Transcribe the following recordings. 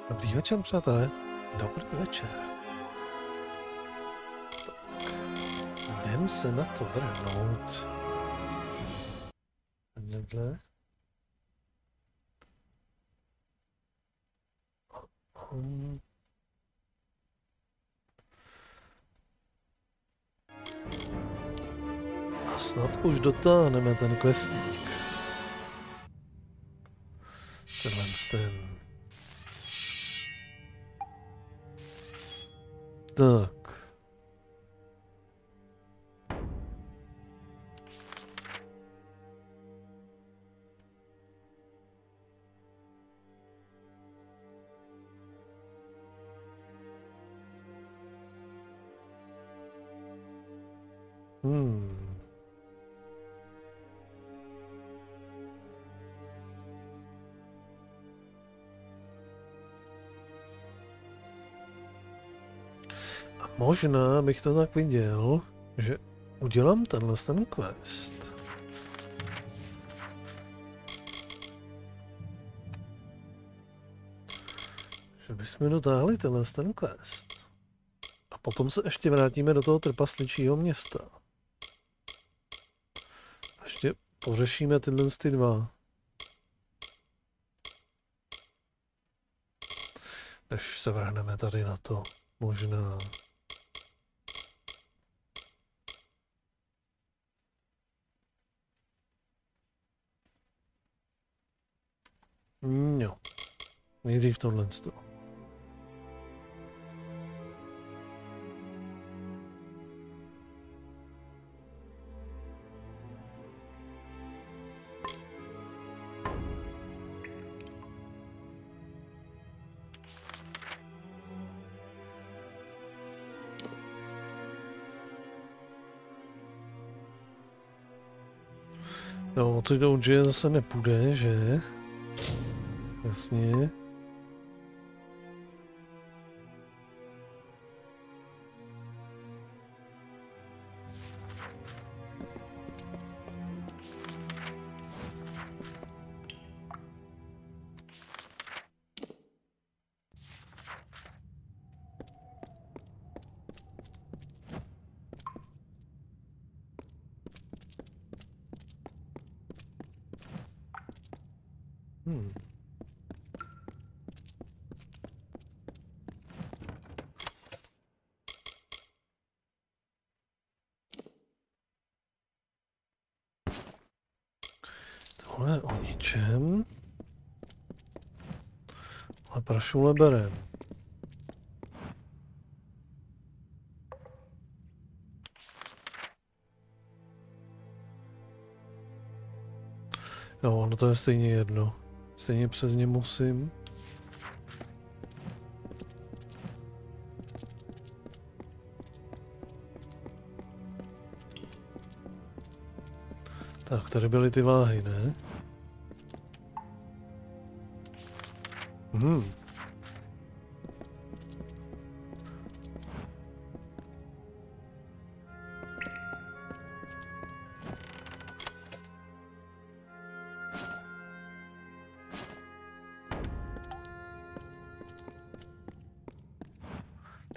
Dobrý večer, přátelé. Dobrý večer. Jdem se na to vrhnout. Takhle. A snad už dotáhneme ten questník. Tenhle ten. Tak. Možná bych to tak viděl, že udělám ten quest. Že bychom dotáhli ten quest. A potom se ještě vrátíme do toho trpasličího města. A ještě pořešíme tyhle dva. Než se vrhneme tady na to. Možná. Jo. Nejdřív tohle. No, to do určitě zase nepůjde, že? Jasně. Tohle o ničem. Ale prašule berem. Jo, no to je stejně jedno. Stejně přes ně musím. Tak, tady byly ty váhy, ne?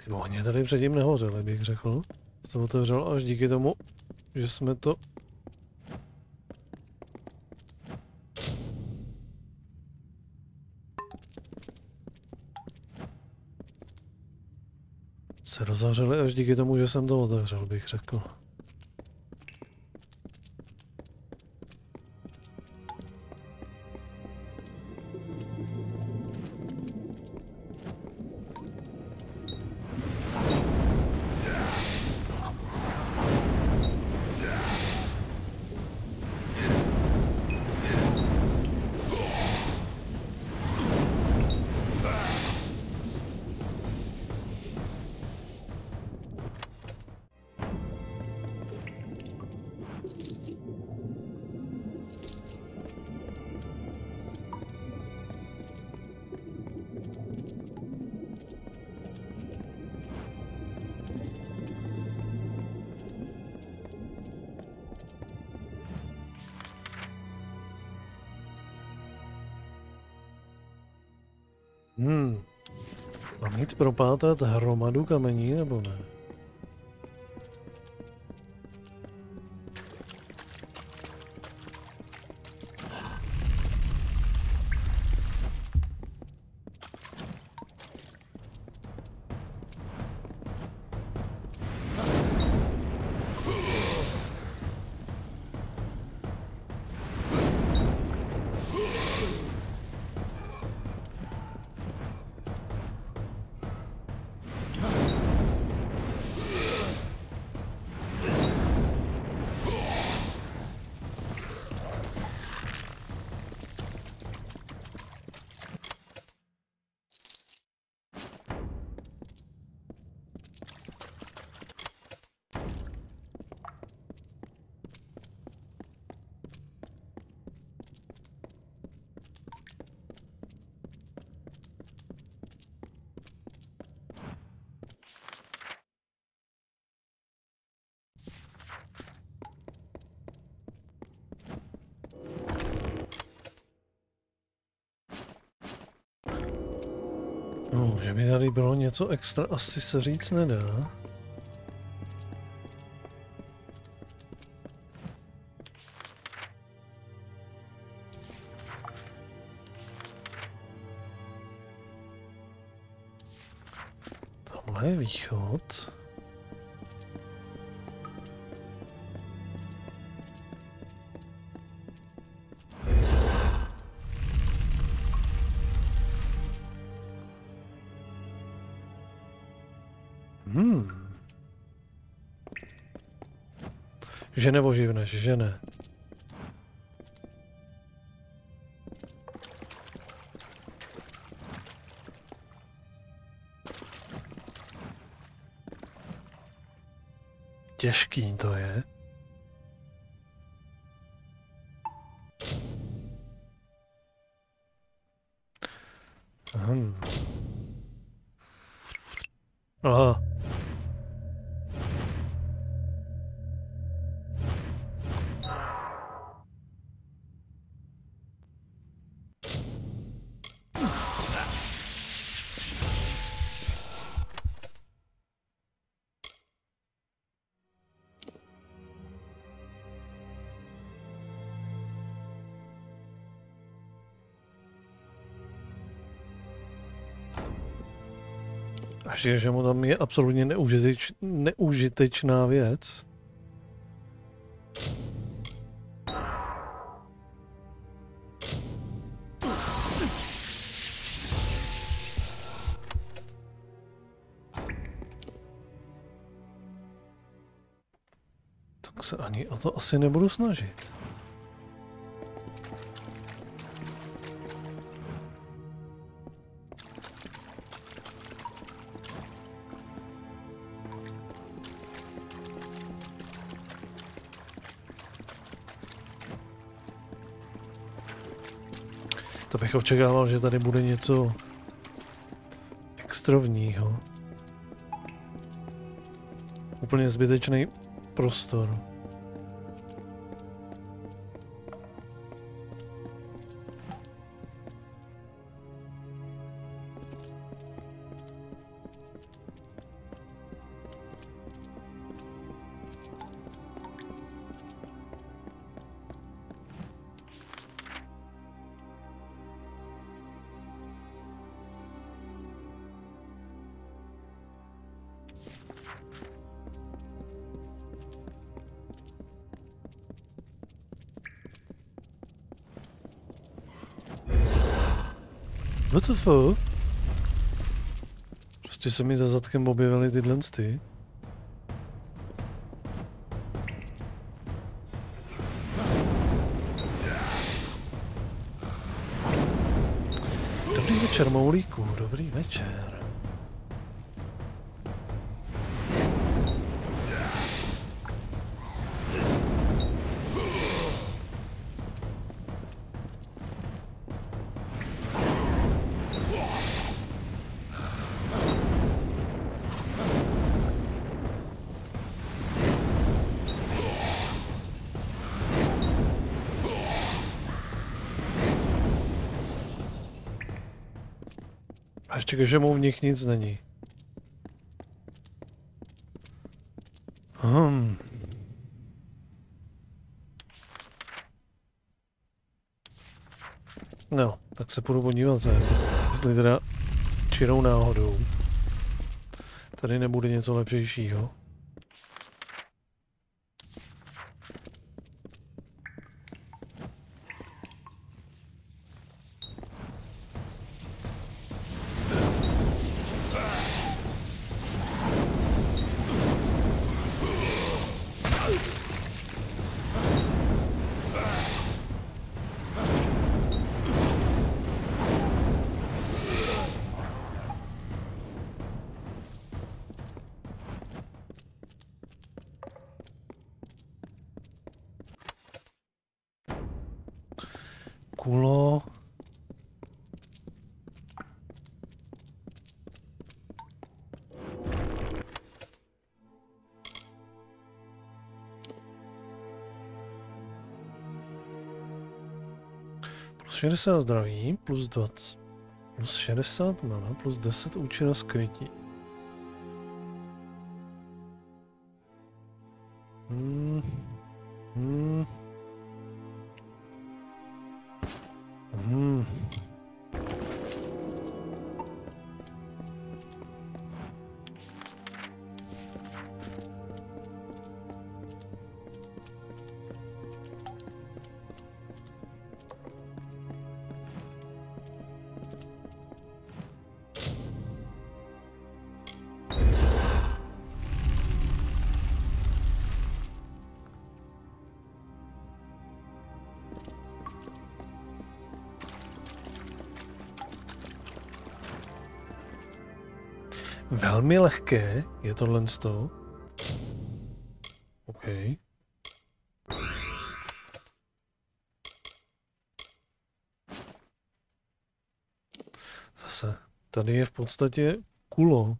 Ty ohně tady předtím nehořely, bych řekl. Jsem otevřel až díky tomu, že jsme to... se rozavřeli až díky tomu, že jsem to otevřel, bych řekl. Mám jít propátrat hromadu kamení, nebo ne? No, že by tady bylo něco extra, asi se říct nedá. Tamhle je východ. Že nevoživneš, že ne. Těžký to je. Aha. Až je, že mu tam je absolutně neužitečná věc. Tak se ani o to asi nebudu snažit. To bych očekával, že tady bude něco extrovního. Úplně zbytečný prostor. WTF? Prostě se mi za zadkem objevily tyhle ty. Dobrý večer, Moulíku, dobrý večer. ještě když mu v nich nic není. No, tak se půjdu podívat se, jestli teda čirou náhodou tady nebude něco lepšejšího. Kulo. Plus 60 zdraví, plus 20, plus 60 mana, plus 10 účinnost skrytí. Velmi lehké je tohle z toho. OK. Zase, tady je v podstatě kulo.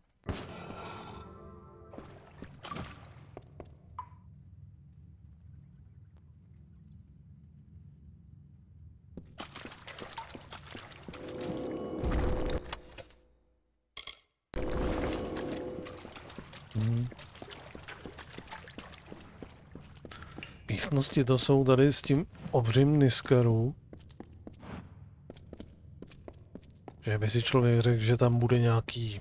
Místnosti to jsou tady s tím obřím Niskaru. Že by si člověk řekl, že tam bude nějaký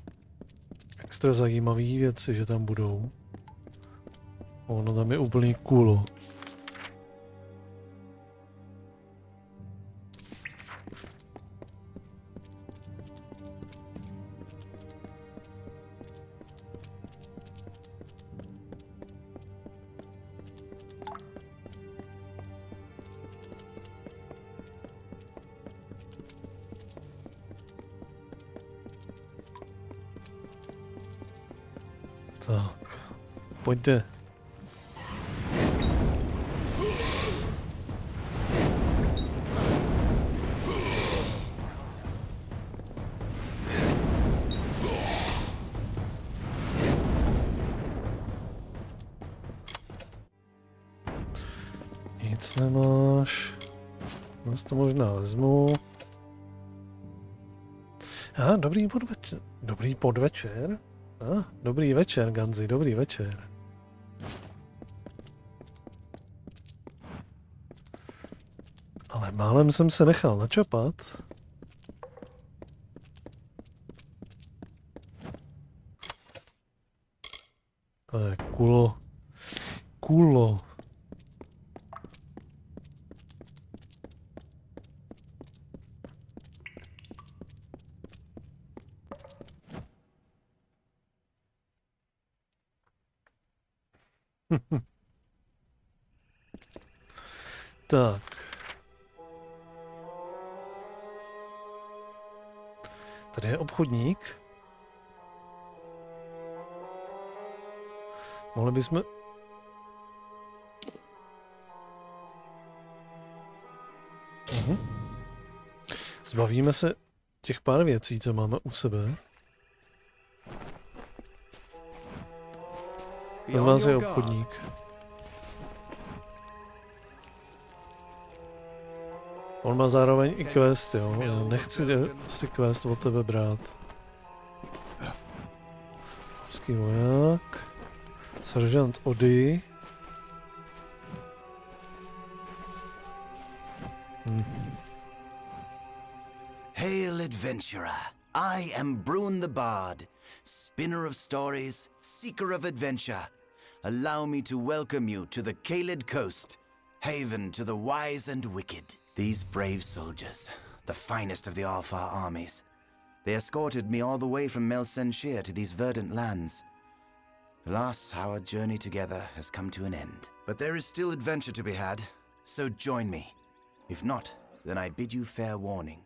extra zajímavý věci, že tam budou. Ono tam je úplný kulo. Tak, pojďte. Nic nemáš. Nás to možná vezmu. Aha, dobrý podvečer. Dobrý podvečer? Dobrý večer, Ganzi, dobrý večer. Ale málem jsem se nechal načapat. To je kulo. Kulo. Tak. Tady je obchodník. Mohli bychom... Zbavíme se těch pár věcí, co máme u sebe. Z vás je obchodník. On má zároveň i quest, jo. Já nechci si quest od tebe brát. Německý voják. Seržant Ody. Hail, adventurer! I am Bruin the Bard, spinner of stories, seeker of adventure. Allow me to welcome you to the Kaled Coast, haven to the wise and wicked. These brave soldiers, the finest of the Alfar armies, they escorted me all the way from Melsenshire to these verdant lands. Alas, our journey together has come to an end. But there is still adventure to be had, so join me. If not, then I bid you fair warning.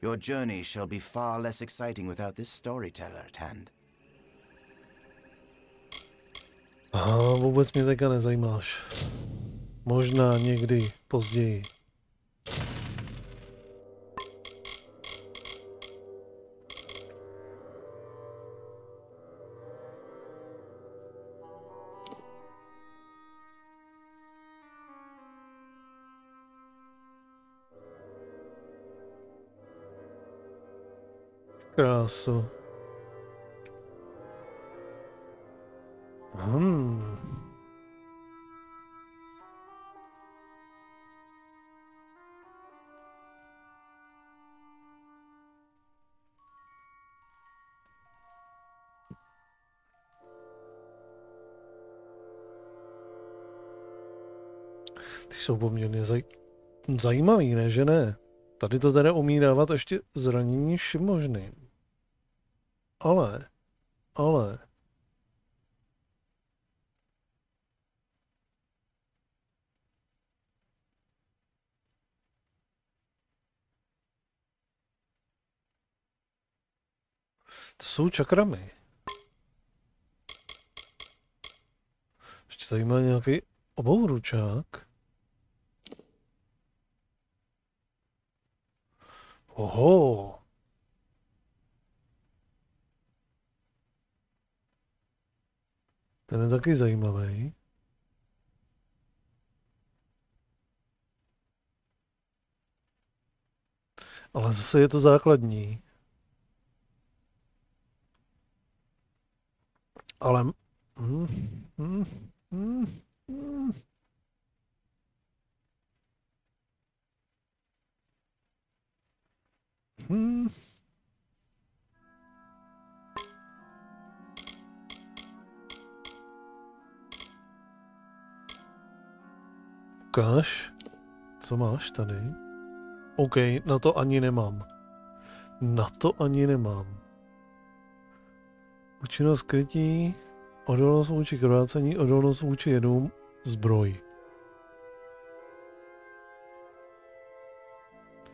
Your journey shall be far less exciting without this storyteller at hand. Aha, vůbec mě teďka nezajímáš. Možná někdy později. Krásu. Ty jsou poměrně zajímavý, ne, že ne? Tady to jde umírávat ještě zranění vším možným. Ale. To jsou čakramy. Ještě tady má nějaký obouručák. Oho. Ten je taky zajímavý. Ale zase je to základní. Ale... Ukáž, co máš tady? OK, na to ani nemám. Účinnost krytí, odolnost vůči krvácení, odolnost vůči jedům, zbroj.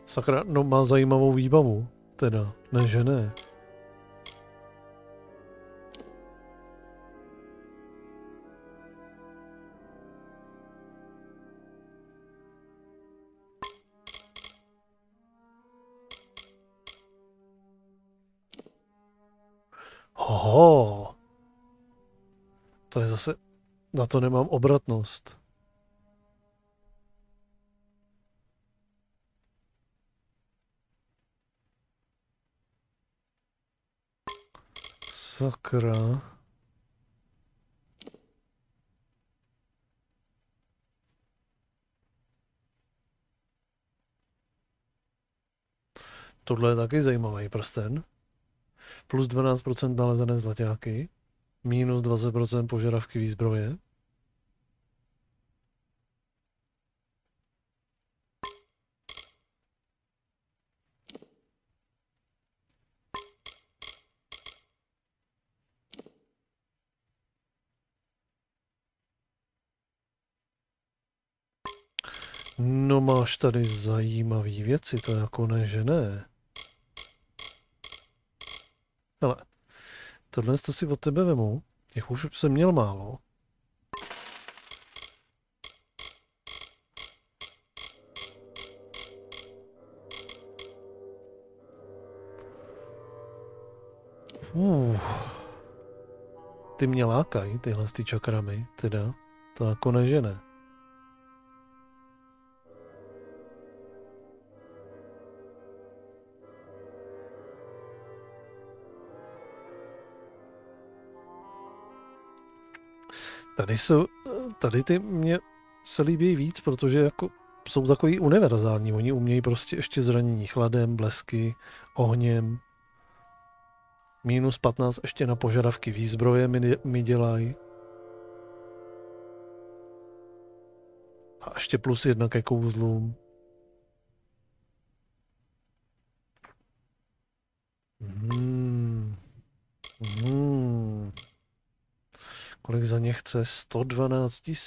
Sakra, no má zajímavou výbavu, teda, ne že ne. Oho. To je zase, na to nemám obratnost. Sakra. Tohle je taky zajímavý prsten. Plus 12% nalezené zlaťáky. Minus 20% požadavky výzbroje. No máš tady zajímavý věci, to jako ne, že ne. Hele, tohle to si od tebe vemu, těch už jsem měl málo. Ty mě lákají, tyhle ty čakramy, teda, to jako ne, že ne. Tady ty mě se líbí víc, protože jako jsou takový univerzální. Oni umějí prostě ještě zranění chladem, blesky, ohněm. -15 ještě na požadavky výzbroje mi dělají. A ještě +1 ke kouzlům. Kolik za ně chce? 112 000.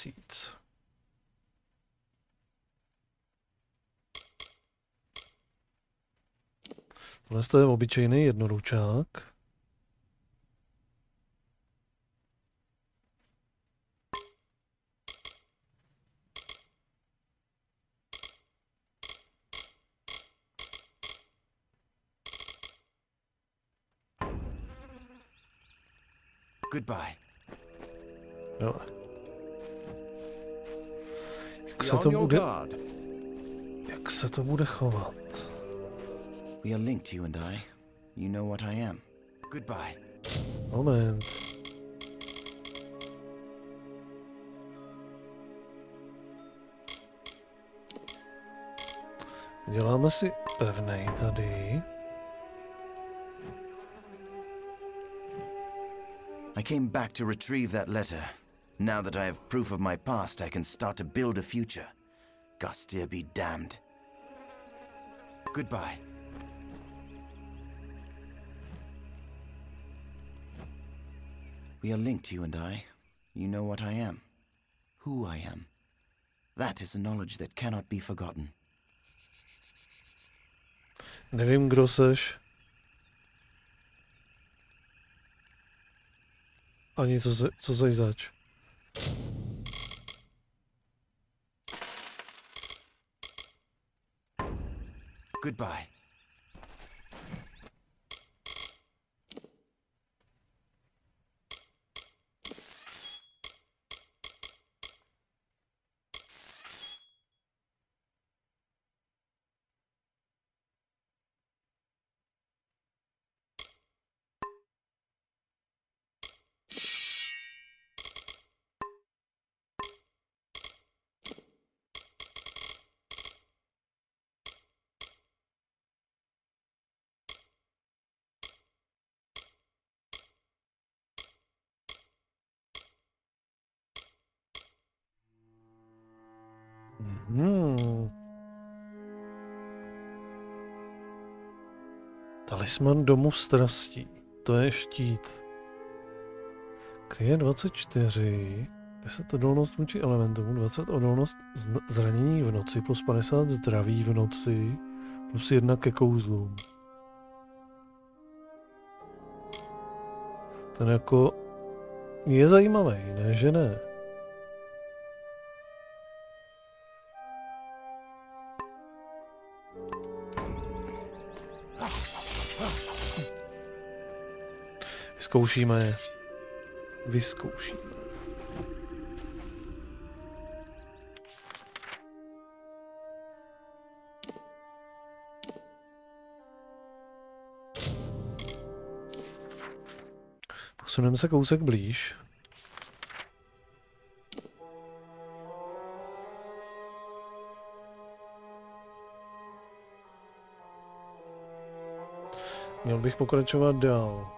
Tohle je obyčejný jednoručák. Goodbye. Jo. Jak se to bude chovat? We are linked, you and I. You know what I am. Goodbye. Moment. Děláme si pevnej tady. I came back to retrieve that letter. Now that I have proof of my past, I can start to build a future. Gastir be damned. Goodbye. We are linked, you and I. You know what I am. Who I am. That is a knowledge that cannot be forgotten. Nevím, kdo seš. Ani co seš zač. Goodbye. Talisman domu strastí. To je štít. Kryje 24. 10 odolnost vůči elementům, 20 odolnost zranění v noci, +50 zdraví v noci, +1 ke kouzlům. Ten jako je zajímavý, ne že ne? Vyzkoušíme je. Vyzkoušíme. Posuneme se kousek blíž. Měl bych pokračovat dál.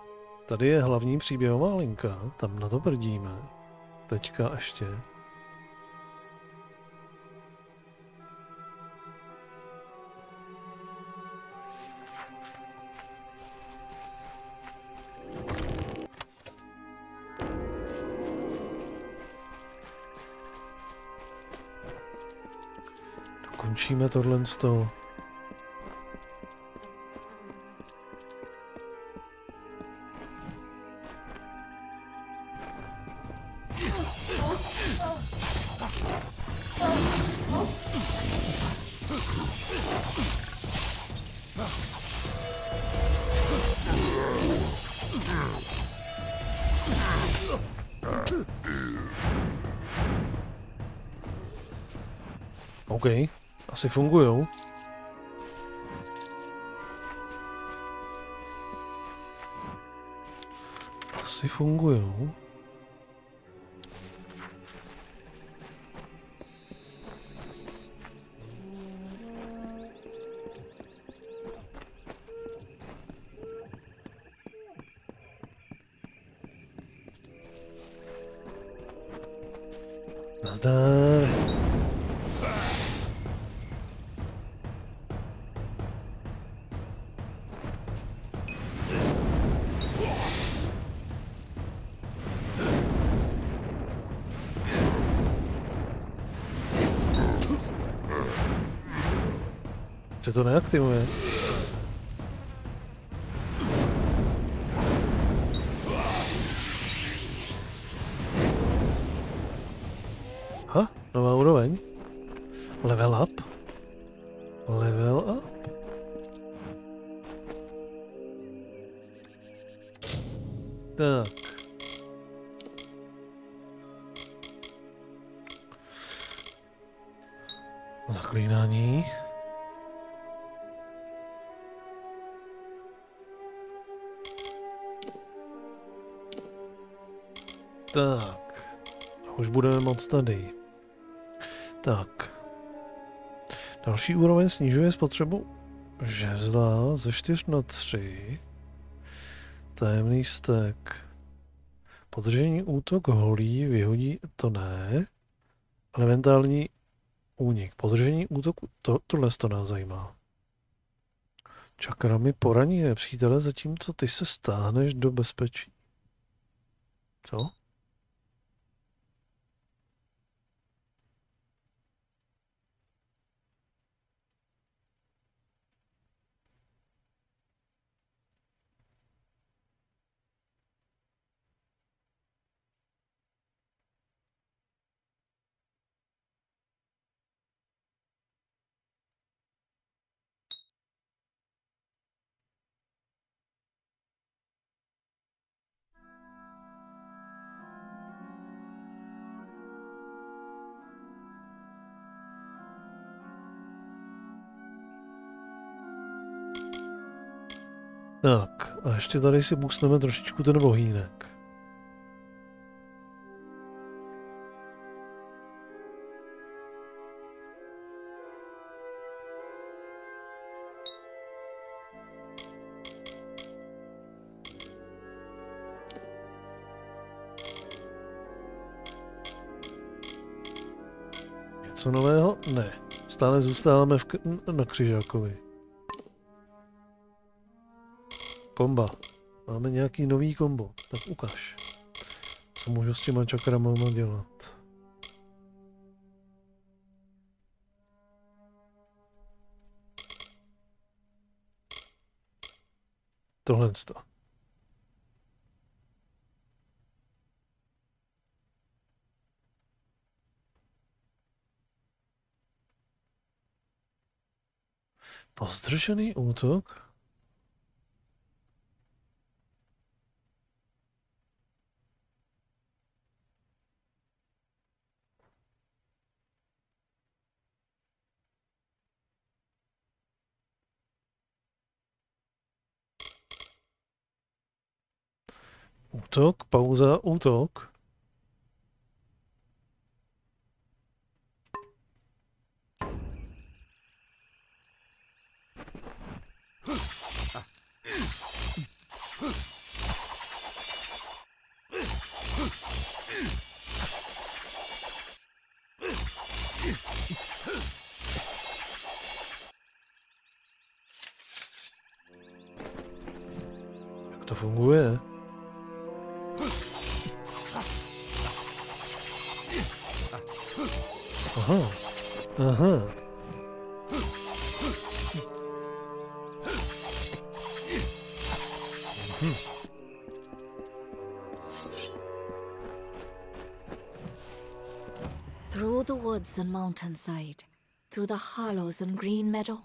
Tady je hlavní příběhová linka, tam na to prdíme. Teďka ještě. Dokončíme tohle z toho. OK, asi fungujou. Asi fungujou. Nazdar. Se to neaktivuje. Ha, nová úroveň. Level up. Level up. Tak. Zaklínání. Tak. Už budeme moc tady. Tak. Další úroveň snižuje spotřebu žezla ze 4 na 3. Tajemný stek. Podržení útok holí vyhodí, to ne. Elementální únik. Podržení útoku, tohle to nás zajímá. Čakrami poraní nepřítele, zatímco ty se stáhneš do bezpečí. Co? Tak, a ještě tady si boostneme trošičku ten bohýnek. Něco nového? Ne. Stále zůstáváme na křižákovi. Komba. Máme nějaký nový kombo. Tak ukaž. Co můžu s těma čakrama dělat? Tohle to. Pozdržený útok? Útok, pauza, útok. Jak to funguje? Aha. Aha. Through the woods and mountainside, through the hollows and green meadow,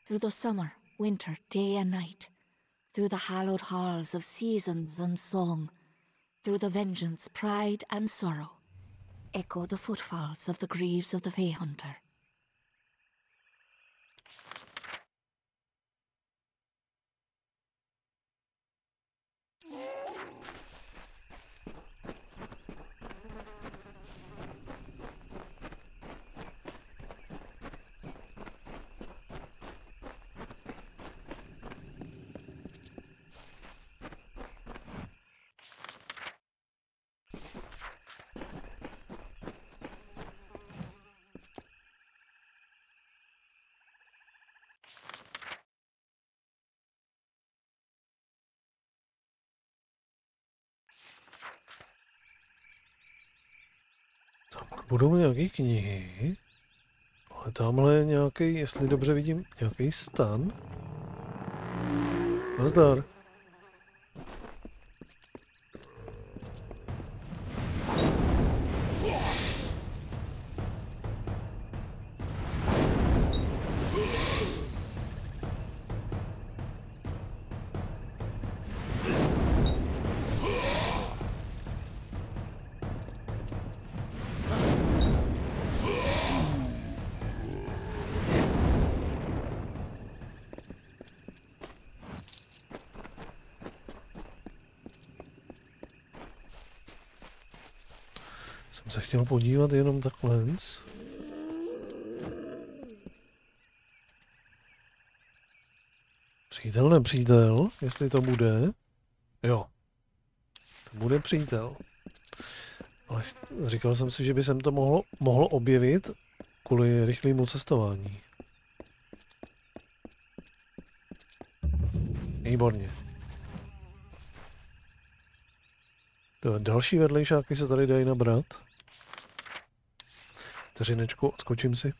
through the summer, winter, day and night, through the hallowed halls of seasons and song, through the vengeance, pride and sorrow, echo the footfalls of the greaves of the Fey Hunter. Budou nějaké knihy. Ale tamhle je nějaký, jestli dobře vidím, nějaký stan. Nazdar. Jsem se chtěl podívat jenom takhle. Přítel, nepřítel, jestli to bude. Jo. To bude přítel. Ale říkal jsem si, že by se to mohlo objevit kvůli rychlému cestování. Výborně. Další vedlejšáky se tady dají nabrat. Vteřinečku, odskočím si.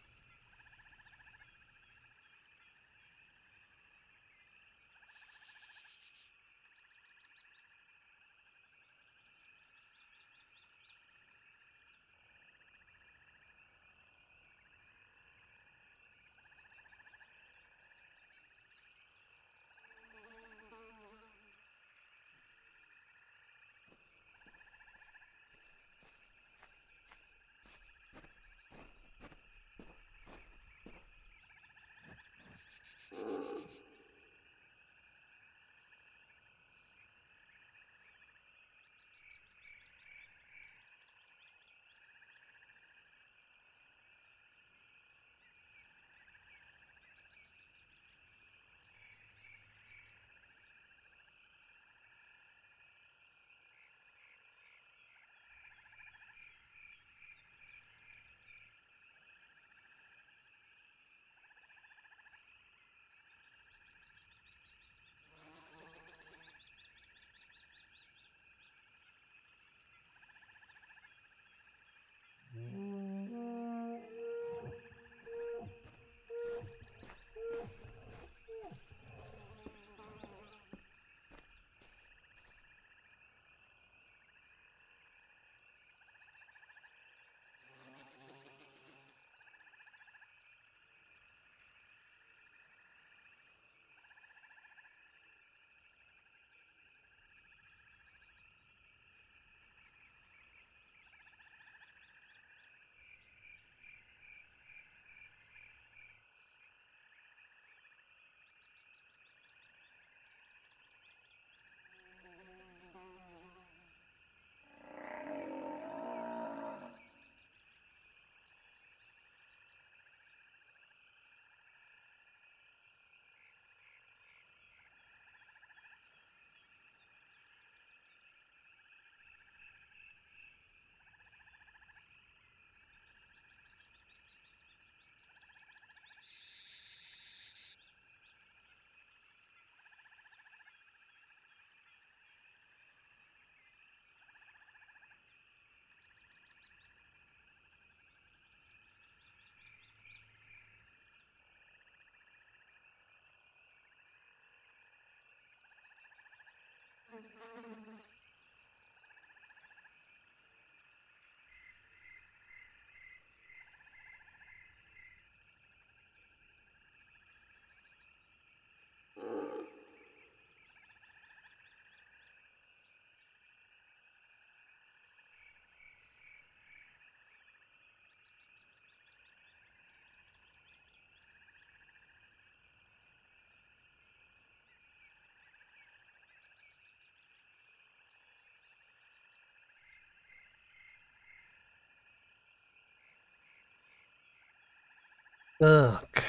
Tak.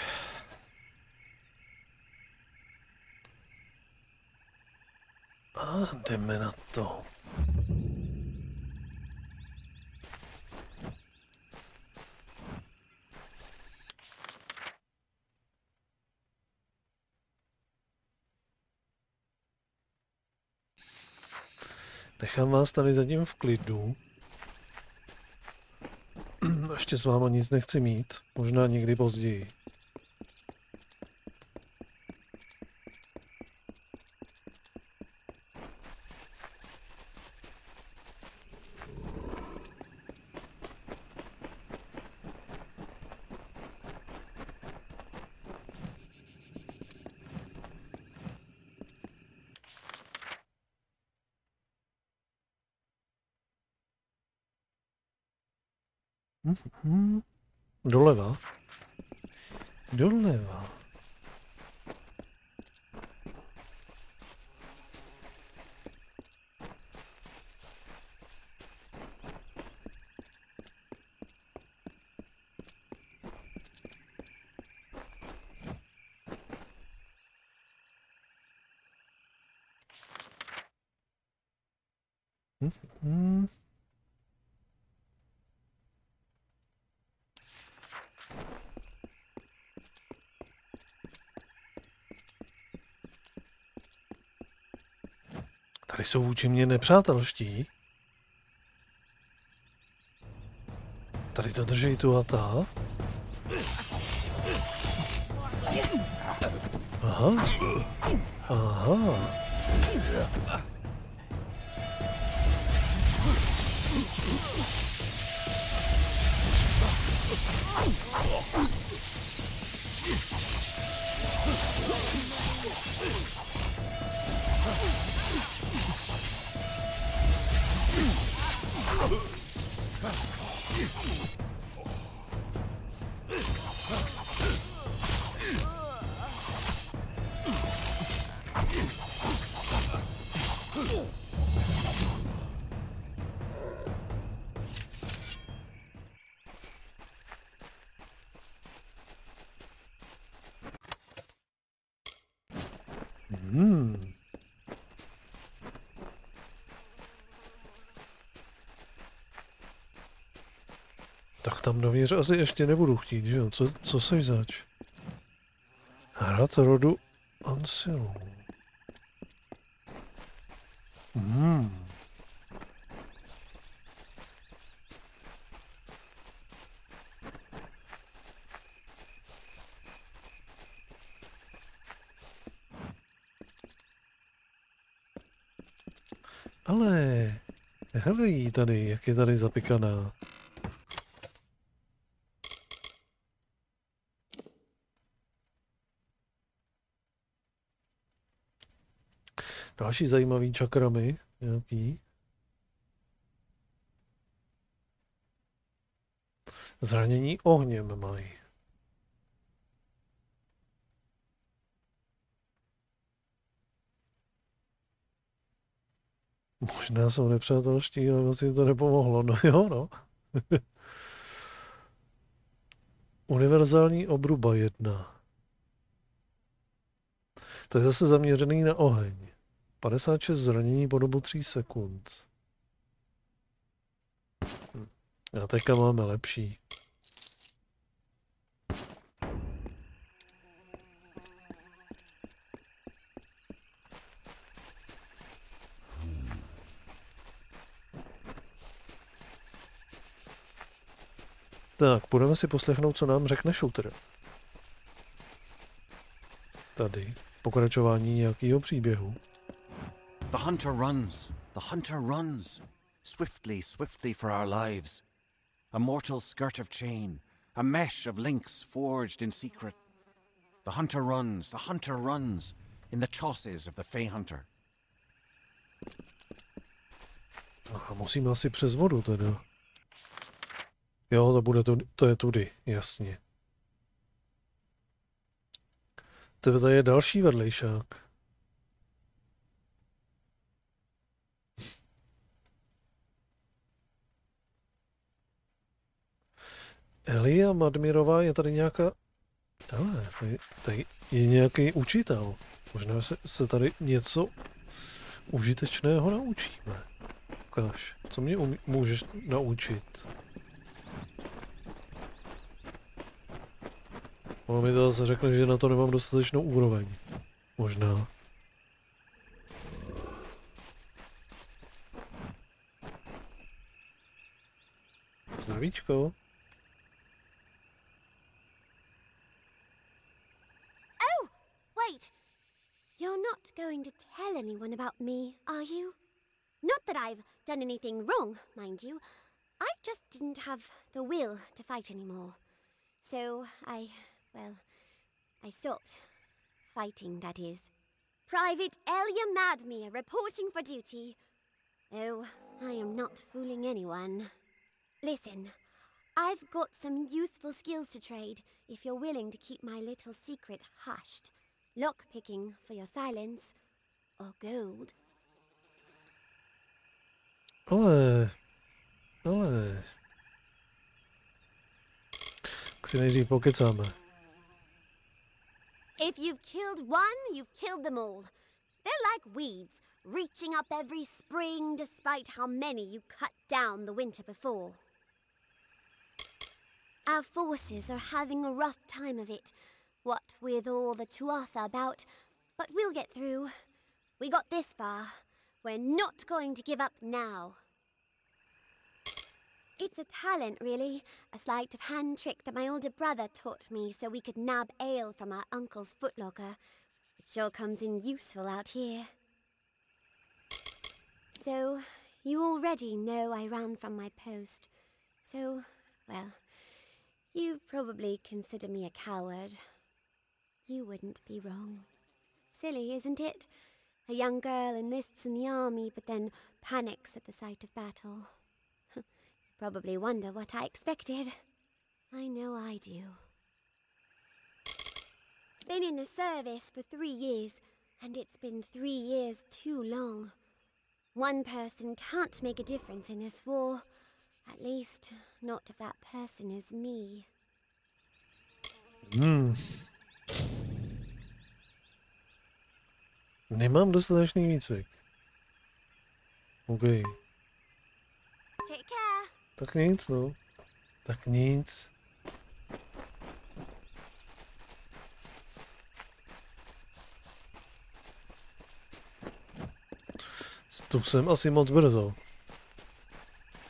A jdeme na to. Nechám vás tady zatím v klidu. ještě s váma nic nechci mít. Možná někdy později. Doleva. Doleva. Tady jsou vůči mně nepřátelští. Tady to drží tu a ta. Aha. Aha. Tak tam dovnitř asi ještě nebudu chtít, že jo? Co seš zač? Hrad rodu Ansilu. Ale hele jí tady, jak je tady zapikaná. Další zajímavý čakramy, nějaký. Zranění ohněm mají. Možná jsou nepřátelští, ale moc jim to nepomohlo. No jo, no. Univerzální obruba 1. To je zase zaměřený na oheň. 56 zranění po dobu 3 sekund. A teďka máme lepší. Tak, budeme si poslechnout, co nám řekne shooter. Tady, pokračování nějakého příběhu. The hunter runs. The hunter runs. Swiftly, swiftly for our lives. A mortal skirt of chain. A mesh of links forged in secret. The hunter runs. The hunter runs. In the chases of the Fey Hunter. Aha, musím asi přes vodu teda. Jo, to je tudy, jasně. Tady je další vedlejšák. Elia Madmirová je tady nějaká... Ale, tady je nějaký učitel. Možná se tady něco užitečného naučíme. Ukáž, co mě můžeš naučit? Ono mi to zase řekne, že na to nemám dostatečnou úroveň. Možná. Zdravíčko. You're not going to tell anyone about me, are you? Not that I've done anything wrong, mind you. I just didn't have the will to fight anymore. So I stopped. Fighting, that is. Private Elia Madmere reporting for duty. Oh, I am not fooling anyone. Listen, I've got some useful skills to trade if you're willing to keep my little secret hushed. Lockpicking for your silence, or gold. Ale... Tak si nejdřív pokecáme. If you've killed one, you've killed them all. They're like weeds, reaching up every spring despite how many you cut down the winter before. Our forces are having a rough time of it, what with all the Tuatha about, but we'll get through. We got this far. We're not going to give up now. It's a talent, really. A sleight of hand trick that my older brother taught me so we could nab ale from our uncle's footlocker. It sure comes in useful out here. So, you already know I ran from my post. So, well, you probably consider me a coward. You wouldn't be wrong. Silly, isn't it? A young girl enlists in the army but then panics at the sight of battle. Probably wonder what I expected. I know I do. Been in the service for 3 years, and it's been 3 years too long. One person can't make a difference in this war. At least, not if that person is me. Nemám dostatečný výcvik. OK. Take care. Tak nic, no. Tak nic. Tu jsem asi moc brzo.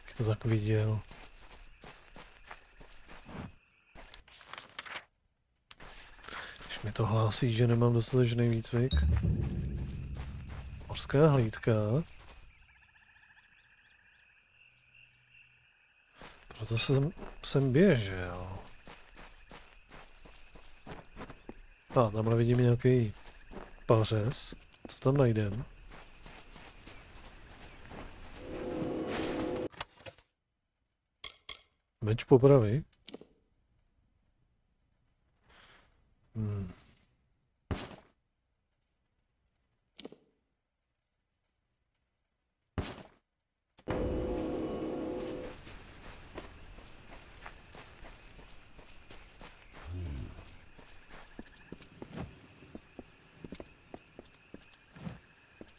Jak to tak viděl. Když mi to hlásí, že nemám dostatečný výcvik. Mořská hlídka. Proto jsem běžel. A tamhle vidím nějaký pařez. Co tam najdem? Meč popravy.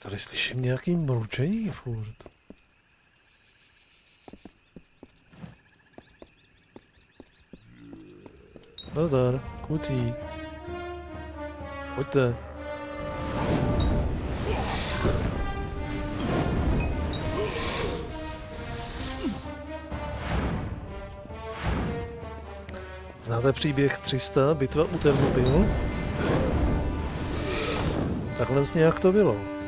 Tady slyším nějaký mručení furt. Nazdar, kucí. Pojďte. Znáte příběh 300, bitva u Ternopil? Takhle nějak to bylo.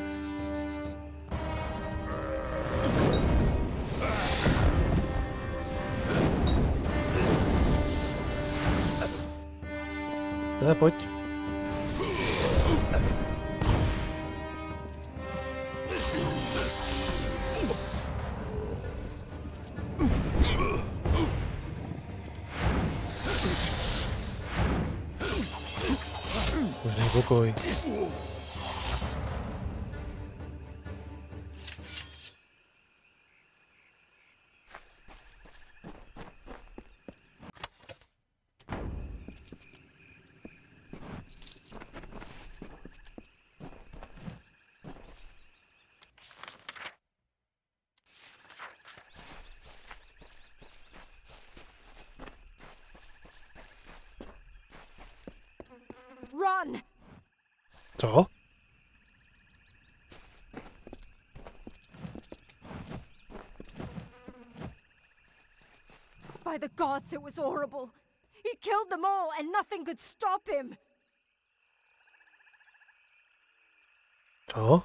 Ne, pojď. Možný pokoj. Run! Co? By the gods, it was horrible. He killed them all and nothing could stop him. Co?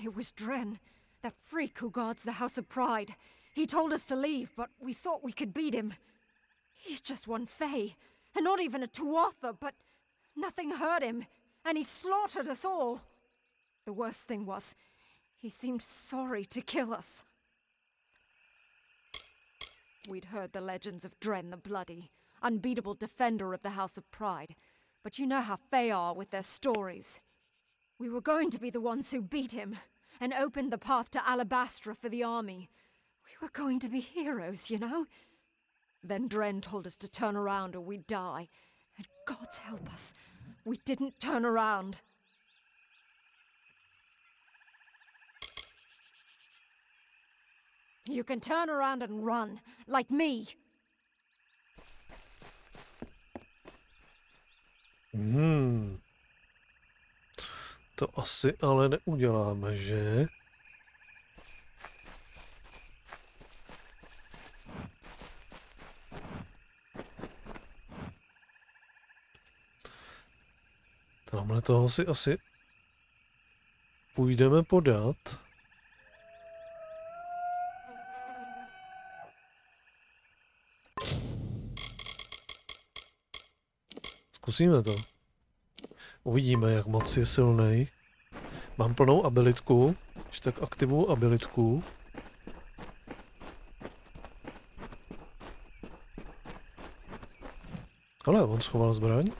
It was Dren, that freak who guards the House of Pride. He told us to leave, but we thought we could beat him. He's just one Fae, and not even a Tuatha, but nothing hurt him, and he slaughtered us all. The worst thing was, he seemed sorry to kill us. We'd heard the legends of Dren the Bloody, unbeatable defender of the House of Pride, but you know how Fae are with their stories. We were going to be the ones who beat him, and opened the path to Alabastra for the army. We were going to be heroes, you know? Then Dren told us to turn around or we'd die. And God's help us, we didn't turn around. You can turn around and run, like me. To asi ale neuděláme, že? Tamhle toho si asi půjdeme podat. Zkusíme to. Uvidíme, jak moc je silnej. Mám plnou abilitku, když tak aktivuju abilitku. Ale on schoval zbraň.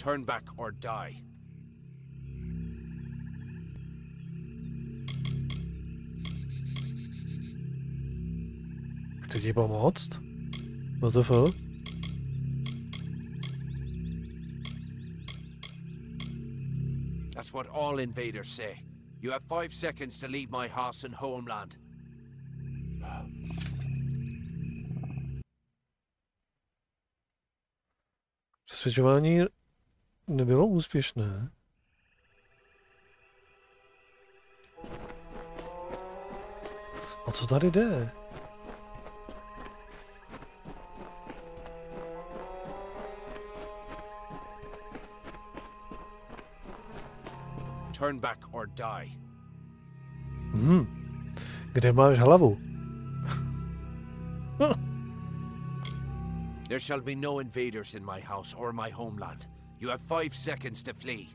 Turn back or die. Chci ti pomoct? WTF? That's what all invaders say. You have 5 seconds to leave my house and homeland. Přesvědčování nebylo úspěšné. O co tady jde? Turn back or die. Kde máš hlavu? There shall be no invaders in my house or my homeland. You have 5 seconds to flee.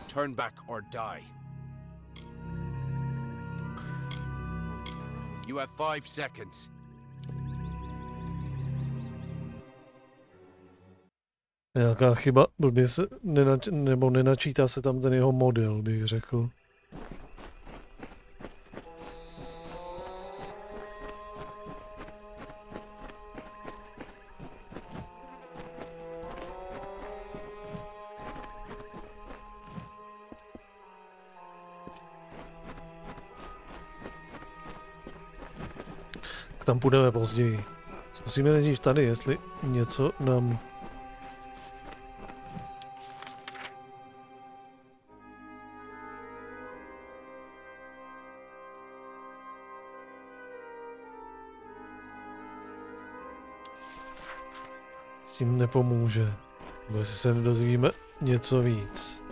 Turn back or die. You have 5 seconds. Nějaká chyba, blbě se nebo nenačítá se tam ten jeho model, bych řekl. Tam půjdeme později. Zkusíme nejdřív tady, jestli něco nám... S tím nepomůže. Nebo jestli se nedozvíme něco víc.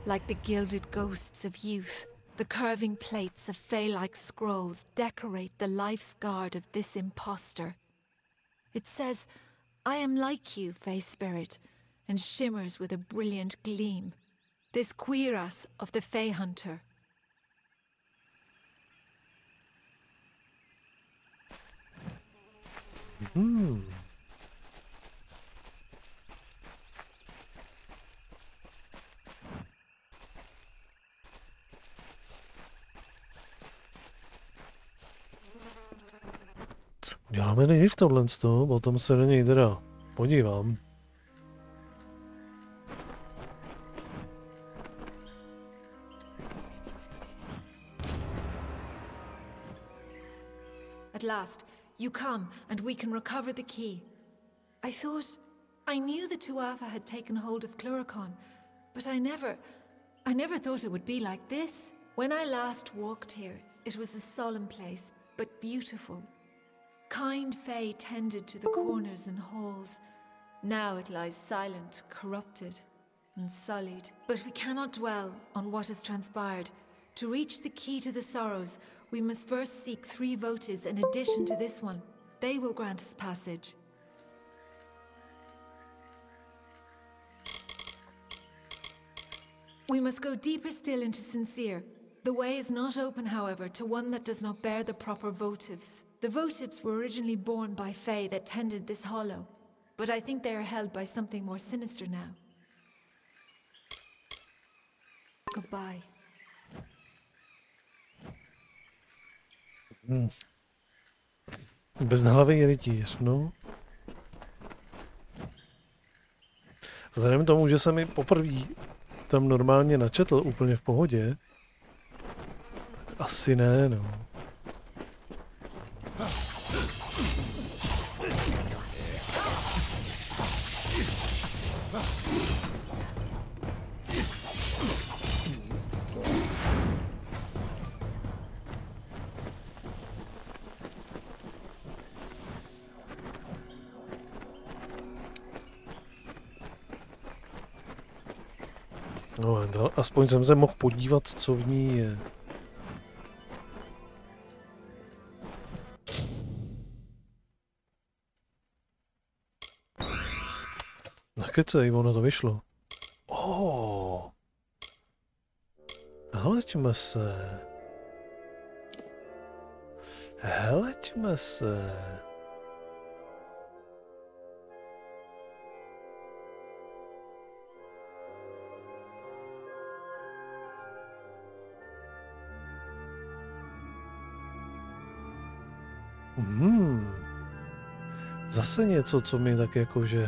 Like the gilded ghosts of youth, the curving plates of fey-like scrolls decorate the life's guard of this impostor. It says, I am like you, Fey Spirit, and shimmers with a brilliant gleam. This cuirass of the Fey Hunter. Děláme nejdřív tohle, potom se na něj teda podívám. At last, you come, and we can recover the key. I knew the Tuatha had taken hold of Cluricon, but I never thought it would be like this. When I last walked here, it was a solemn place, but beautiful. Kind fae tended to the corners and halls. Now it lies silent, corrupted, and sullied. But we cannot dwell on what has transpired. To reach the key to the sorrows, we must first seek 3 votives in addition to this one. They will grant us passage. We must go deeper still into Sincere. The way is not open, however, to one that does not bear the proper votives. The votives were originally borne by fae that tended this hollow, but I think they are held by something more sinister now. Goodbye. Bezhlavý rytíř, no. Vzhledem k tomu, že jsem mi poprvé tam normálně načetl úplně v pohodě, asi ne, no. No, aspoň jsem se mohl podívat, co v ní je. Nakecej, ono to vyšlo. Hleďme se. Hleďme se. Zase něco, co mi tak jakože...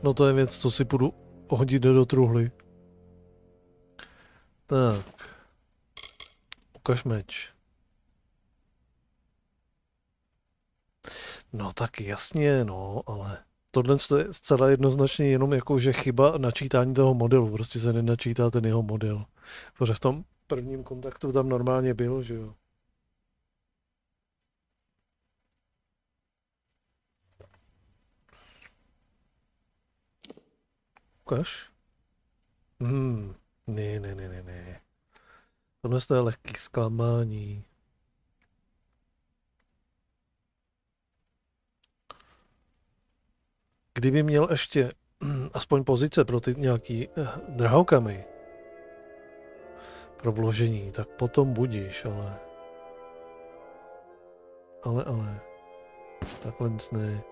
No to je věc, co si půjdu hodit do truhly. Tak. Ukaž meč. No tak jasně, no, ale tohle je zcela jednoznačně jenom jakože chyba načítání toho modelu. Prostě se nenačítá ten jeho model. Protože v tom prvním kontaktu tam normálně byl, že jo. Ukaž. Ne. Tohle je lehký zklamání. Kdyby měl ještě aspoň pozice pro ty nějaký drahokamy pro vložení, tak potom budíš, ale takhle nic ne.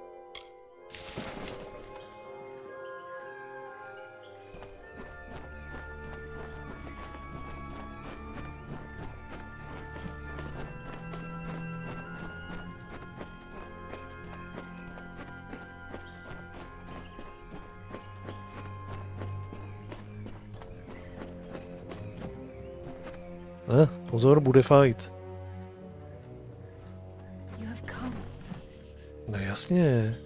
Pozor, bude fight. No jasně.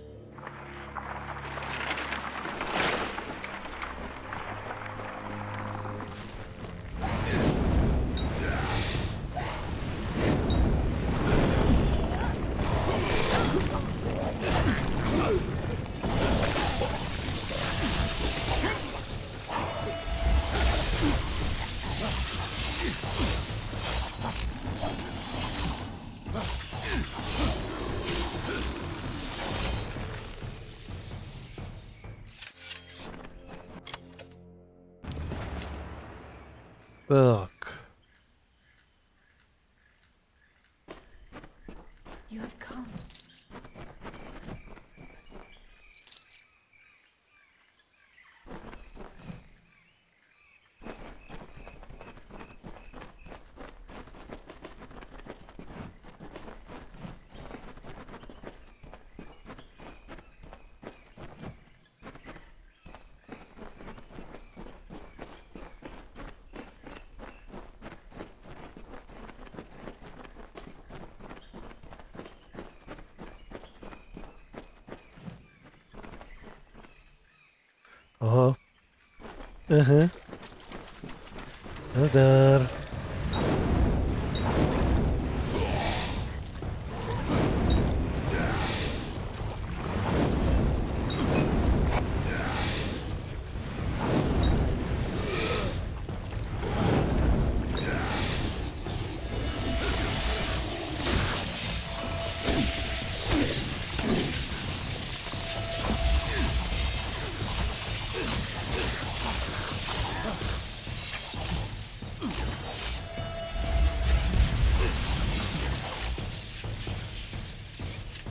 Tak. Aha. Aha. Nazdar.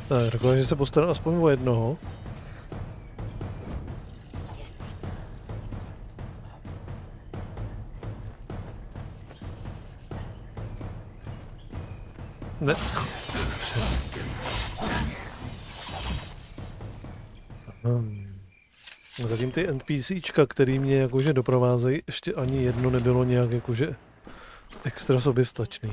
Tak, dokáže se postarat aspoň o jednoho. Ne. Zatím ty NPCčka, který mě jakože doprovázejí, ještě ani jedno nebylo nějak jakože extra soběstačný.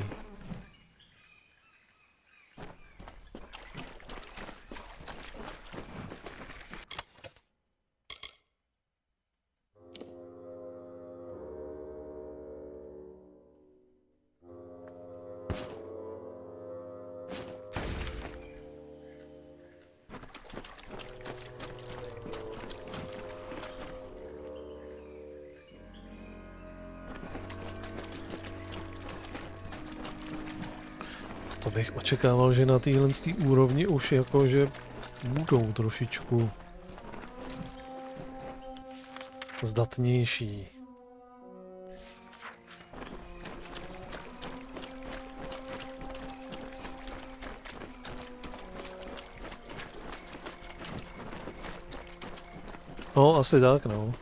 To bych očekával, že na téhle úrovni už jakože budou trošičku zdatnější. No, asi tak, no.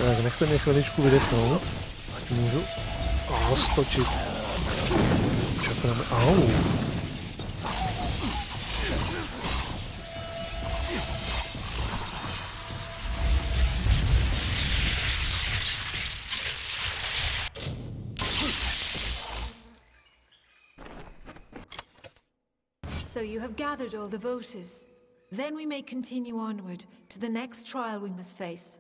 Tak, nechte mě chviličku vydechnout, ať můžu roztočit čakrami. Au! So you have gathered all the votives. Then we may continue onward to the next trial we must face.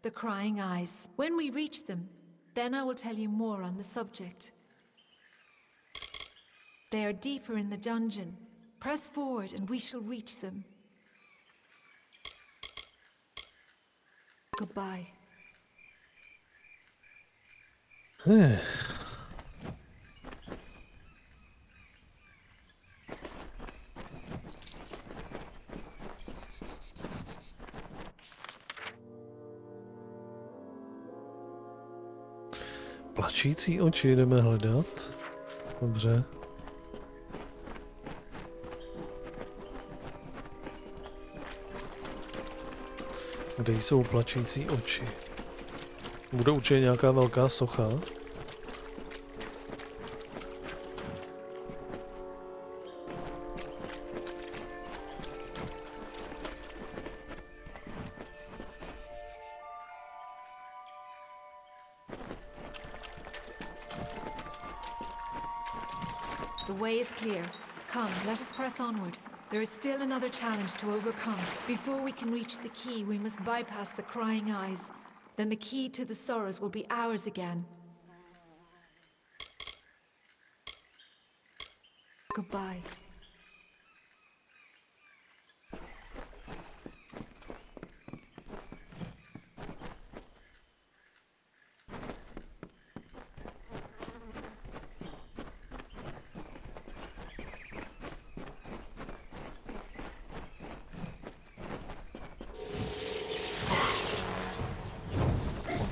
The Crying Eyes. When we reach them, then I will tell you more on the subject. They are deeper in the dungeon. Press forward and we shall reach them. Goodbye. Plačící oči jdeme hledat. Dobře. Kde jsou plačící oči? Bude určitě nějaká velká socha. The way is clear. Come, let us press onward. There is still another challenge to overcome. Before we can reach the key, we must bypass the Crying Eyes. Then the key to the sorrows will be ours again. Goodbye.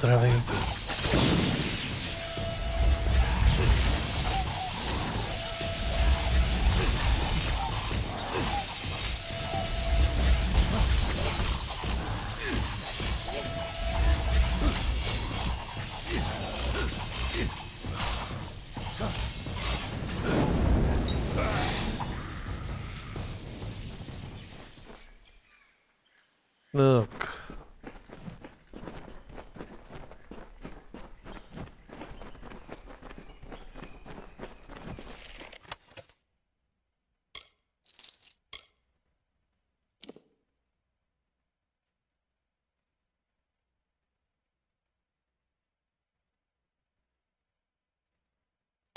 Zdravím. Tak.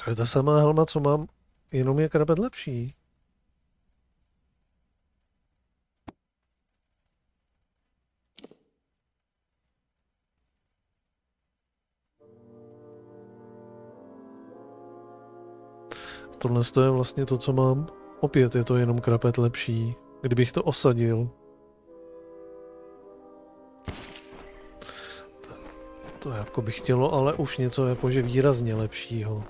To je ta samá helma, co mám, jenom je krabet lepší. Tohle je vlastně to, co mám. Opět je to jenom krapet lepší. Kdybych to osadil. To jako by chtělo, ale už něco jakože výrazně lepšího.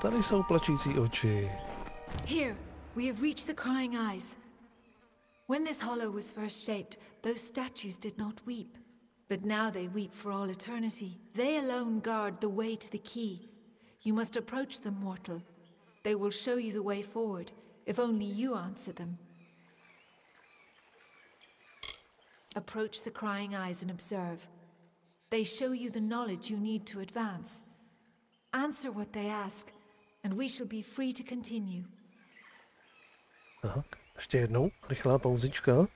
Tady jsou plačící oči. Here, we have reached the crying eyes. When this hollow was first shaped, those statues did not weep. But now they weep for all eternity. They alone guard the way to the key. You must approach them, mortal. They will show you the way forward, if only you answer them. Approach the crying eyes and observe. They show you the knowledge you need to advance. Answer what they ask, and we shall be free to continue. Tak, ještě jednou, rychlá pauzička.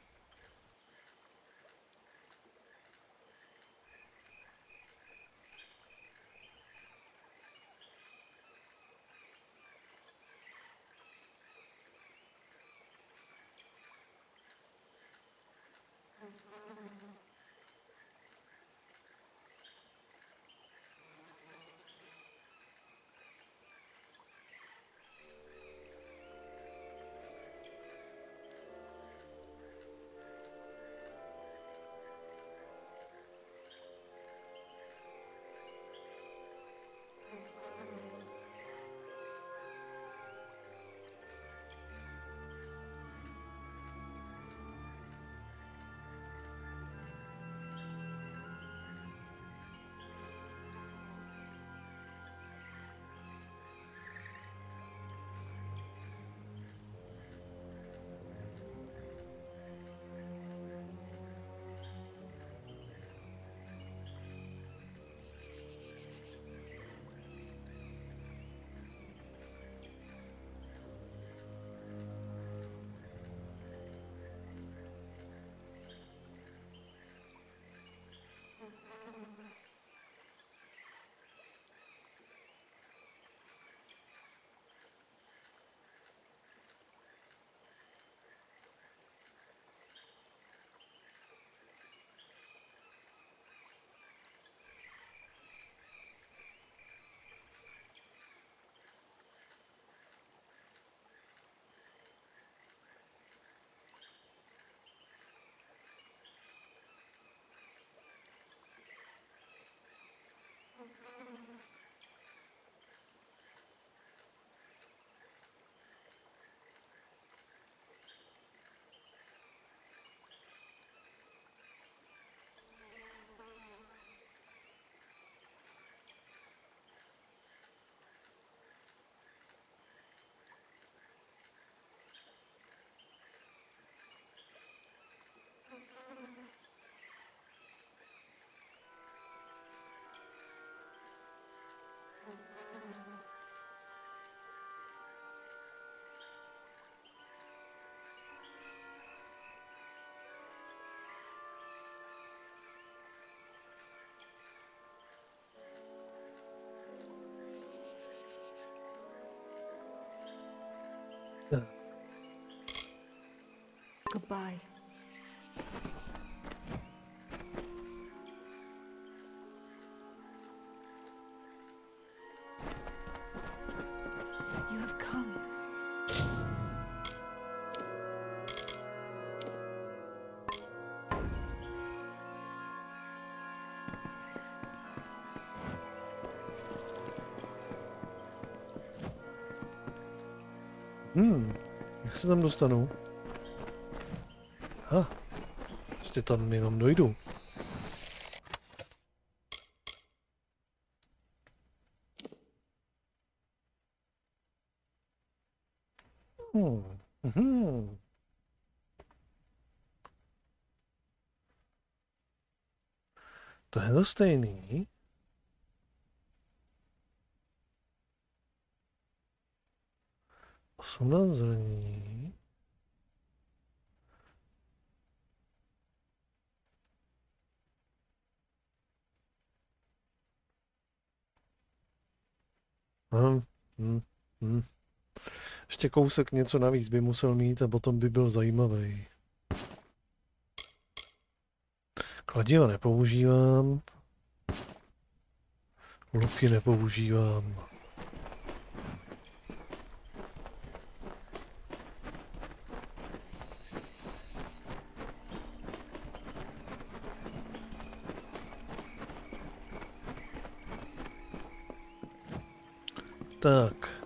Goodbye. You have come. Jak se tam dostanu? Ještě tam jenom dojdu. To je to stejný. Osmnáct zrní. Ještě kousek něco navíc by musel mít a potom by byl zajímavý. Kladiva nepoužívám. Luky nepoužívám. Tak.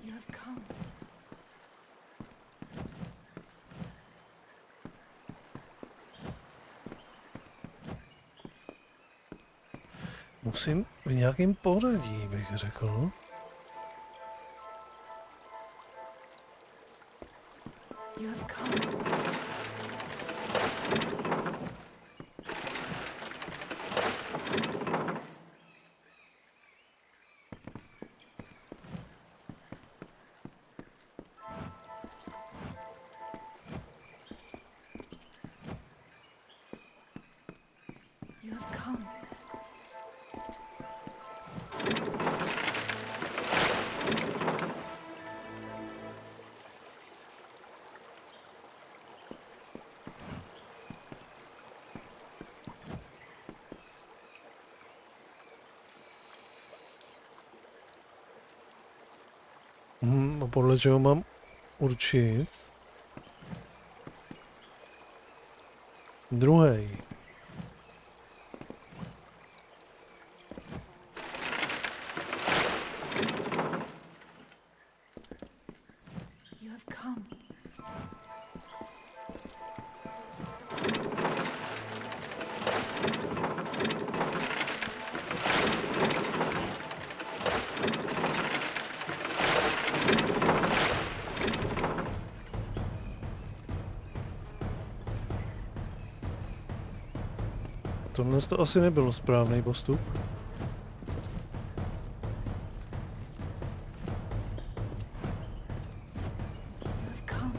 You have come. Musím v nějakém pořadí, bych řekl. You have come. You have come. A podle čeho mám určit? Druhý. You have come. Tohle to asi nebyl správný postup. You have come.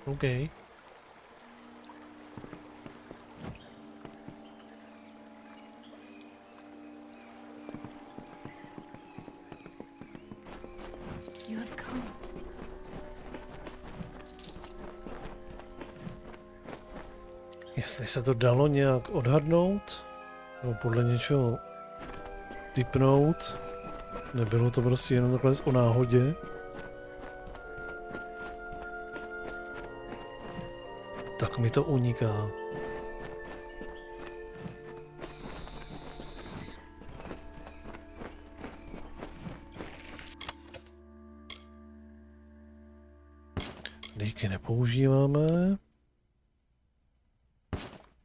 OK. You have come. Jestli se to dalo nějak odhadnout, nebo podle něčeho tipnout, nebylo to prostě jenom takhle o náhodě. Tak mi to uniká. Díky nepoužíváme.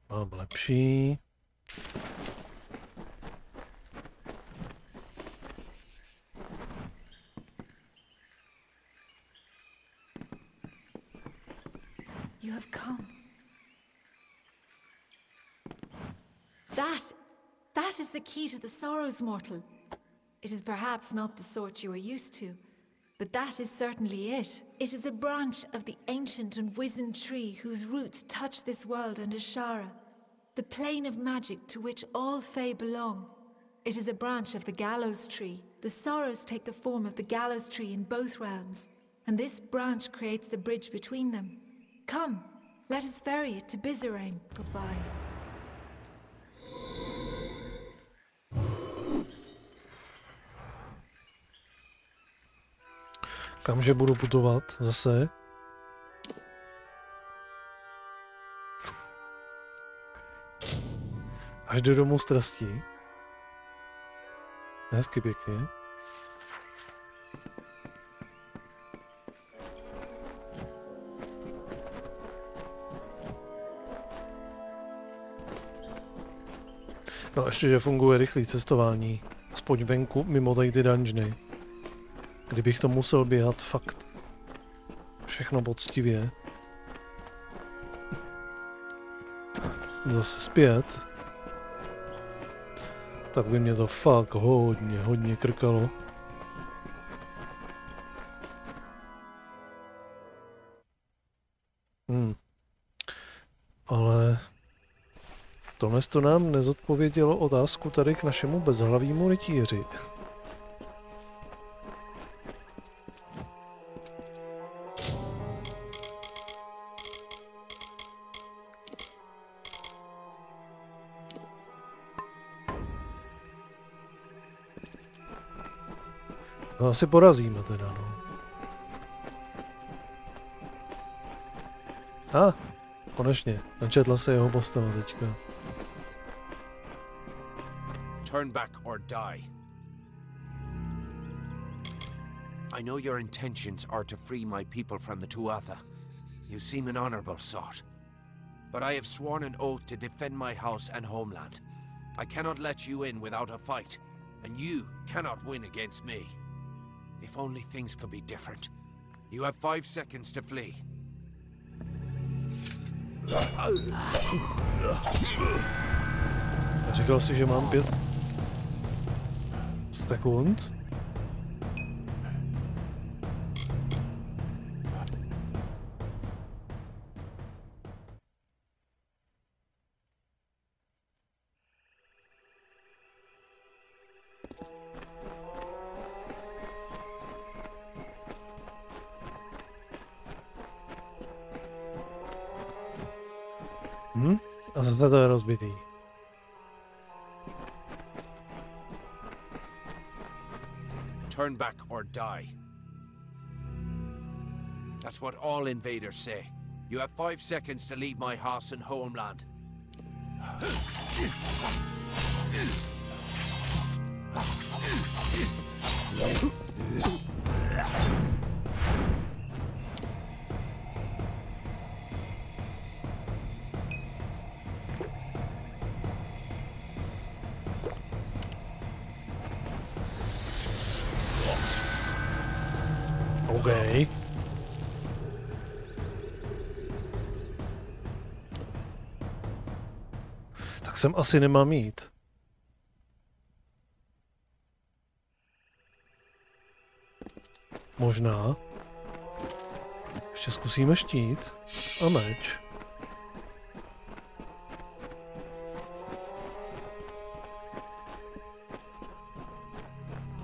Mám lepší. You have come. That is the key to the sorrows, mortal. It is perhaps not the sort you are used to, but that is certainly it. It is a branch of the ancient and wizened tree whose roots touch this world and Ashara. the plane of magic to which all Fae belong. It is a branch of the gallows tree. The sorrows take the form of the gallows tree in both realms, and this branch creates the bridge between them. Come, let us ferry it to Bizerain. Goodbye. Kamže budu putovat zase? Až do domu strastí. Hezky pěkně. No ještě, že funguje rychlé cestování. Aspoň venku, mimo tady ty dungeony. Kdybych to musel běhat fakt všechno poctivě. Zase zpět. Tak by mě to fakt hodně krkalo. Ale tohle to nám nezodpovědělo otázku tady k našemu bezhlavému rytíři. No asi porazíme teda, no. Konečně. Načetla se jeho postava teďka. Turn back or die. I know your intentions are to free my people from the Tuatha. You seem an honorable sort. But I have sworn an oath to defend my house and homeland. I cannot let you in without a fight, and you cannot win against me. If only things could be different. You have 5 seconds to flee. Říkal jsi, že mám 5 sekund. A zase to je rozbitý. Turn back or die. That's what all invaders say. You have 5 seconds to leave my house and homeland. Okay. Tak sem asi nemám jít. Možná. Ještě zkusíme štít a meč.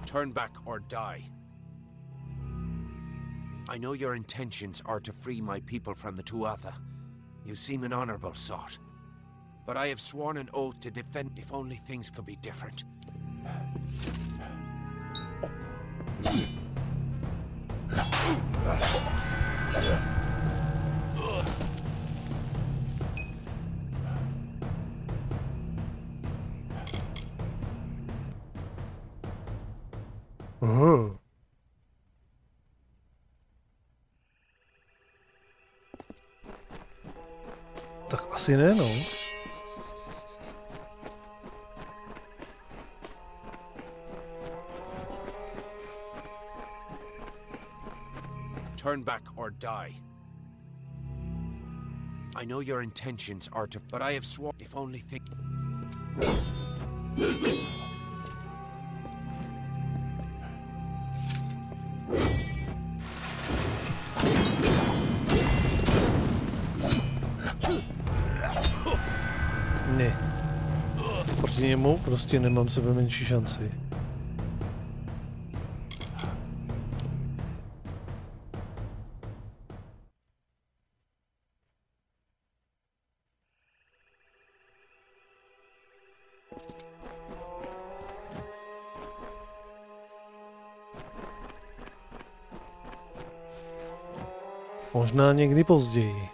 Turn back or die. I know your intentions are to free my people from the Tuatha. You seem an honorable sort. But I have sworn an oath to defend if only things could be different. Tak asi ne, no. Turn back or die. I know your intentions are to, but I have sworn if only think. Ne. Proti němu prostě nemám sebe menší šanci. Možná někdy později.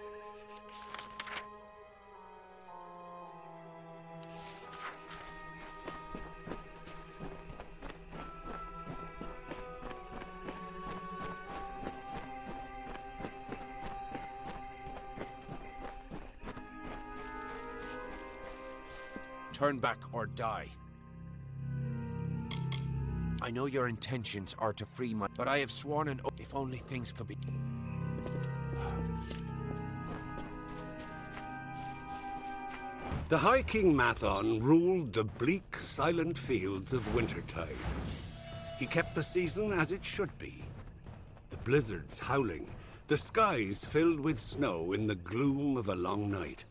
Turn back or die. I know your intentions are to free my... But I have sworn an oath. If only things could be... The High King Mathon ruled the bleak, silent fields of wintertide. He kept the season as it should be. The blizzards howling, the skies filled with snow in the gloom of a long night.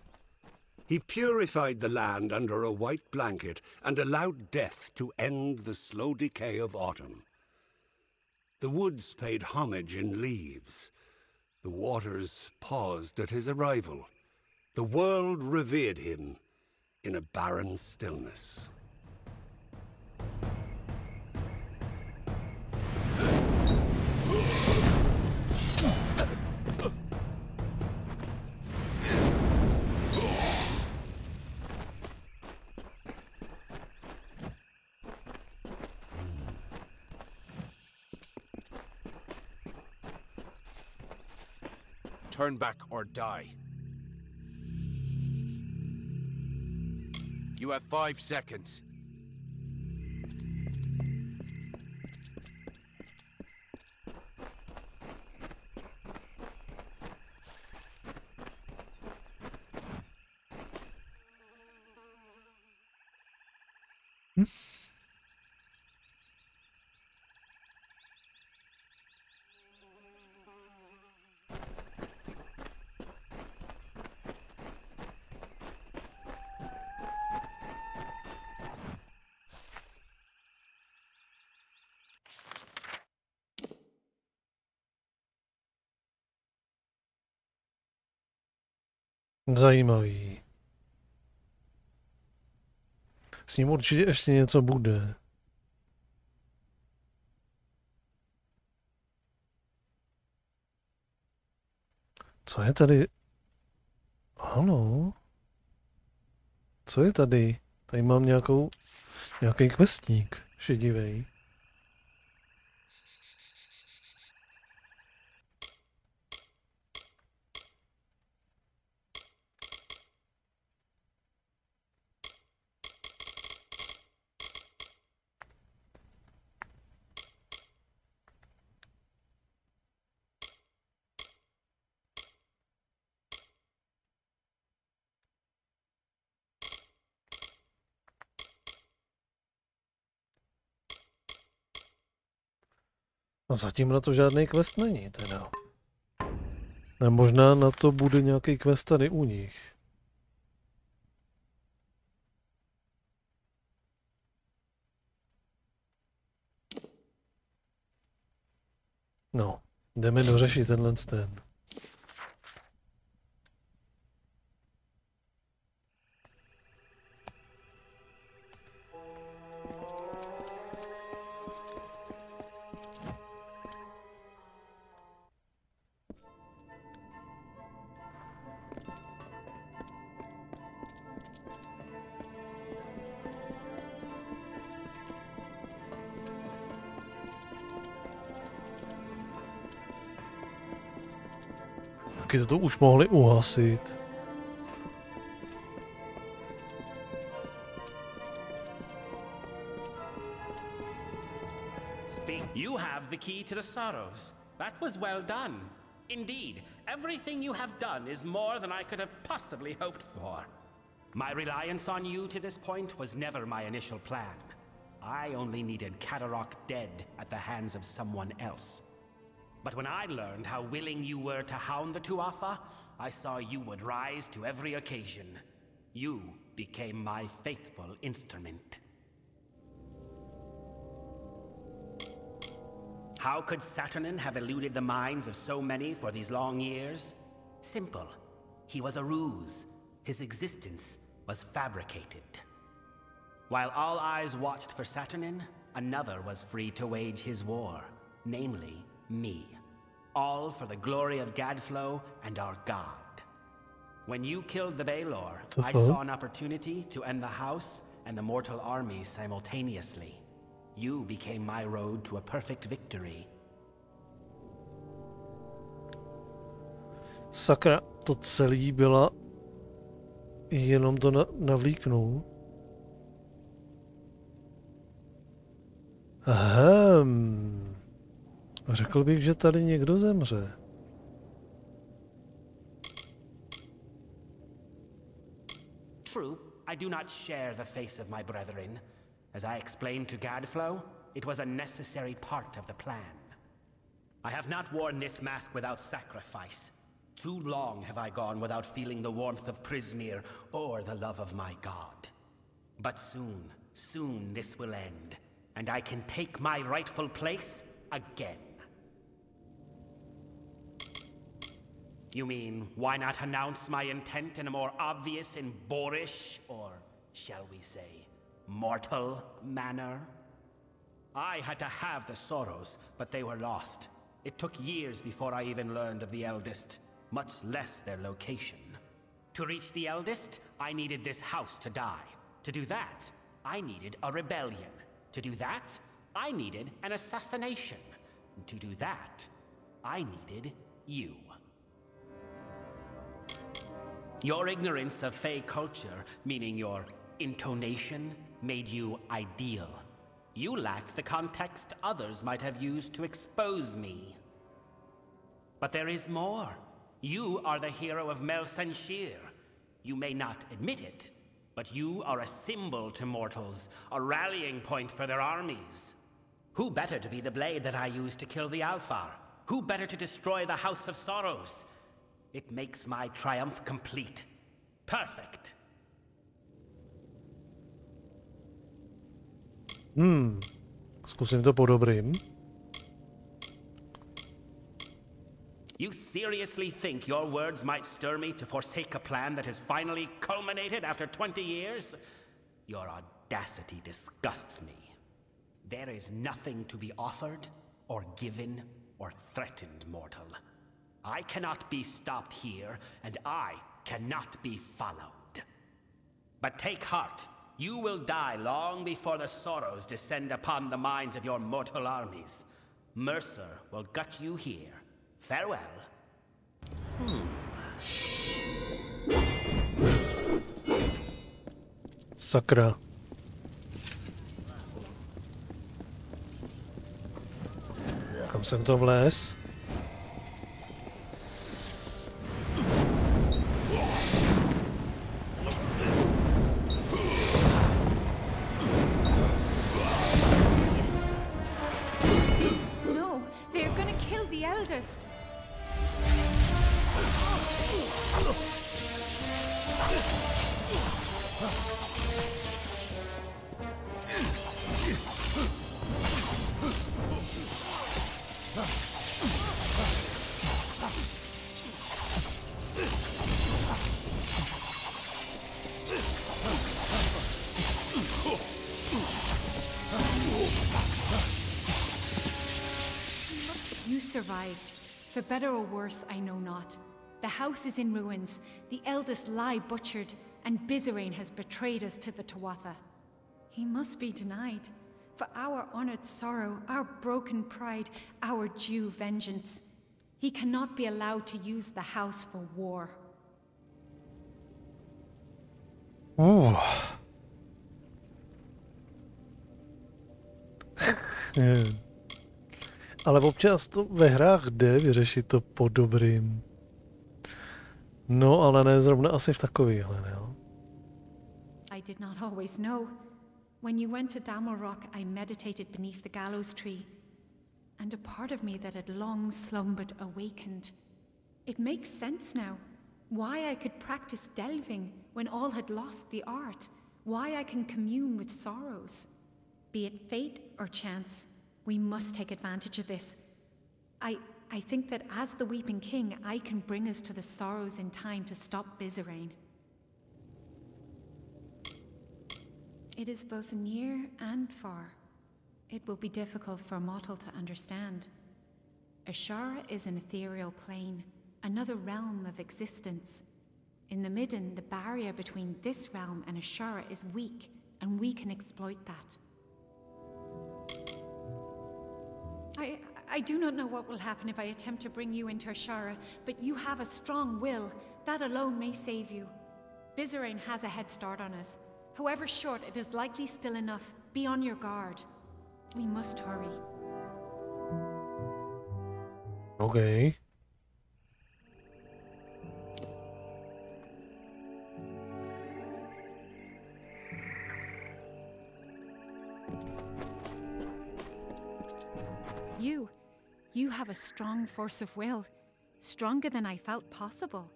He purified the land under a white blanket and allowed death to end the slow decay of autumn. The woods paid homage in leaves. The waters paused at his arrival. The world revered him in a barren stillness. Turn back or die. You have 5 seconds. Zajímavý. S ním určitě ještě něco bude. Co je tady? Haló? Co je tady? Tady mám nějaký questník šedivej. No zatím na to žádný quest není teda. A možná na to bude nějaký quest tady u nich. No, jdeme dořešit tenhle ten. Taky to už mohli uhasit. You have the key to the sorrows. That was well done. Indeed, everything you have done is more than I could have possibly hoped for. My reliance on you to this point was never my initial plan. I only needed Kadarok dead at the hands of someone else. But when I learned how willing you were to hound the Tuatha, I saw you would rise to every occasion. You became my faithful instrument. How could Saturnin have eluded the minds of so many for these long years? Simple. He was a ruse. His existence was fabricated. While all eyes watched for Saturnin, another was free to wage his war, namely me. All for the glory of Gadflow and our god. When you killed the Baelor, I saw an opportunity to end the house and the mortal armies simultaneously. You became my road to a perfect victory. Sakra, to celý byla jenom to navlíknul. Řekl bych, že tady někdo zemře. True, I do not share the face of my brethren. As I explained to Gadflow, it was a necessary part of the plan. I have not worn this mask without sacrifice. Too long have I gone without feeling the warmth of Prismeer or the love of my god. But soon this will end, and I can take my rightful place again. You mean, why not announce my intent in a more obvious and boorish, or shall we say, mortal manner? I had to have the sorrows, but they were lost. It took years before I even learned of the eldest, much less their location. To reach the eldest, I needed this house to die. To do that, I needed a rebellion. To do that, I needed an assassination. To do that, I needed you. Your ignorance of Fey culture, meaning your intonation, made you ideal. You lacked the context others might have used to expose me. But there is more. You are the hero of Melsenshir. You may not admit it, but you are a symbol to mortals, a rallying point for their armies. Who better to be the blade that I used to kill the Alfar? Who better to destroy the House of Sorrows? It makes my triumph complete. Perfect. Zkusím to po dobrým. You seriously think your words might stir me to forsake a plan that has finally culminated after 20 years? Your audacity disgusts me. There is nothing to be offered, or given, or threatened, mortal. I cannot be stopped here, and I cannot be followed. But take heart. You will die long before the sorrows descend upon the minds of your mortal armies. Mercer will gut you here. Farewell. Sakra. Kam jsem to vlez? No, they're gonna kill the eldest. You survived. For better or worse, I know not. The house is in ruins, the eldest lie butchered, and Bizarane has betrayed us to the Tuatha. He must be denied. For our honored sorrow, our broken pride, our due vengeance. He cannot be allowed to use the house for war. Ale občas to ve hrách jde vyřešit to po dobrým. No, ale ne zrovna asi v takovýhle, jo. I did not always know. When you went to Damelrock, I meditated beneath the gallows tree. And a part of me that had long slumbered awakened. It makes sense now. Why I could practice delving when all had lost the art. Why I can commune with sorrows. Be it fate or chance, we must take advantage of this. I think that as the Weeping King, I can bring us to the sorrows in time to stop Bizarrain. It is both near and far. It will be difficult for a mortal to understand. Ashara is an ethereal plane, another realm of existence. In the Midden, the barrier between this realm and Ashara is weak, and we can exploit that. I do not know what will happen if I attempt to bring you into Ashara, but you have a strong will. That alone may save you. Bizarrain has a head start on us. However short, it is likely still enough. Be on your guard. We must hurry. Okay. You have a strong force of will, stronger than I felt possible.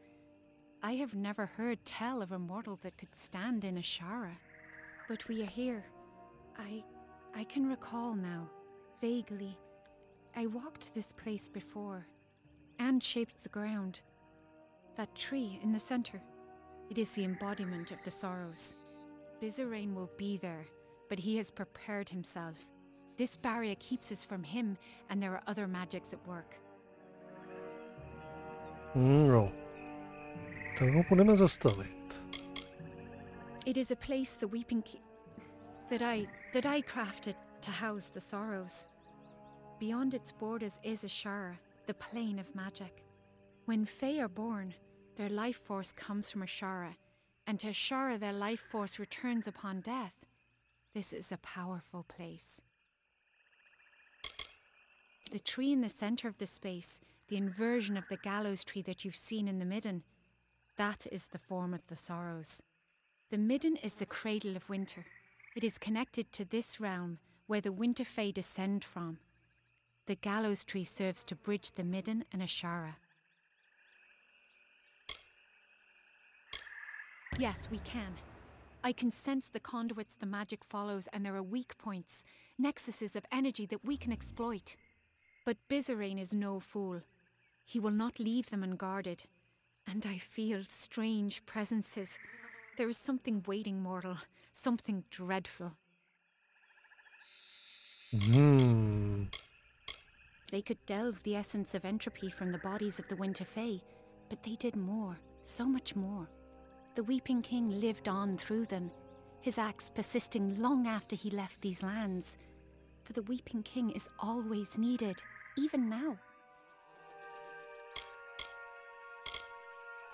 I have never heard tell of a mortal that could stand in Ashara. But we are here. I can recall now, vaguely. I walked this place before, and shaped the ground. That tree in the center, it is the embodiment of the sorrows. Bizarrain will be there, but he has prepared himself. This barrier keeps us from him, and there are other magics at work. No. Tak ho budeme zastavit. It is a place the Weeping that I crafted to house the sorrows. Beyond its borders is Ashara, the plane of magic. When Fae are born, their life force comes from Ashara, and to Ashara their life force returns upon death. This is a powerful place. The tree in the center of the space, the inversion of the gallows tree that you've seen in the Midden, that is the form of the sorrows. The Midden is the cradle of winter. It is connected to this realm where the winter fae descend from. The gallows tree serves to bridge the Midden and Ashara. Yes, we can. I can sense the conduits the magic follows, and there are weak points, nexuses of energy that we can exploit. But Bizarrain is no fool. He will not leave them unguarded. And I feel strange presences. There is something waiting, mortal. Something dreadful. They could delve the essence of entropy from the bodies of the Winter Fae, but they did more, so much more. The Weeping King lived on through them, his axe persisting long after he left these lands. For the Weeping King is always needed, even now.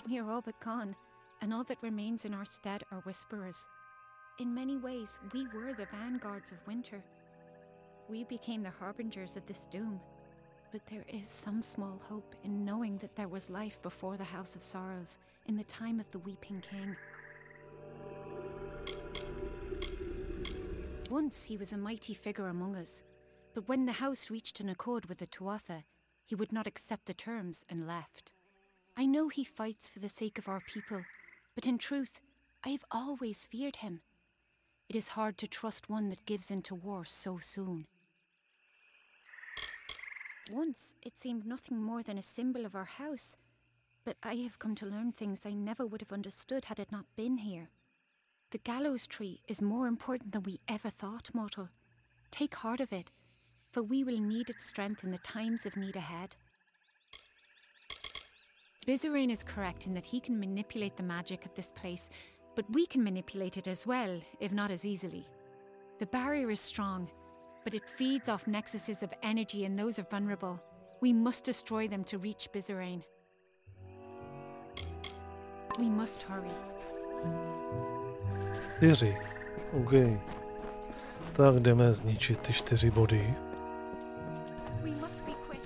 We are all but gone, and all that remains in our stead are whisperers. In many ways, we were the vanguards of winter. We became the harbingers of this doom. But there is some small hope in knowing that there was life before the House of Sorrows, in the time of the Weeping King. Once he was a mighty figure among us, but when the house reached an accord with the Tuatha, he would not accept the terms and left. I know he fights for the sake of our people, but in truth, I have always feared him. It is hard to trust one that gives into war so soon. Once, it seemed nothing more than a symbol of our house, but I have come to learn things I never would have understood had it not been here. The gallows tree is more important than we ever thought, mortal. Take heart of it, for we will need its strength in the times of need ahead. Bizarrain is correct in that he can manipulate the magic of this place, but we can manipulate it as well, if not as easily. The barrier is strong, but it feeds off nexuses of energy and those are vulnerable. We must destroy them to reach Bizarrain. We must hurry. 4. OK. Tak jdeme zničit ty 4 body. We must be quick.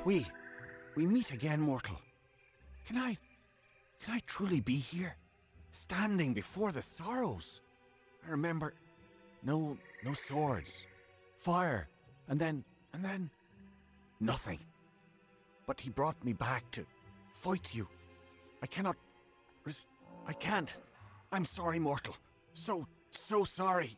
We meet again, mortal. Can I truly be here? Standing before the sorrows? I remember no swords, fire, and then nothing. but he brought me back to fight you. I cannot... I can't. I'm sorry, mortal. So sorry.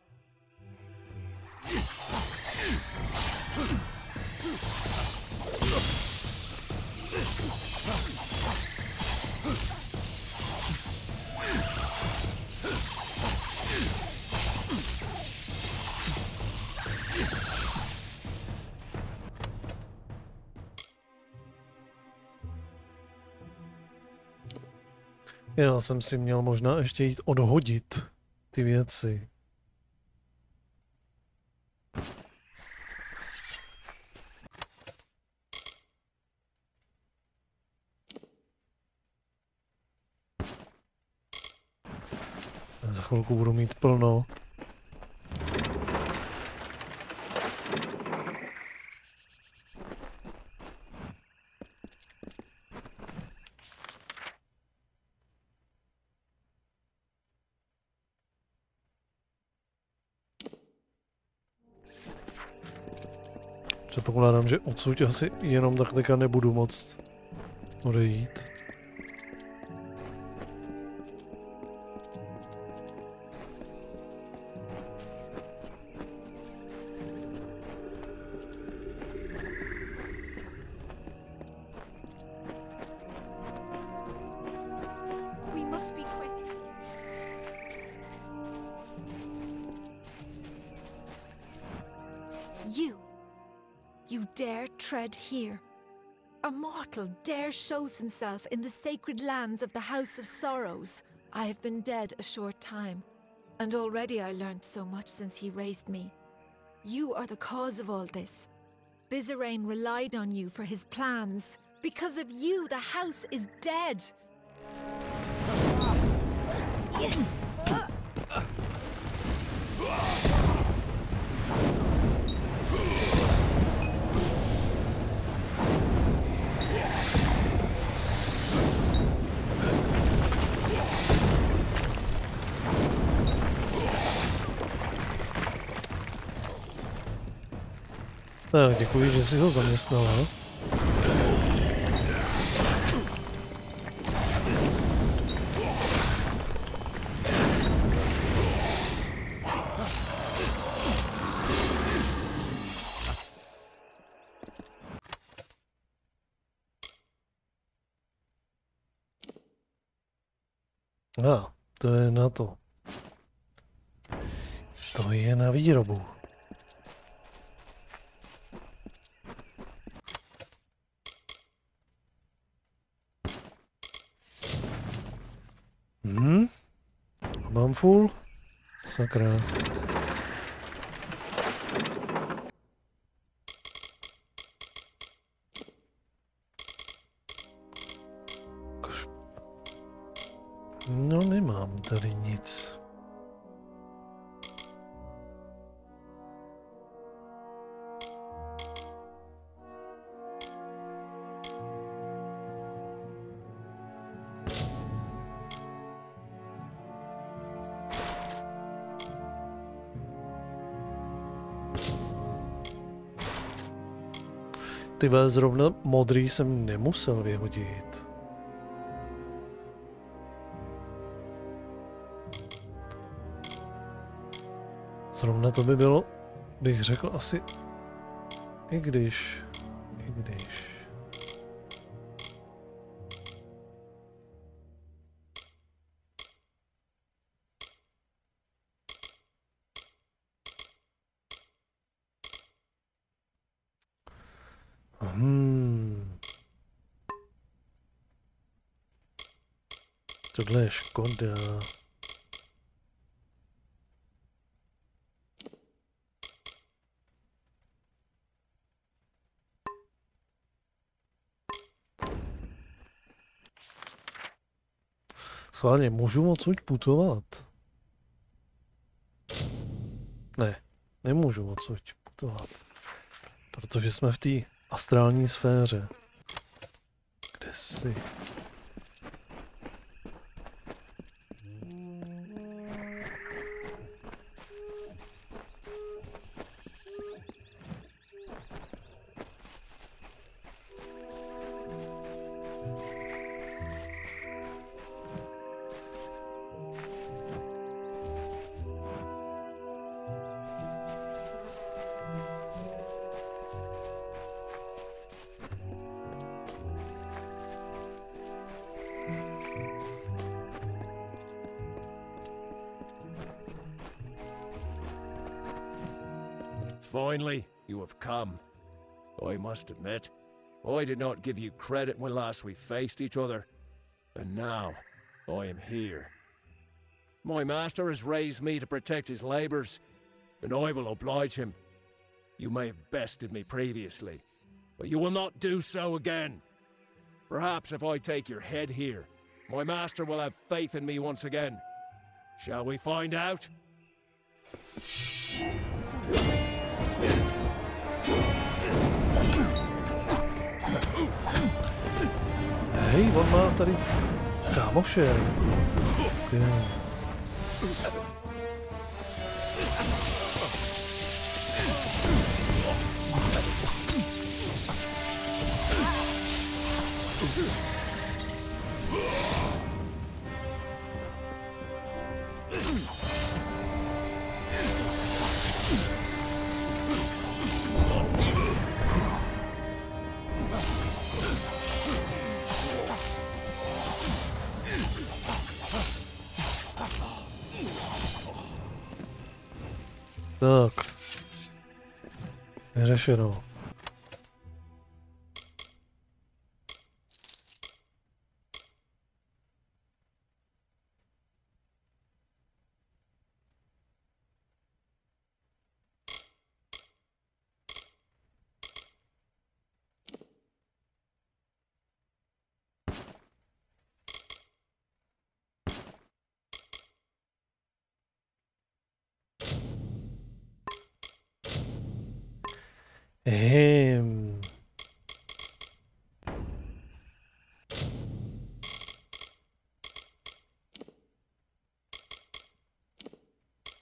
Já jsem si měl možná ještě jít odhodit ty věci. Za chvilku budu mít plno. Předpokládám, že odsud asi jenom tak teďka nebudu moct odejít. Here. A mortal dare shows himself in the sacred lands of the House of Sorrows. I have been dead a short time, and already I learned so much since he raised me. You are the cause of all this. Bizarrain relied on you for his plans. Because of you, the house is dead. Tak, děkuji, že jsi ho zaměstnala. To je na to. To je na výrobu. Mám full? Sakra. No, nemám tady nic. Tyhle zrovna modrý jsem nemusel vyhodit. Zrovna to by bylo, bych řekl asi, i když. Tohle je škoda. Schválně, můžu odsud putovat? Ne, nemůžu odsud putovat. Protože jsme v té astrální sféře. Kde jsi? finally, you have come. I must admit, I did not give you credit when last we faced each other. And now, I am here. My master has raised me to protect his labors, and I will oblige him. You may have bested me previously, but you will not do so again. Perhaps if I take your head here, my master will have faith in me once again. Shall we find out? Hej, on má tady kámoše. Tak. Vyřešeno.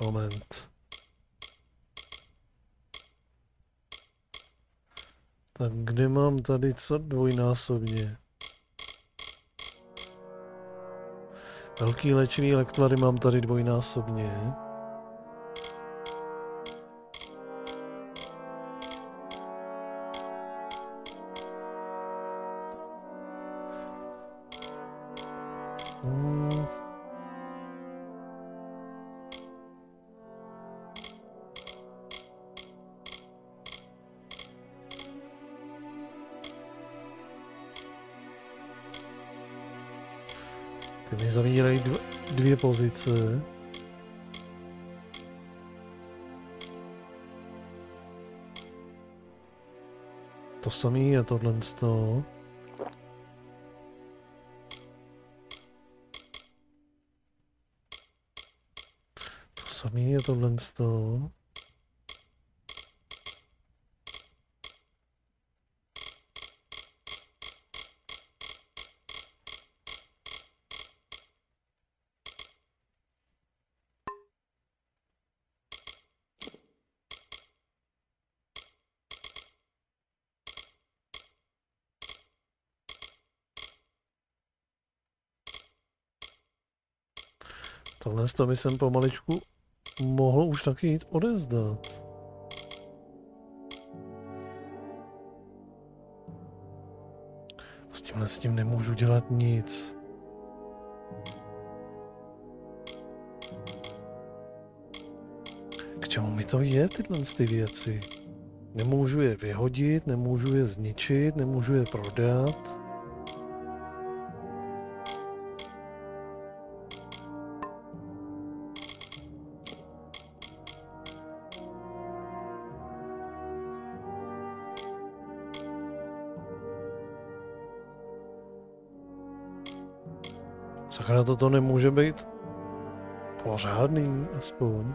Moment. Tak kde mám tady co dvojnásobně? Velký léčivý lektvary mám tady dvojnásobně. Ty mi zavírají dvě pozice. To samý je tohle z toho. To samý je tohle z toho. Tohle by jsem pomaličku mohl už taky jít odevzdat. S tím nemůžu dělat nic. K čemu mi to je, tyhle ty věci? Nemůžu je vyhodit, nemůžu je zničit, nemůžu je prodat. Sakra, toto nemůže být pořádný, aspoň.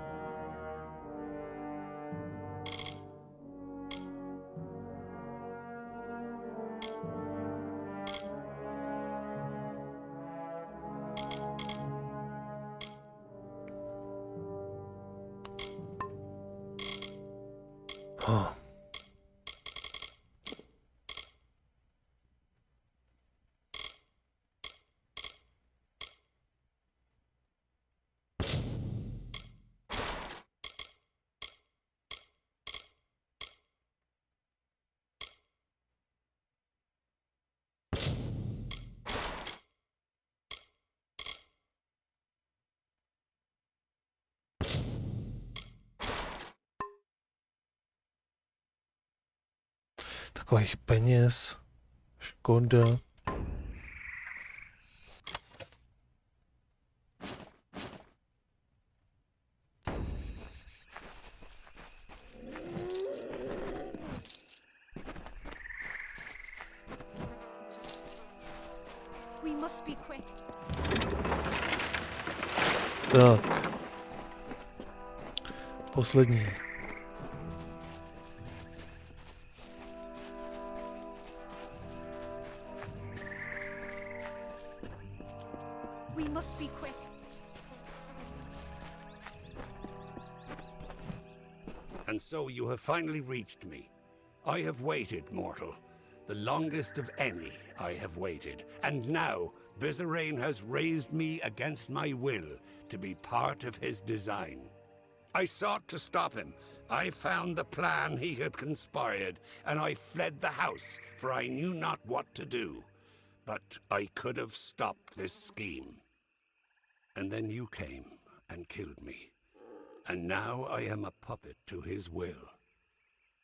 Takových peněz. Škoda. Tak. Poslední. We must be quick. And so you have finally reached me. I have waited, mortal. The longest of any I have waited. And now, Bizarrain has raised me against my will to be part of his design. I sought to stop him. I found the plan he had conspired, and I fled the house, for I knew not what to do. But I could have stopped this scheme. And then you came and killed me. And now I am a puppet to his will.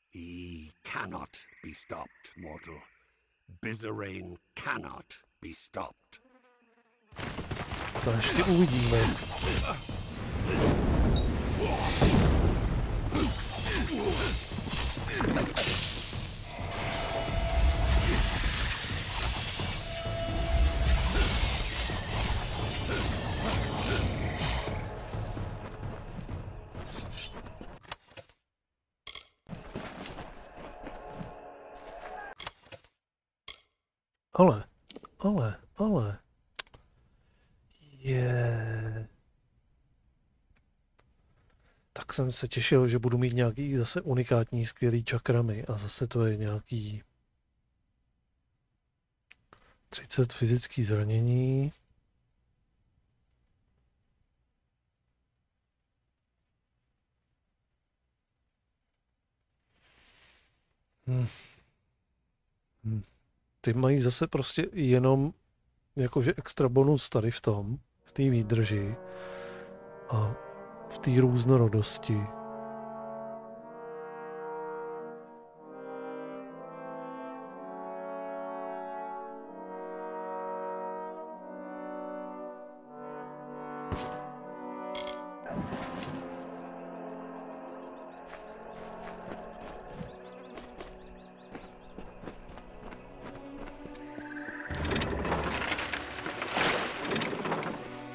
He cannot be stopped, mortal. Bizarrain cannot be stopped. To ještě uvidíme. Ale. Tak jsem se těšil, že budu mít nějaký zase unikátní skvělý čakramy a zase to je nějaký 30 fyzický zranění. Ty mají zase prostě jenom jakože extra bonus tady v tom, v té výdrži a v té různorodosti.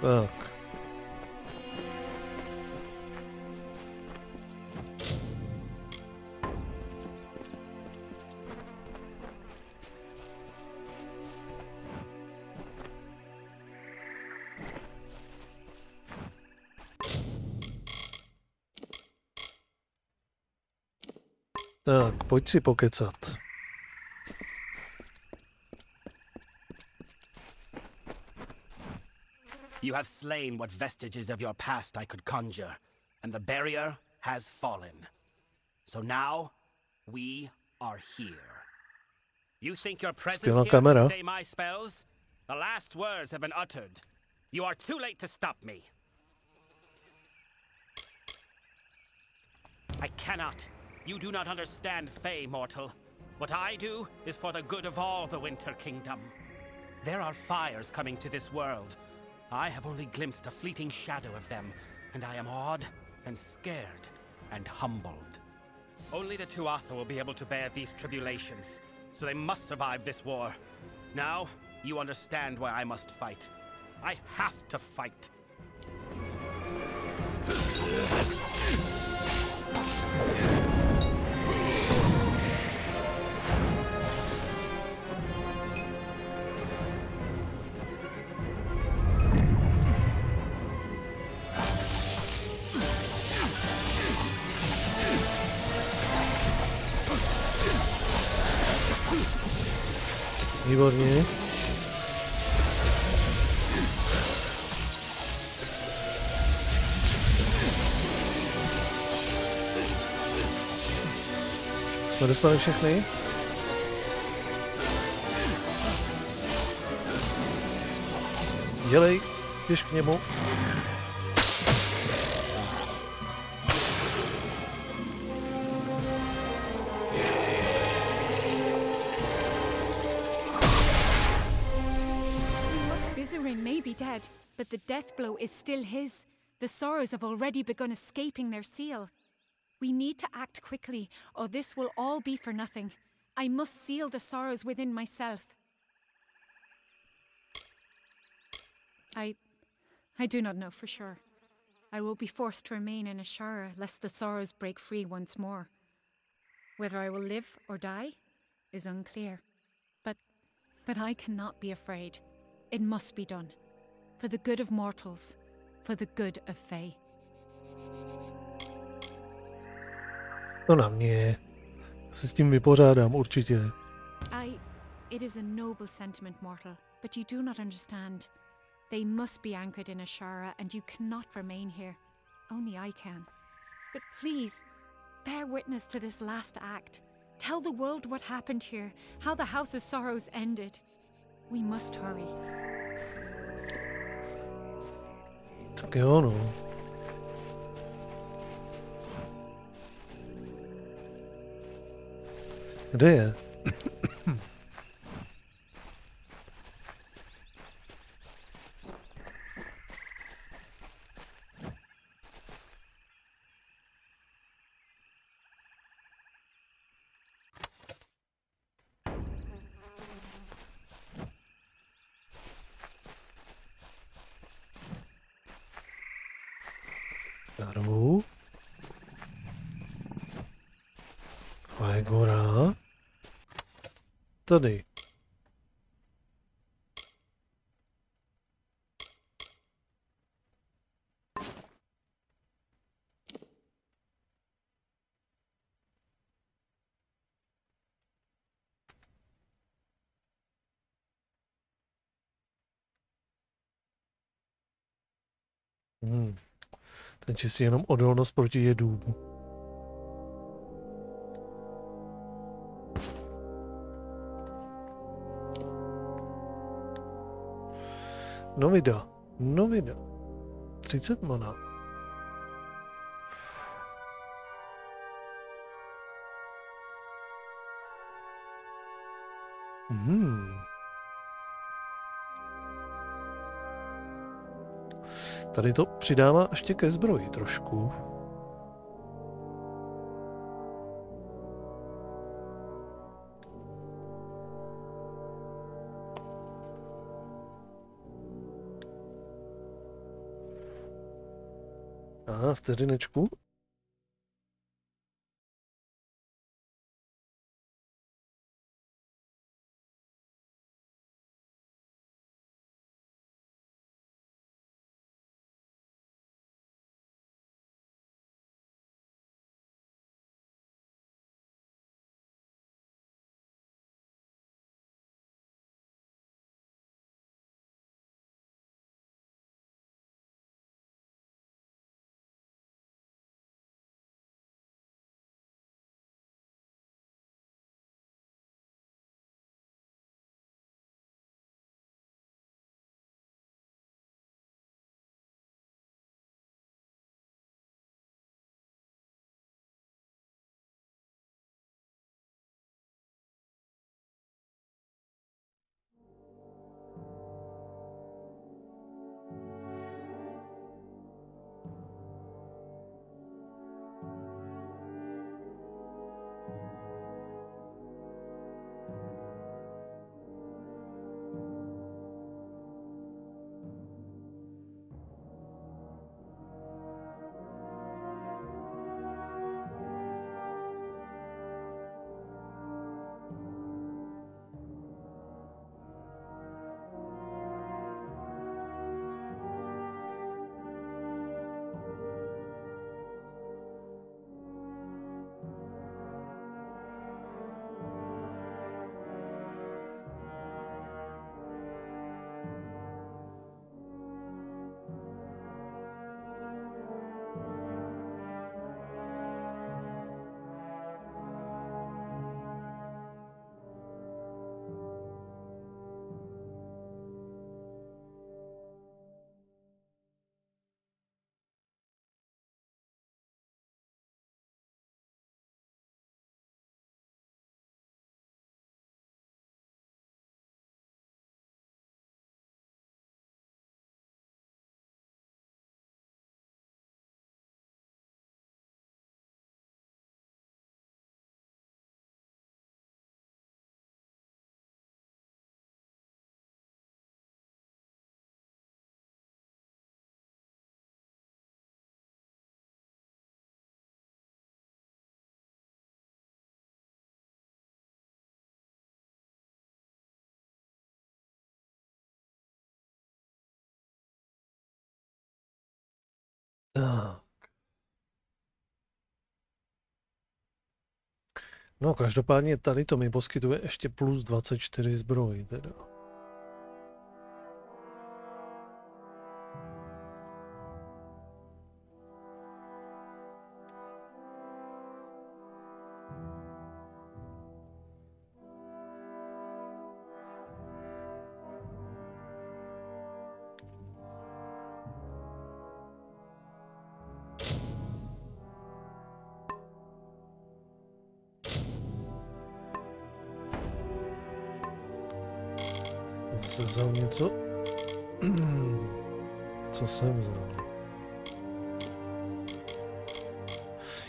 Tak. Tak, pojď si pokecat. You have slain what vestiges of your past I could conjure, and the barrier has fallen. So now, we are here. You think your presence here can stay my spells? The last words have been uttered. You are too late to stop me. I cannot. You do not understand Fey, mortal. What I do is for the good of all the Winter Kingdom. There are fires coming to this world. I have only glimpsed a fleeting shadow of them, and I am awed and scared and humbled. Only the Tuatha will be able to bear these tribulations, so they must survive this war. Now, you understand why I must fight. I have to fight. Výborně. Jsme dostali všechny? Dělej, běž k němu. Catherine may be dead, but the death blow is still his. The sorrows have already begun escaping their seal. We need to act quickly, or this will all be for nothing. I must seal the sorrows within myself. I do not know for sure. I will be forced to remain in Ashara lest the sorrows break free once more. Whether I will live or die is unclear. But I cannot be afraid. It must be done. For the good of mortals. For the good of Fae. To na mě. Já se s tím vypořádám určitě. It is a noble sentiment, mortal, but you do not understand. They must be anchored in Ashara, and you cannot remain here. Only I can. But please, bear witness to this last act. Tell the world what happened here, how the House of Sorrows ended. We must hurry. Tak jo, no. Kde je? Naru. Gora. Tady. Ten čistě jenom odolnost proti jedům. Novida. 30 mana. Tady to přidává ještě ke zbroji trošku. Aha, vteřinečku. Tak. No, každopádně tady to mi poskytuje ještě plus 24 zbroj, teda. Zase vzal něco? Co jsem vzal?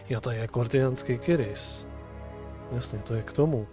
Já, to je kortiánský kyris. Jasně, to je k tomu.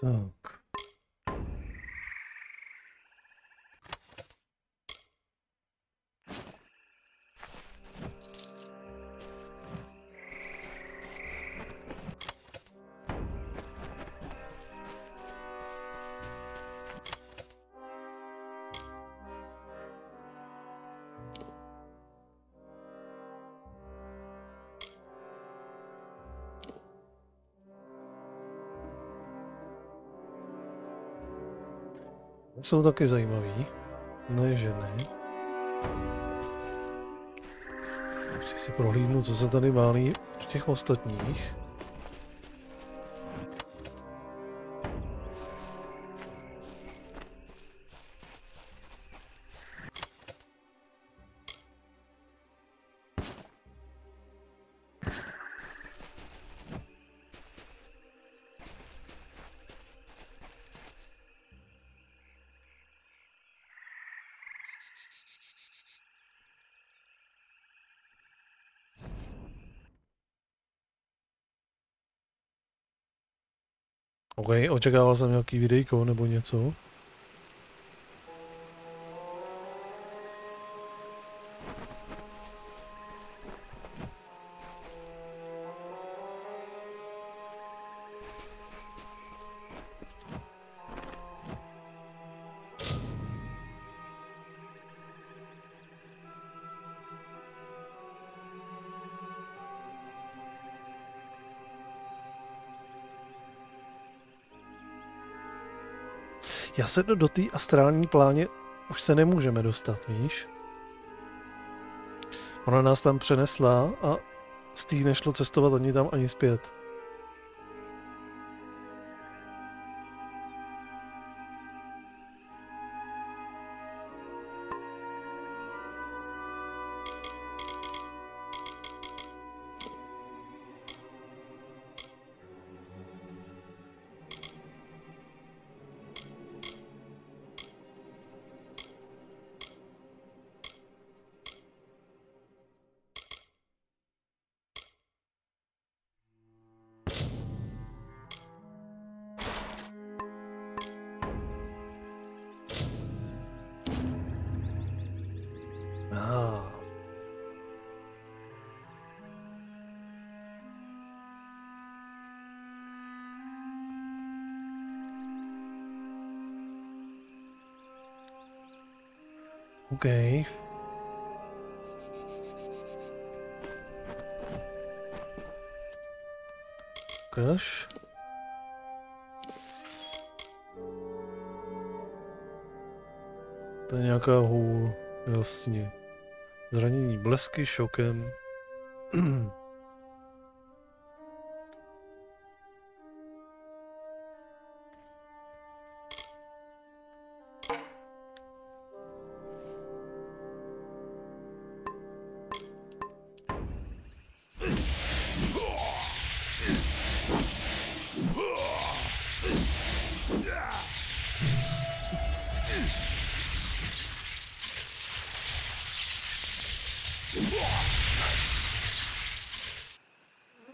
Tak. Jsou taky zajímavý. Ne, že ne. Ještě si prohlídnu, co se tady válí v těch ostatních. OK, očekával jsem nějaký videjko nebo něco. Já se do té astrální pláně už se nemůžeme dostat, víš? Ona nás tam přenesla a z té nešlo cestovat ani tam, ani zpět. OK. Ukaž. To je nějaká hůl, jasně. Zranění blesky šokem.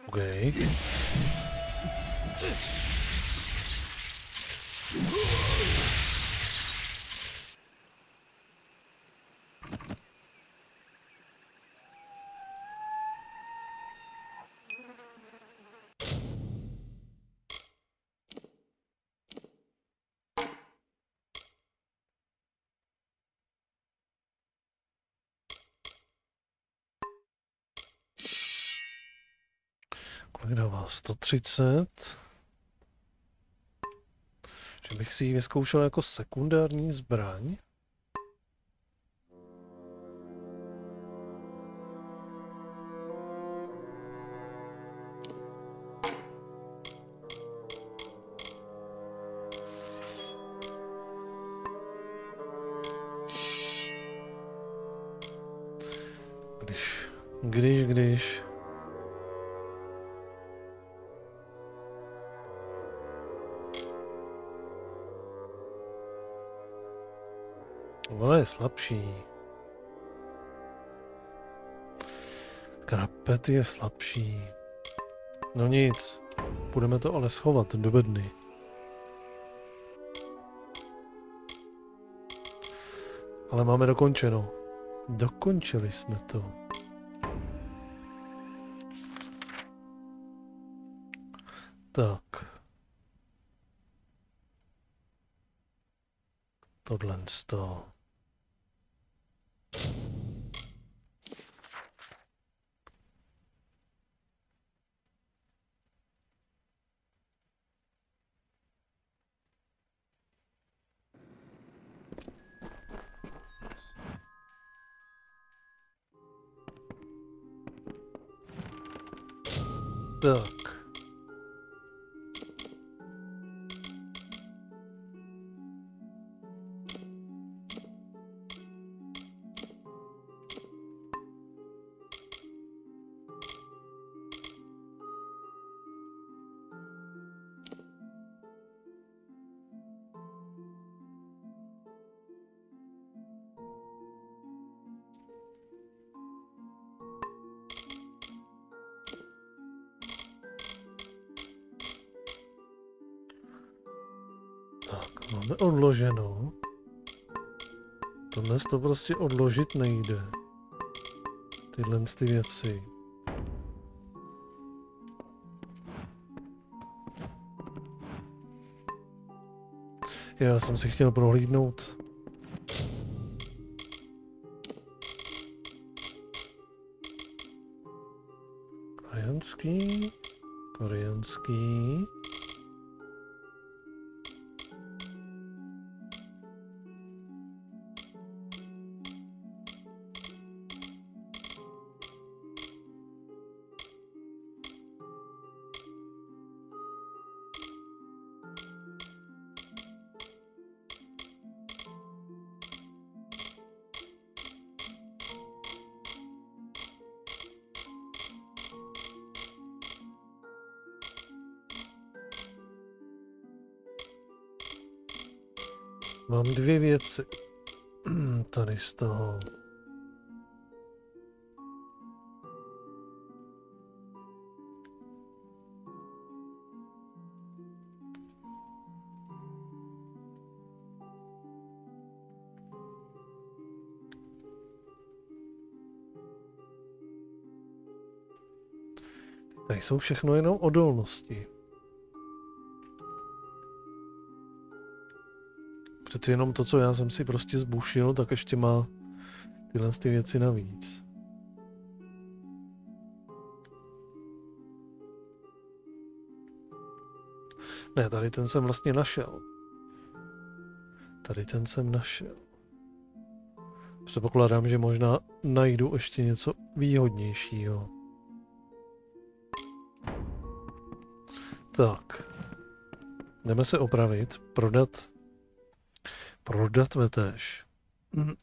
Okay. Kolik dává? 130. Že bych si ji vyzkoušel jako sekundární zbraň. Když. Ona je slabší. Krapet je slabší. No nic, budeme to ale schovat do bedny. Ale máme dokončeno. Dokončili jsme to. Tak. Tohle to. Tak. Tak, máme odloženo. Tohle to prostě odložit nejde. Tyhle ty věci. Já jsem si chtěl prohlídnout. Koreanský. Mám dvě věci tady z toho. Tady jsou všechno jenom odolnosti. Přeci jenom to, co já jsem si prostě zbušil, tak ještě má tyhle ty věci navíc. Ne, tady ten jsem vlastně našel. Tady ten jsem našel. Předpokládám, že možná najdu ještě něco výhodnějšího. Tak. Jdeme se opravit, prodat vetéž.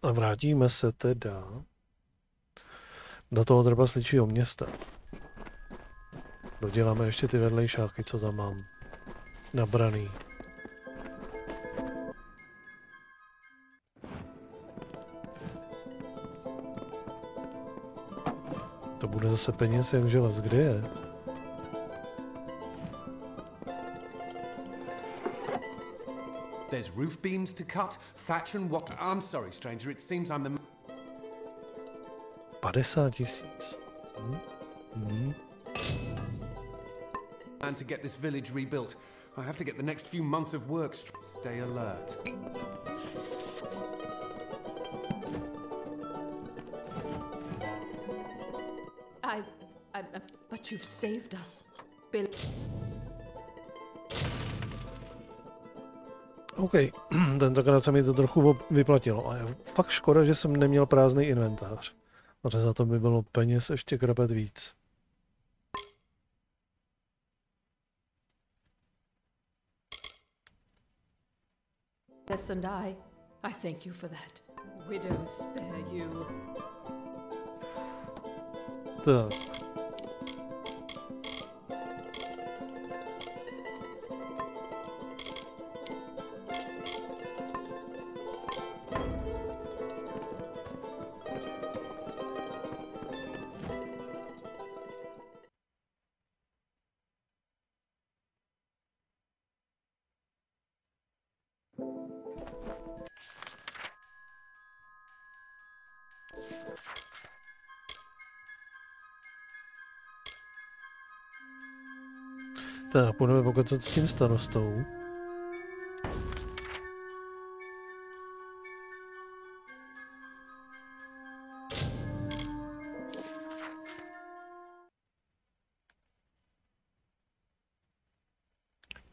A vrátíme se teda do toho trpasličího města. Doděláme ještě ty vedlejšáky, co tam mám nabraný. To bude zase peněz, jakže vás, kde je? There's roof beams to cut, thatch and what? I'm sorry, stranger, it seems I'm the... 50 000. And to get this village rebuilt, I have to get the next few months of work. Stay alert. But you've saved us, Bill. OK, tentokrát se mi to trochu vyplatilo. A je fakt škoda, že jsem neměl prázdný inventář. Protože za to by bylo peněz ještě krapet víc. Yes, and I thank you for that. Widows spare you. Tak. Tak, budeme pokecat s tím starostou.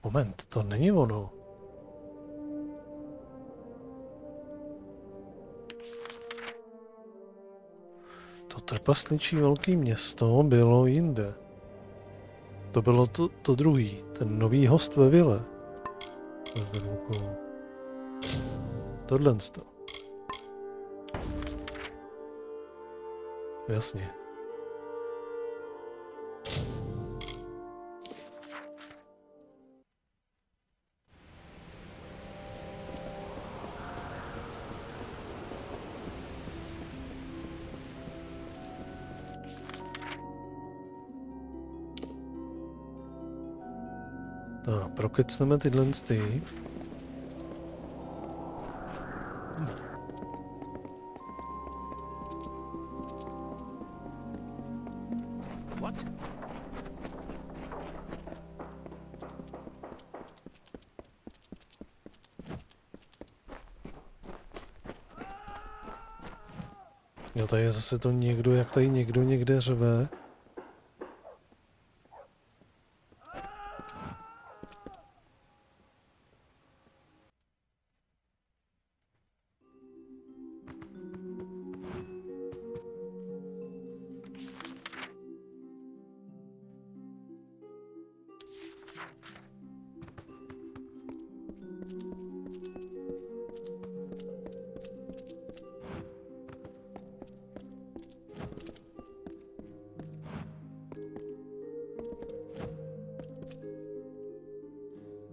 Moment, to není ono. To trpasličí velké město bylo jinde. To bylo to druhý, ten nový host ve vile. Tohle to. Jasně. Tak, prokecneme tyhle ty. What? Jo, tady je zase to někdo, jak tady někdo někde řve.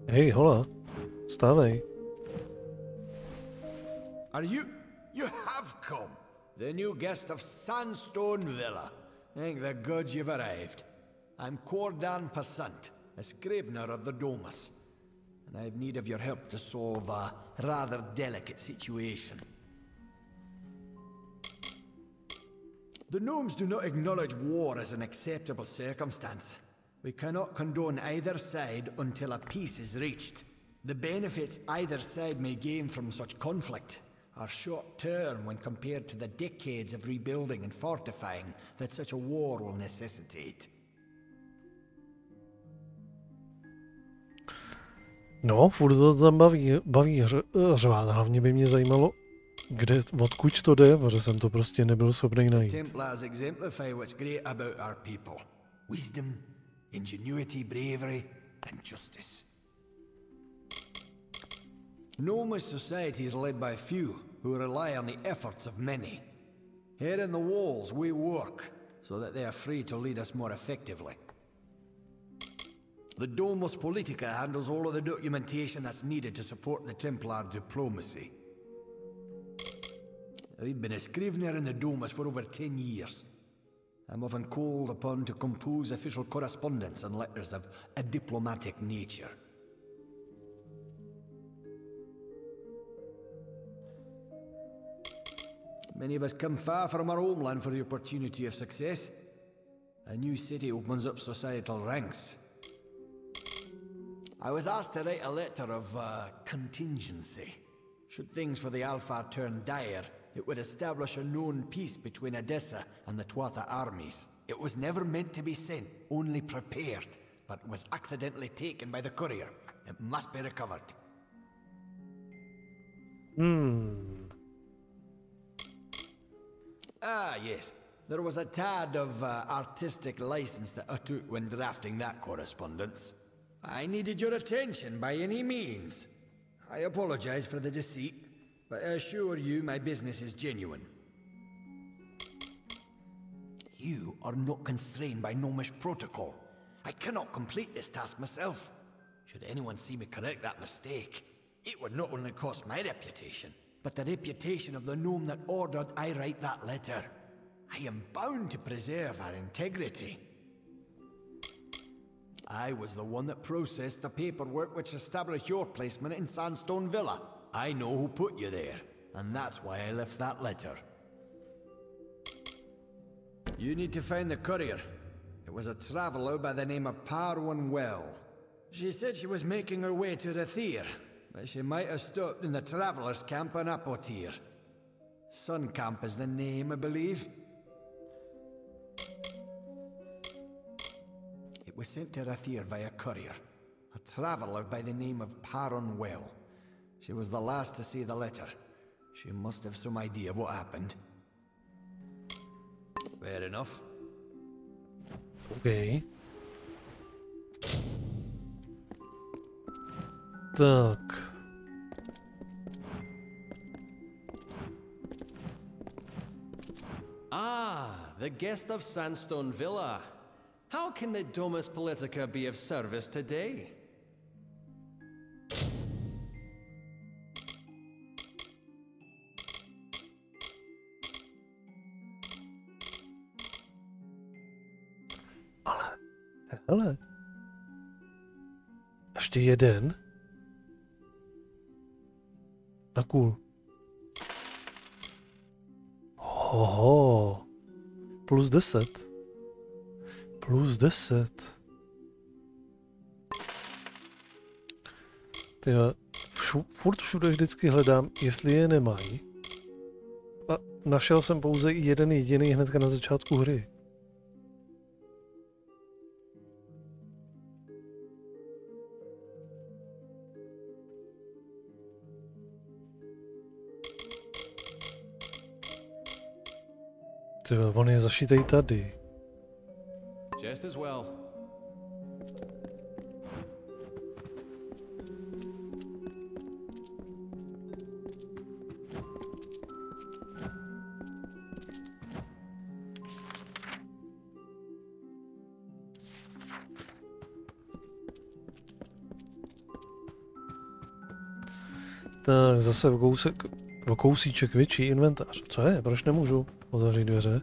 Hej, hola, stávej. Are you have come? The new guest of Sandstone Villa. Thank the gods you've arrived. I'm Cordan Passant, a scrivener of the Domus, and I have need of your help to solve a rather delicate situation. The gnomes do not acknowledge war as an acceptable circumstance. We cannot condone either side until a peace is reached. The benefits either side may gain from such conflict are short-term when compared to the decades of rebuilding and fortifying that such a war will necessitate. No, furt to tam baví řvát. Hlavně by mě zajímalo, odkud to jde, protože jsem to prostě nebyl schopný najít. Templars exemplify what's great about our people. Wisdom, ingenuity, bravery, and justice. Gnome society is led by few who rely on the efforts of many. Here in the walls we work so that they are free to lead us more effectively. The Domus Politica handles all of the documentation that's needed to support the Templar diplomacy. I've been a scrivener in the Domus for over 10 years. I'm often called upon to compose official correspondence and letters of a diplomatic nature. Many of us come far from our homeland for the opportunity of success. A new city opens up societal ranks. I was asked to write a letter of contingency. Should things for the Alpha turn dire, it would establish a known peace between Odessa and the Tuatha armies. It was never meant to be sent, only prepared, but was accidentally taken by the courier. It must be recovered. Ah, yes. There was a tad of artistic license that I took when drafting that correspondence. I needed your attention by any means. I apologize for the deceit, but I assure you my business is genuine. You are not constrained by gnomish protocol. I cannot complete this task myself. Should anyone see me correct that mistake, it would not only cost my reputation, but the reputation of the gnome that ordered I write that letter. I am bound to preserve our integrity. I was the one that processed the paperwork which established your placement in Sandstone Villa. I know who put you there, and that's why I left that letter. You need to find the courier. It was a traveller by the name of Parwan Well. She said she was making her way to Rathir, but she might have stopped in the travellers' camp on Apotir. Sun Camp is the name, I believe. It was sent to Rathir via courier. A traveller by the name of Parwan Well. She was the last to see the letter. She must have some idea of what happened. Fair enough. Okay. Tak. Ah, the guest of Sandstone Villa. How can the Domus Politica be of service today? Hele. Ještě jeden. A cool. Oho. Plus 10. Plus 10. Tyhle, furt všude vždycky hledám, jestli je nemají. A našel jsem pouze jeden jediný hnedka na začátku hry. Tyhle, on je zašitej tady. Just as well. Tak zase o kousíček větší inventář. Co je? Proč nemůžu otevřít dveře?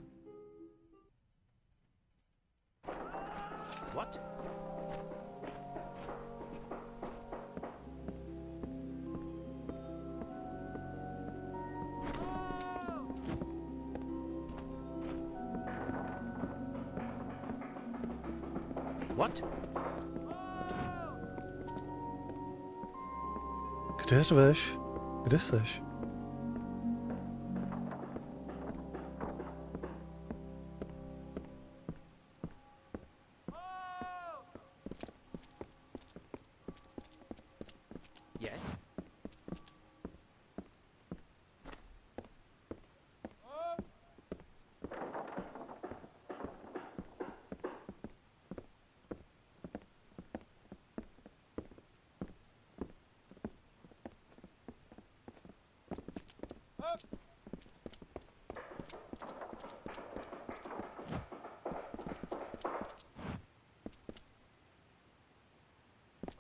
What? Kde řveš? Kde seš? Yes.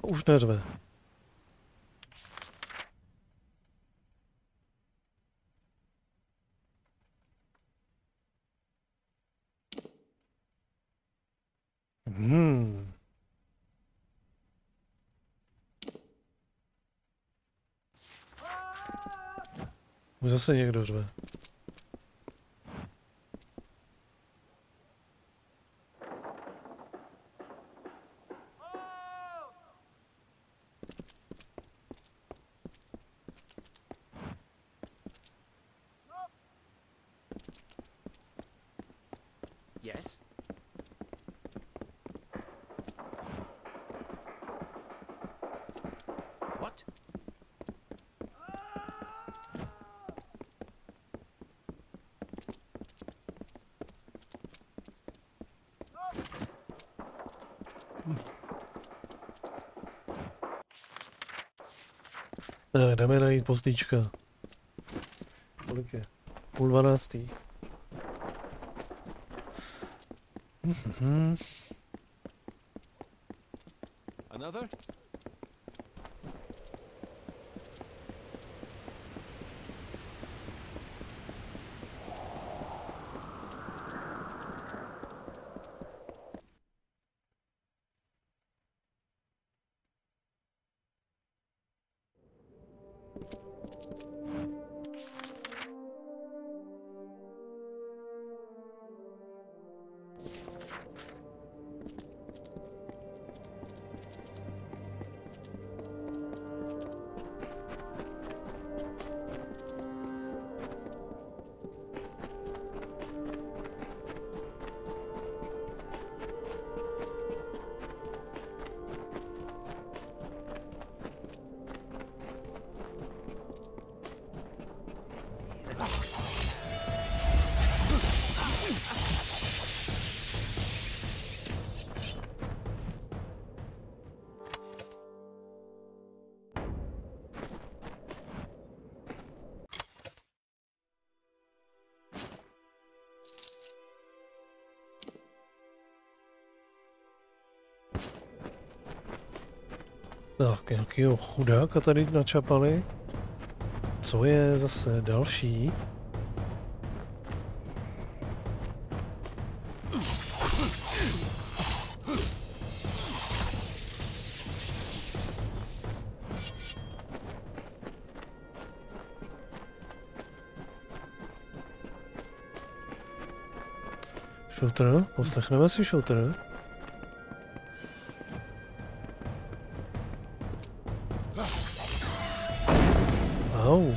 Už neřve. Už zase někdo řve. Yes? What? Tak, jdeme najít postička. Kolik je? 11:30. Another? Tak, nějakýho chudáka tady načapali. Co je zase další? Shooter? Poslechneme si shooter. Au.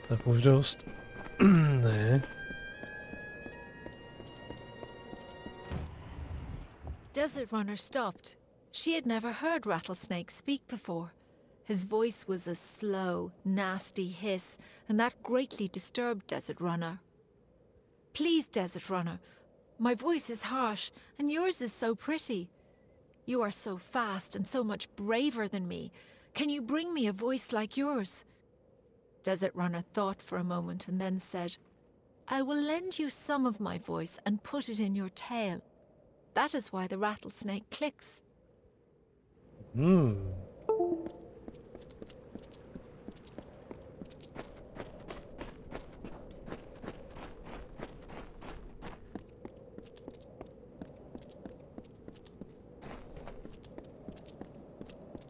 Tak už dost. Ne. Desert Runner stopped. She had never heard Rattlesnake speak before. His voice was a slow, nasty hiss, and that greatly disturbed Desert Runner. Please, Desert Runner, my voice is harsh, and yours is so pretty. You are so fast and so much braver than me. Can you bring me a voice like yours? Desert Runner thought for a moment and then said, I will lend you some of my voice and put it in your tail. That is why the rattlesnake clicks.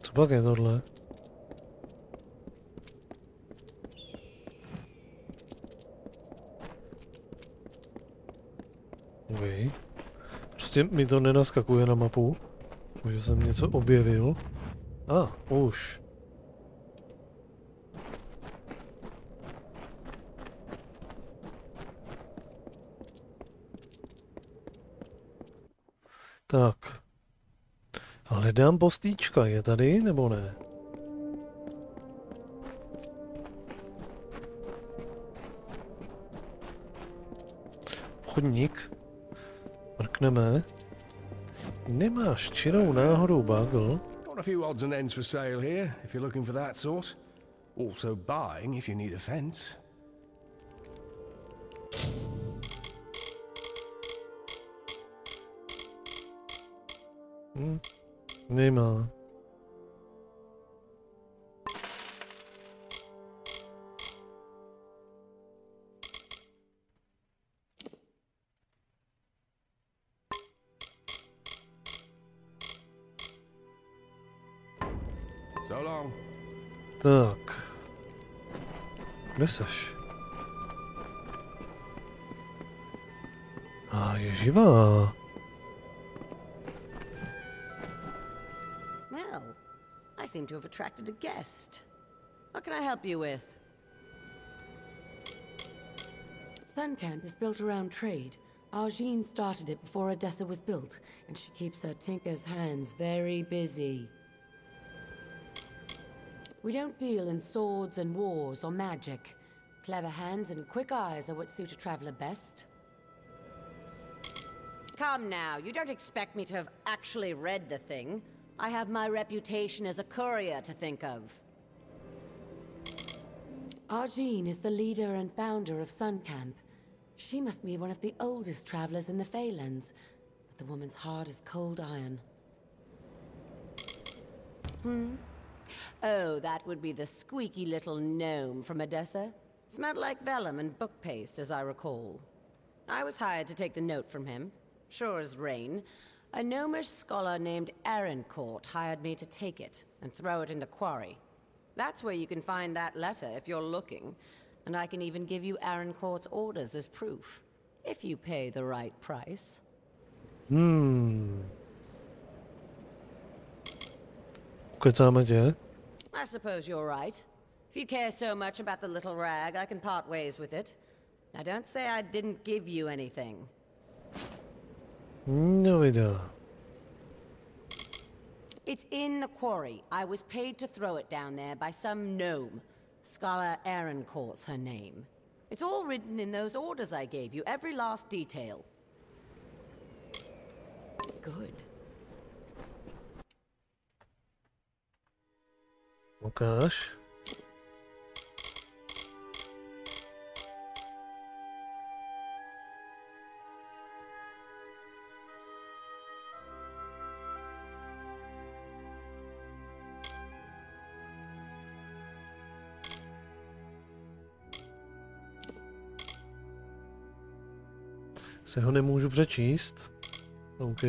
Co pak je tohle? Okay. Prostě mi to nenaskakuje na mapu, že jsem něco objevil. Už. Tak. Hledám postýčka, je tady nebo ne? Chodník. Mrkneme. Nemáš čirou náhodou bagel? Got a few odds and ends for sale here, if you're looking for that sort. Also buying if you need a fence. Nemá. So long. Tak. Kde seš? A je živá. Well, I seem to have attracted a guest. What can I help you with? Suncamp is built around trade. Argene started it before Odessa was built, and she keeps her tinker's hands very busy. We don't deal in swords and wars or magic. Clever hands and quick eyes are what suit a traveler best. Come now, you don't expect me to have actually read the thing. I have my reputation as a courier to think of. Argene is the leader and founder of Suncamp. She must be one of the oldest travelers in the Feylands, but the woman's heart is cold iron. Oh, that would be the squeaky little gnome from Odessa. Smelled like vellum and book paste, as I recall. I was hired to take the note from him. Sure as rain. A gnomish scholar named Arancourt hired me to take it and throw it in the quarry. That's where you can find that letter if you're looking. And I can even give you Arancourt's orders as proof, if you pay the right price. Ukecáme tě? I suppose you're right. If you care so much about the little rag, I can part ways with it. Now don't say I didn't give you anything. No vydá. It's in the quarry. I was paid to throw it down there by some gnome. Scholar Arancourt's her name. It's all written in those orders I gave you, every last detail. Good. Ukáž. Se ho nemůžu přečíst? OK.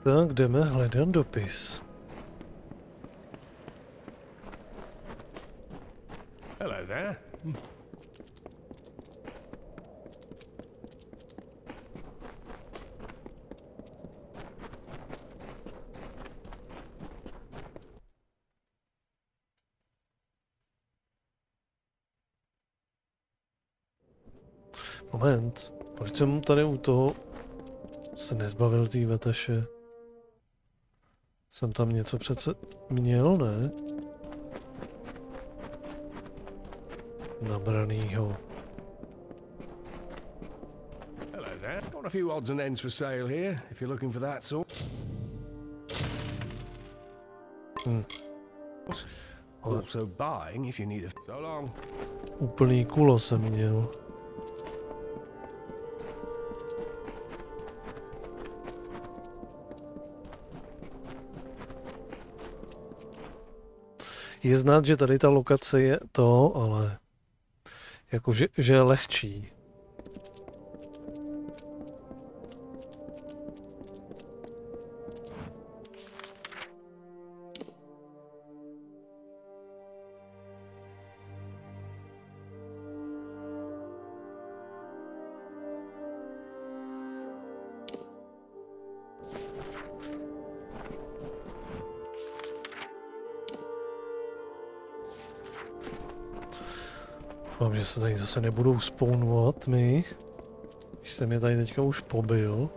Tak jdeme hledat dopis. Hello there. Moment, proč jsem tady u toho se nezbavil té veteše? Jsem tam něco přece měl, ne? Nabranýho. Hello there. Got a few odds and ends for sale here, if you're looking for that sort. Also buying if you need a... So long. Úplný kulo jsem měl. Je znát, že tady ta lokace je to, ale jakože že je lehčí. Doufám, že se tady zase nebudou spawnovat my, když jsem je tady teďka už pobil.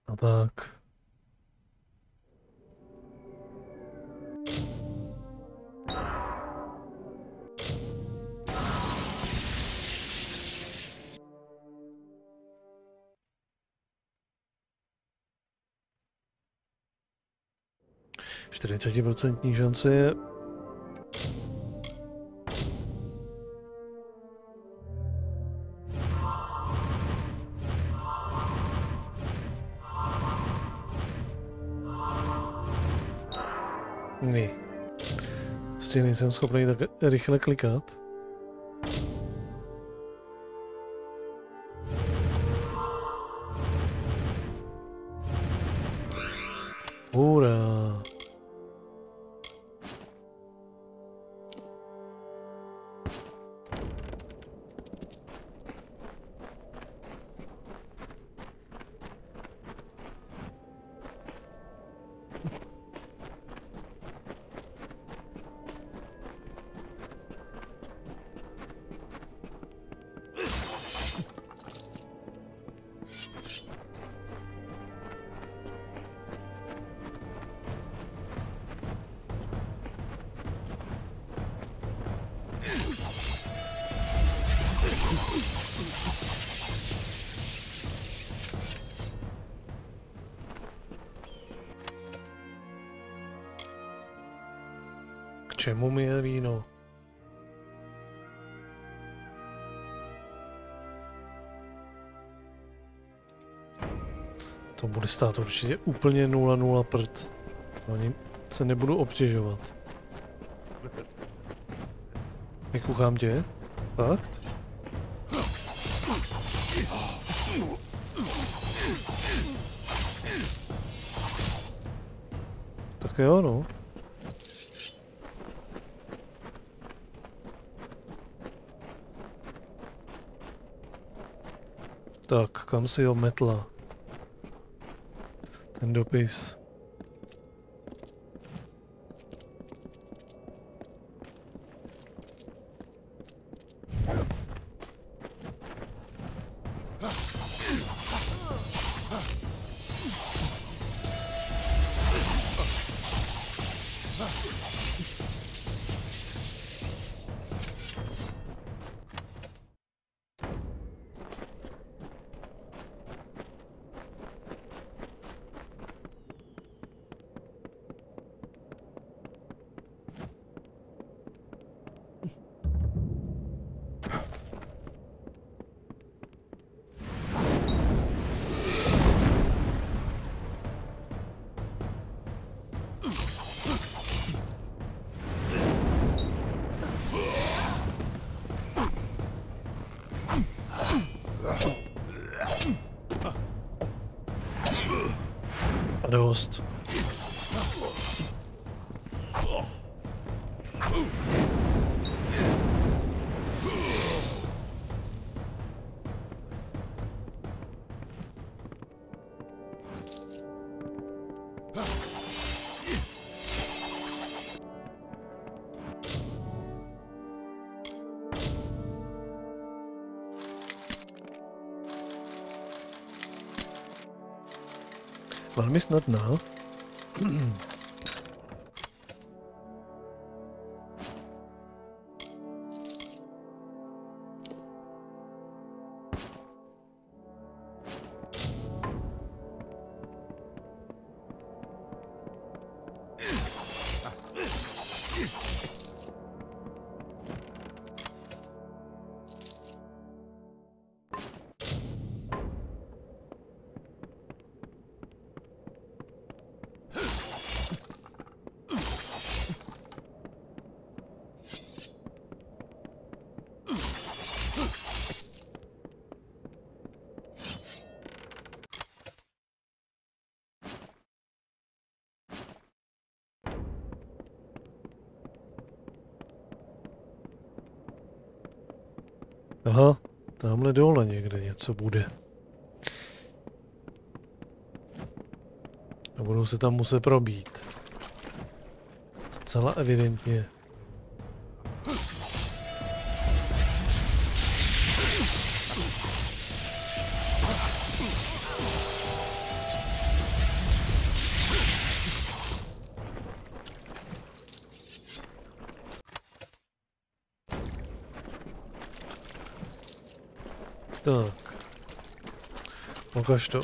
A tak. %40 šance je ne. Prostě nejsem schopný tak rychle klikat. Hurá. K čemu mi je víno? To bude stát určitě úplně 0,0 prd. Ani se nebudu obtěžovat. Nekuchám tě? Fakt? Tak jo, no. Tak, kam si ho metla? Ten dopis. A dost. Velmi snadná. Aha, tamhle dole někde něco bude. A budou se tam muset probít. Zcela evidentně. Tak. Ukaž to.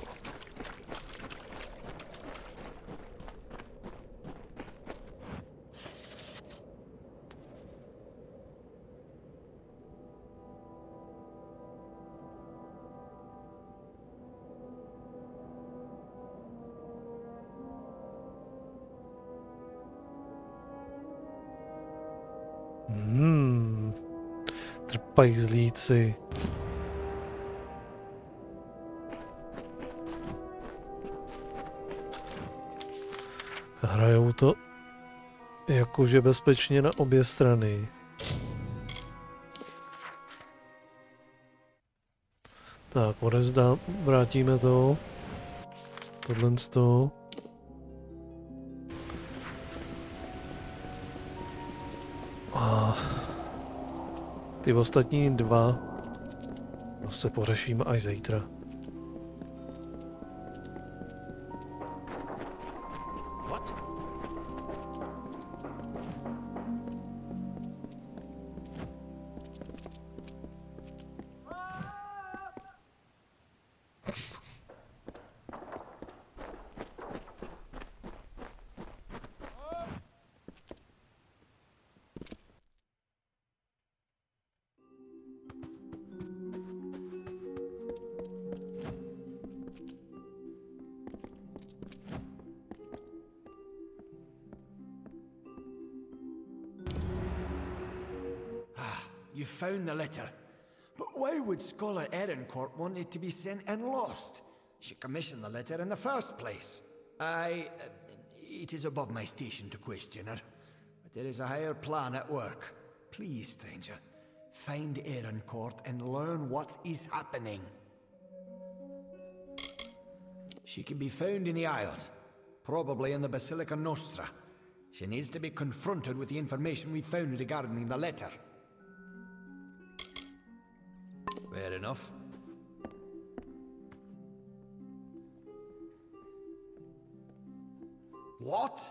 Trpajzlíci. Hrajou to jakože bezpečně na obě strany. Tak, vrátíme to. Tohle z toho. A ty ostatní dva se pořešíme až zítra. You found the letter. But why would Scholar Erincourt want it to be sent and lost? She commissioned the letter in the first place. It is above my station to question her. But there is a higher plan at work. Please, stranger, find Erincourt and learn what is happening. She can be found in the Isles, probably in the Basilica Nostra. She needs to be confronted with the information we found regarding the letter. Fair enough. What?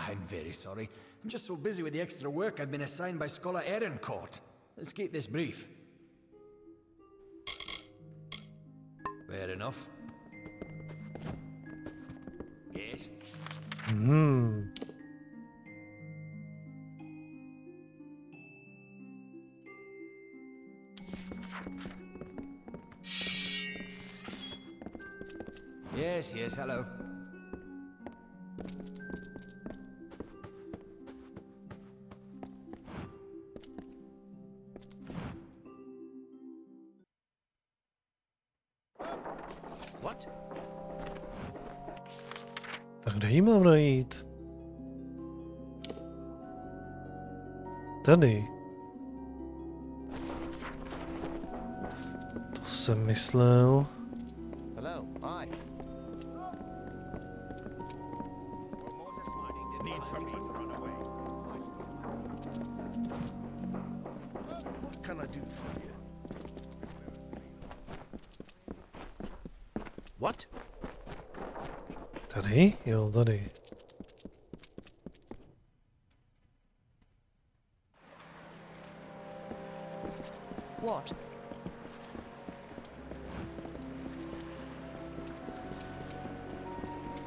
I'm very sorry. I'm just so busy with the extra work I've been assigned by Scholar Erincourt. Let's keep this brief. Fair enough. Yes? Yes, hello. What? Tak kde jí mám najít? Tady. To jsem myslel. Hello, hi. What can I do for you? What? Tady? Jo, tady. What?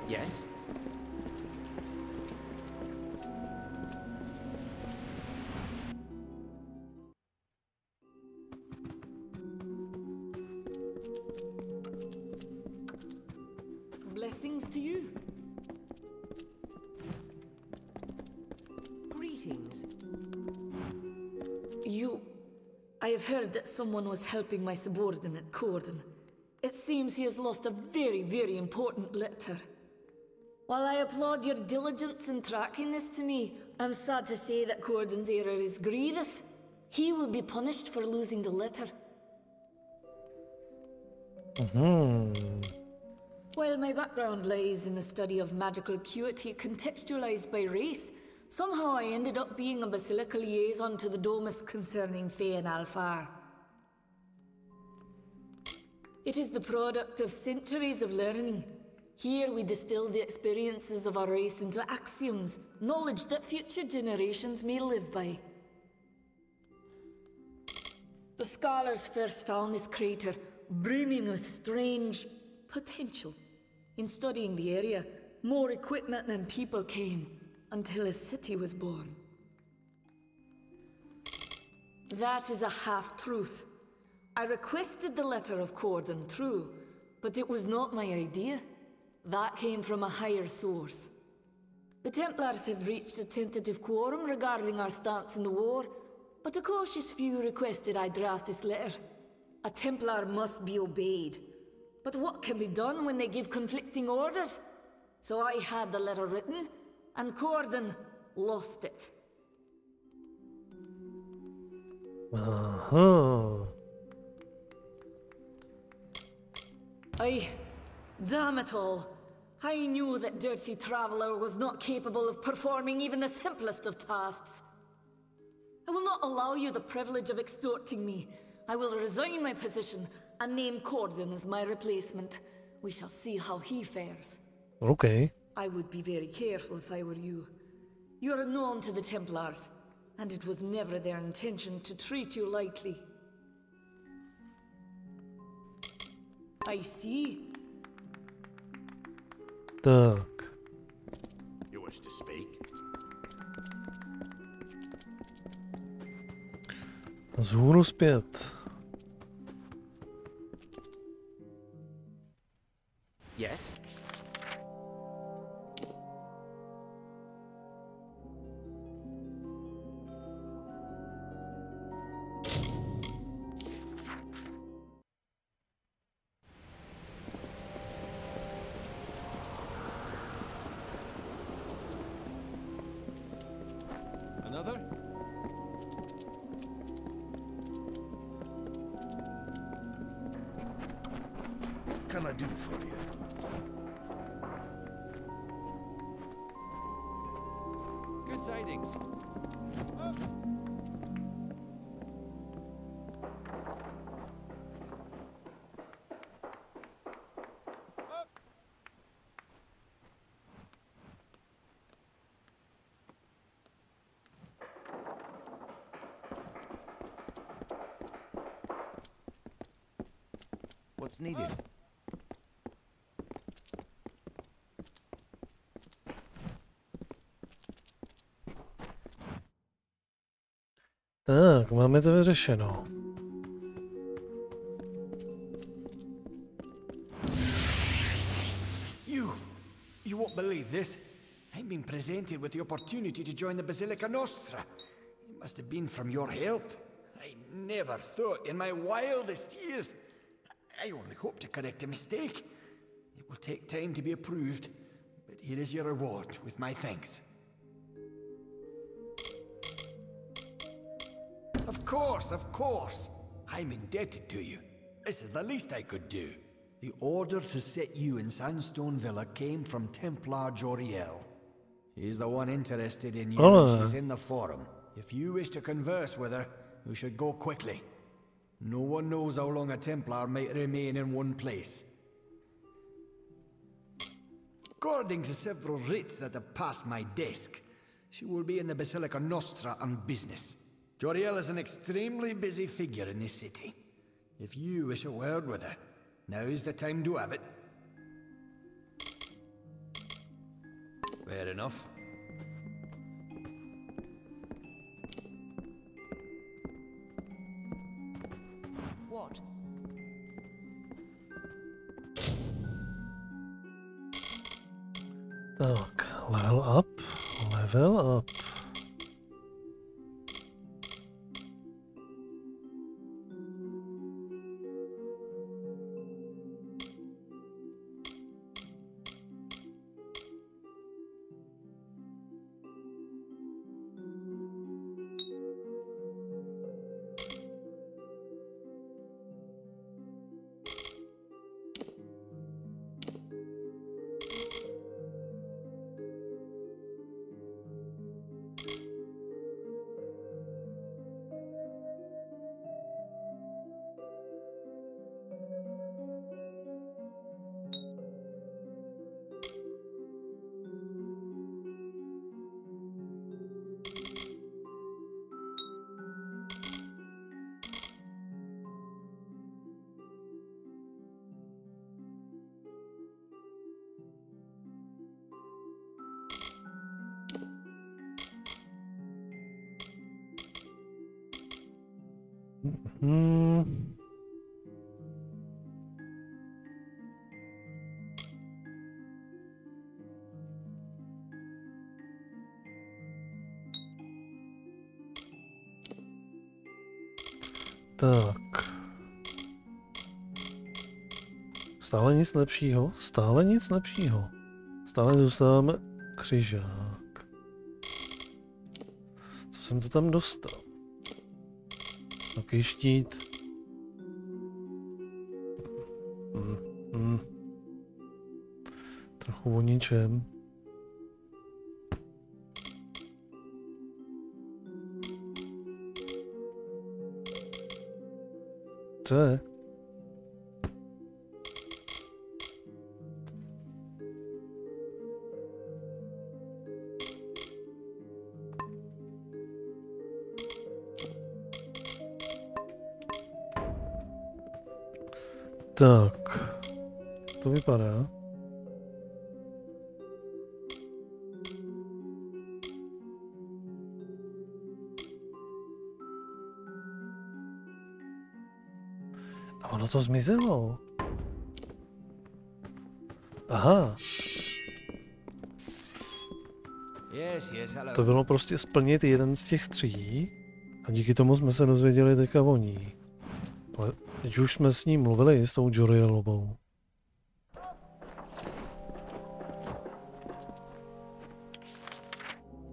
Yes? Blessings to you. Greetings. I have heard that someone was helping my subordinate, Corden. It seems he has lost a very, very important letter. While I applaud your diligence in tracking this to me, I'm sad to say that Corden's error is grievous. He will be punished for losing the letter. While my background lies in the study of magical acuity contextualized by race, somehow I ended up being a basilica liaison to the Domus concerning Fae and Alfar. It is the product of centuries of learning. Here we distill the experiences of our race into axioms, knowledge that future generations may live by. The The scholars first found this crater brimming with strange potential. In studying the area, more equipment than people came, until a city was born. That is a half-truth. I requested the letter of Corden, true, but it was not my idea. That came from a higher source. The Templars have reached a tentative quorum regarding our stance in the war, but a cautious few requested I draft this letter. A Templar must be obeyed. But what can be done when they give conflicting orders? So I had the letter written, and Corden lost it. Damn it all. I knew that Dirty Traveler was not capable of performing even the simplest of tasks. I will not allow you the privilege of extorting me. I will resign my position and name Corden as my replacement. We shall see how he fares. Okay. I would be very careful if I were you. You are known to the Templars, and it was never their intention to treat you lightly. I see. Tak. You wish to speak? Zhůru zpět. Yes? Another? What can I do for you? Good tidings. What's needed? Tak, máme to vyřešeno. You won't believe this. I've been presented with the opportunity to join the Basilica Nostra. It must have been from your help. I never thought in my wildest years. I only hope to correct a mistake. It will take time to be approved, but here is your reward with my thanks. Of course. I'm indebted to you. This is the least I could do. The order to set you in Sandstone Villa came from Templar Joriel. He's the one interested in you, and she's in the forum. If you wish to converse with her, you should go quickly. No one knows how long a Templar might remain in one place. According to several writs that have passed my desk, she will be in the Basilica Nostra on business. Joriel is an extremely busy figure in this city. If you wish a word with her, now is the time to have it. Fair enough. What? Tak, level up, level up. Tak. Stále nic lepšího, stále nic lepšího. Stále zůstáváme křižák. Co jsem to tam dostal? Takový štít. Trochu o ničem. Co je? Tak, to vypadá. A ono to zmizelo. Aha. To bylo prostě splnit jeden z těch 3 a díky tomu jsme se dozvěděli teďka o ní. Ale teď už jsme s ní mluvili, s tou Jorielovou.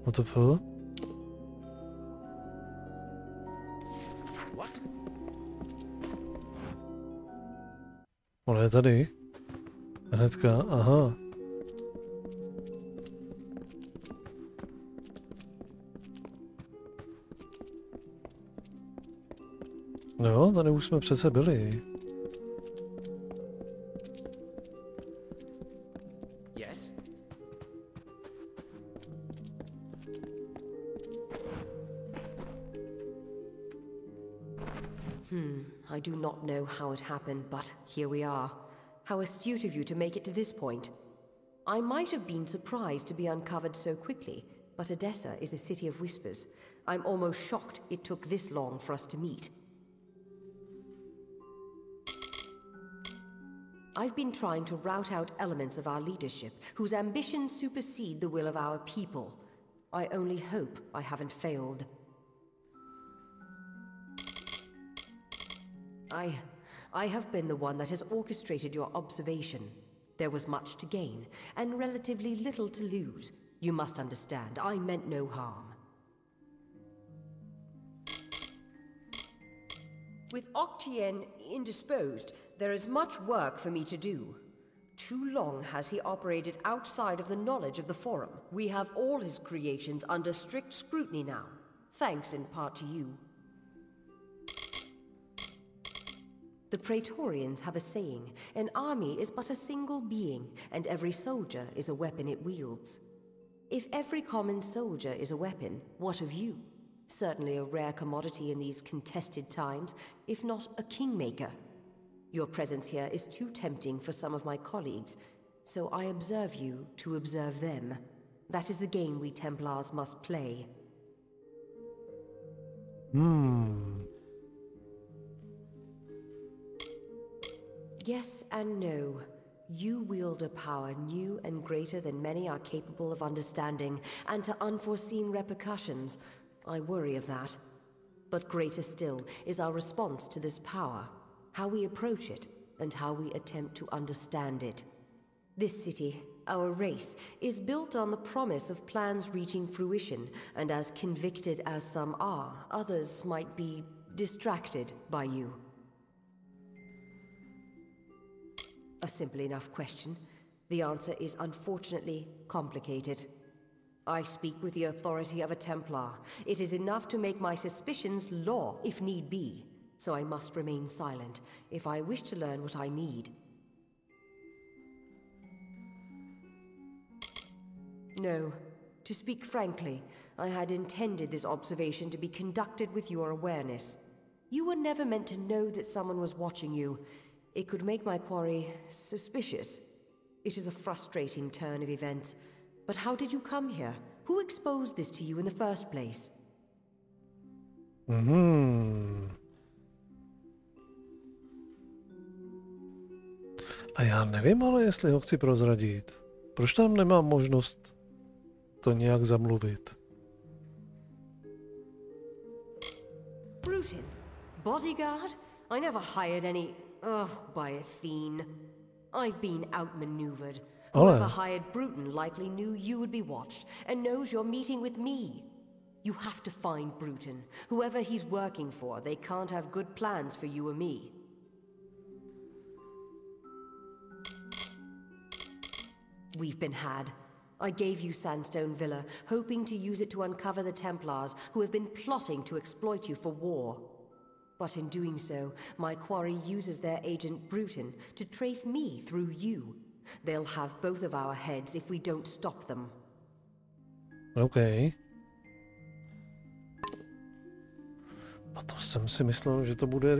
What the fuck? Ona je tady. Hnedka, aha. No, tady už jsme přece byli. Yes. I do not know how it happened, but here we are. How astute of you to make it to this point. I might have been surprised to be uncovered so quickly, but Odessa is a city of whispers. I'm almost shocked it took this long for us to meet. I've been trying to rout out elements of our leadership whose ambitions supersede the will of our people. I only hope I haven't failed. I have been the one that has orchestrated your observation. There was much to gain, and relatively little to lose. You must understand, I meant no harm. With Octien indisposed, there is much work for me to do. Too long has he operated outside of the knowledge of the Forum. We have all his creations under strict scrutiny now, thanks in part to you. The Praetorians have a saying, an army is but a single being, and every soldier is a weapon it wields. If every common soldier is a weapon, what of you? Certainly a rare commodity in these contested times, if not a kingmaker. Your presence here is too tempting for some of my colleagues, so I observe you to observe them. That is the game we Templars must play. Yes and no. You wield a power new and greater than many are capable of understanding, and to unforeseen repercussions. I worry of that. But greater still is our response to this power, how we approach it, and how we attempt to understand it. This city, our race, is built on the promise of plans reaching fruition, and as convicted as some are, others might be distracted by you. A simple enough question. The answer is unfortunately complicated. I speak with the authority of a Templar. It is enough to make my suspicions law, if need be. So I must remain silent, if I wish to learn what I need. No. To speak frankly, I had intended this observation to be conducted with your awareness. You were never meant to know that someone was watching you. It could make my quarry suspicious. It is a frustrating turn of events. But how did you come here? Who exposed this to you in the first place? A já nevím, ale jestli ho chci prozradit. Proč tam nemám možnost to nějak zamluvit? Bruton, bodyguard? I never hired any... by Athene. I've been outmaneuvered. Whoever hired Bruton likely knew you would be watched and knows you're meeting with me. You have to find Bruton. Whoever he's working for, they can't have good plans for you or me. We've been had. I gave you Sandstone Villa, hoping to use it to uncover the Templars who have been plotting to exploit you for war. But in doing so, my quarry uses their agent Bruton to trace me through you. They'll have both of our heads if we don't stop them. OK. A to jsem si myslel, že to bude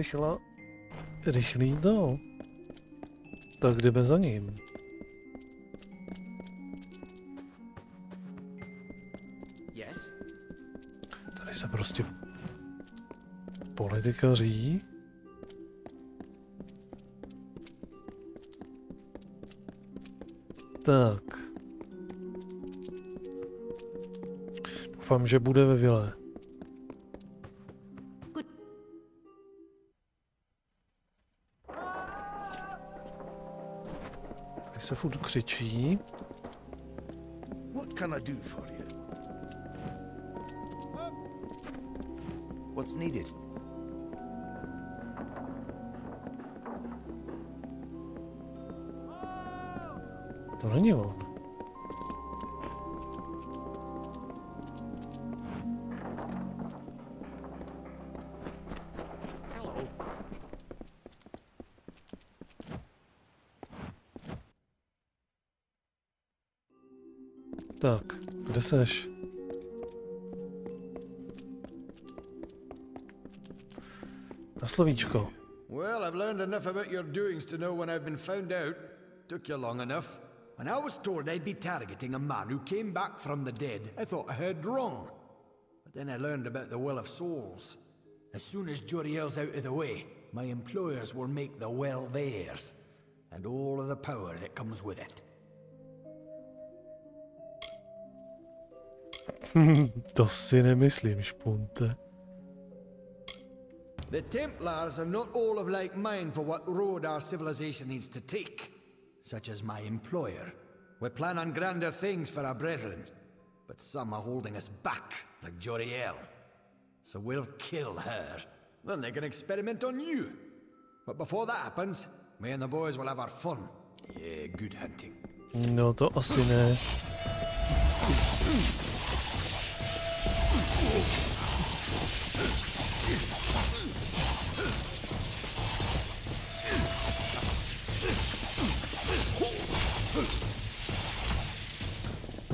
rychlý do. Tak jdeme za ním. Tady se prostě politikaří. Tak. Doufám, že bude ve vile. Tady se furt křičí. What can I do for you? What's needed? To není on. Tak, kde seš? Na slovíčko. Well, I've learned enough about your doings to know when I've been found out. Took you long enough. When I was told I'd be targeting a man who came back from the dead, I thought I heard wrong. But then I learned about the Well of Souls. As soon as Joriel's out of the way, my employers will make the well theirs, and all of the power that comes with it. To si nemyslím, špunte. The Templars are not all of like mind for what road our civilization needs to take. Such as my employer. We plan on grander things for our brethren, but some are holding us back, like Joriel. So we'll kill her. Then they can experiment on you. But before that happens, me and the boys will have our fun. Yeah, good hunting. No to asi ne.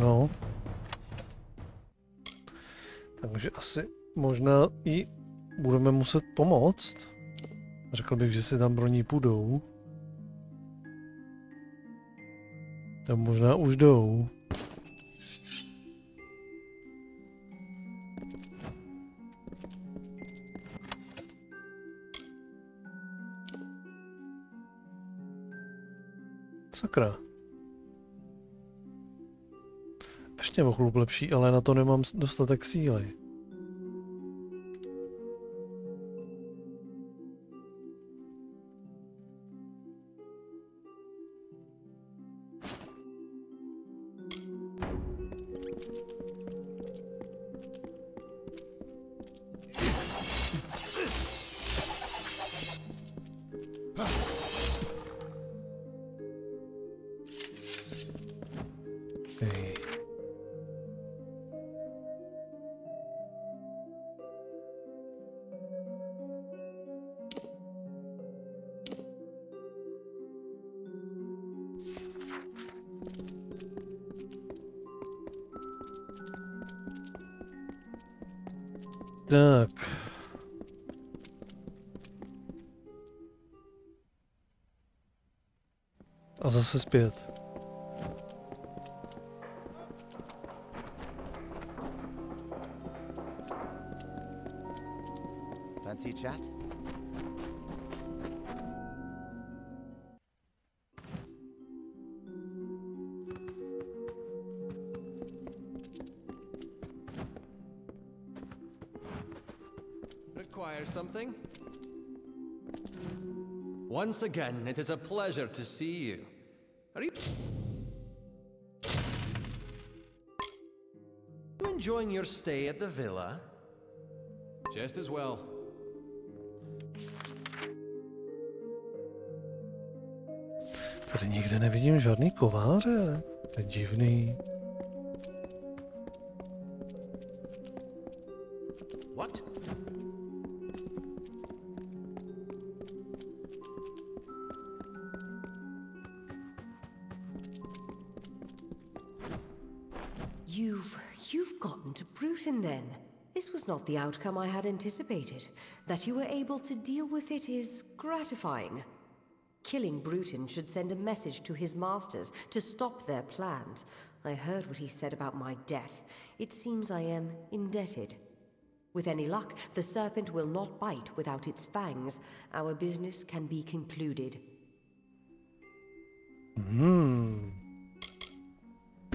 No. Takže asi možná i budeme muset pomoct. Řekl bych, že si tam pro ní půjdou. Tam možná už jdou. Sakra. Ještě o chlup lepší, ale na to nemám dostatek síly. Tak. A zase zpět. Fancy a chat? something? Once again, it is a pleasure to see you. Are you enjoying your stay at the villa? Just as well. Tady nikde nevidím žádný kováře. To je divný. What? You've gotten to Bruton then. This was not the outcome I had anticipated. That you were able to deal with it is gratifying. Killing Bruton should send a message to his masters to stop their plans. I heard what he said about my death. It seems I am indebted. With any luck, the serpent will not bite without its fangs. Our business can be concluded.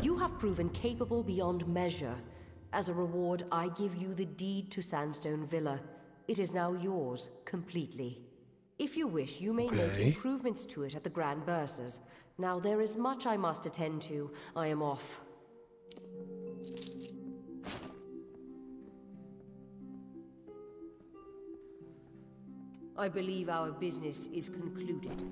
You have proven capable beyond measure. As a reward, I give you the deed to Sandstone Villa. It is now yours, completely. If you wish, you may make improvements to it at the Grand Bursars. Now there is much I must attend to. I am off. I believe our business is concluded.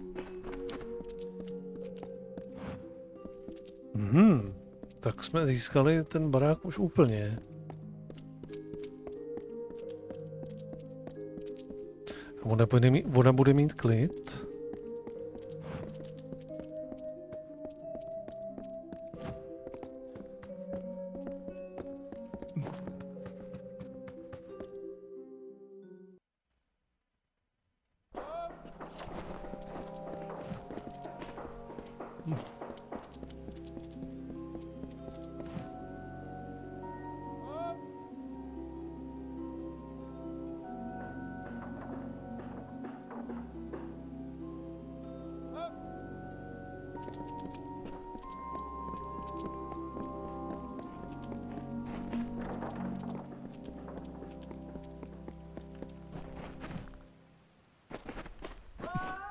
Tak jsme získali ten barák už úplně. Ona bude mít klid.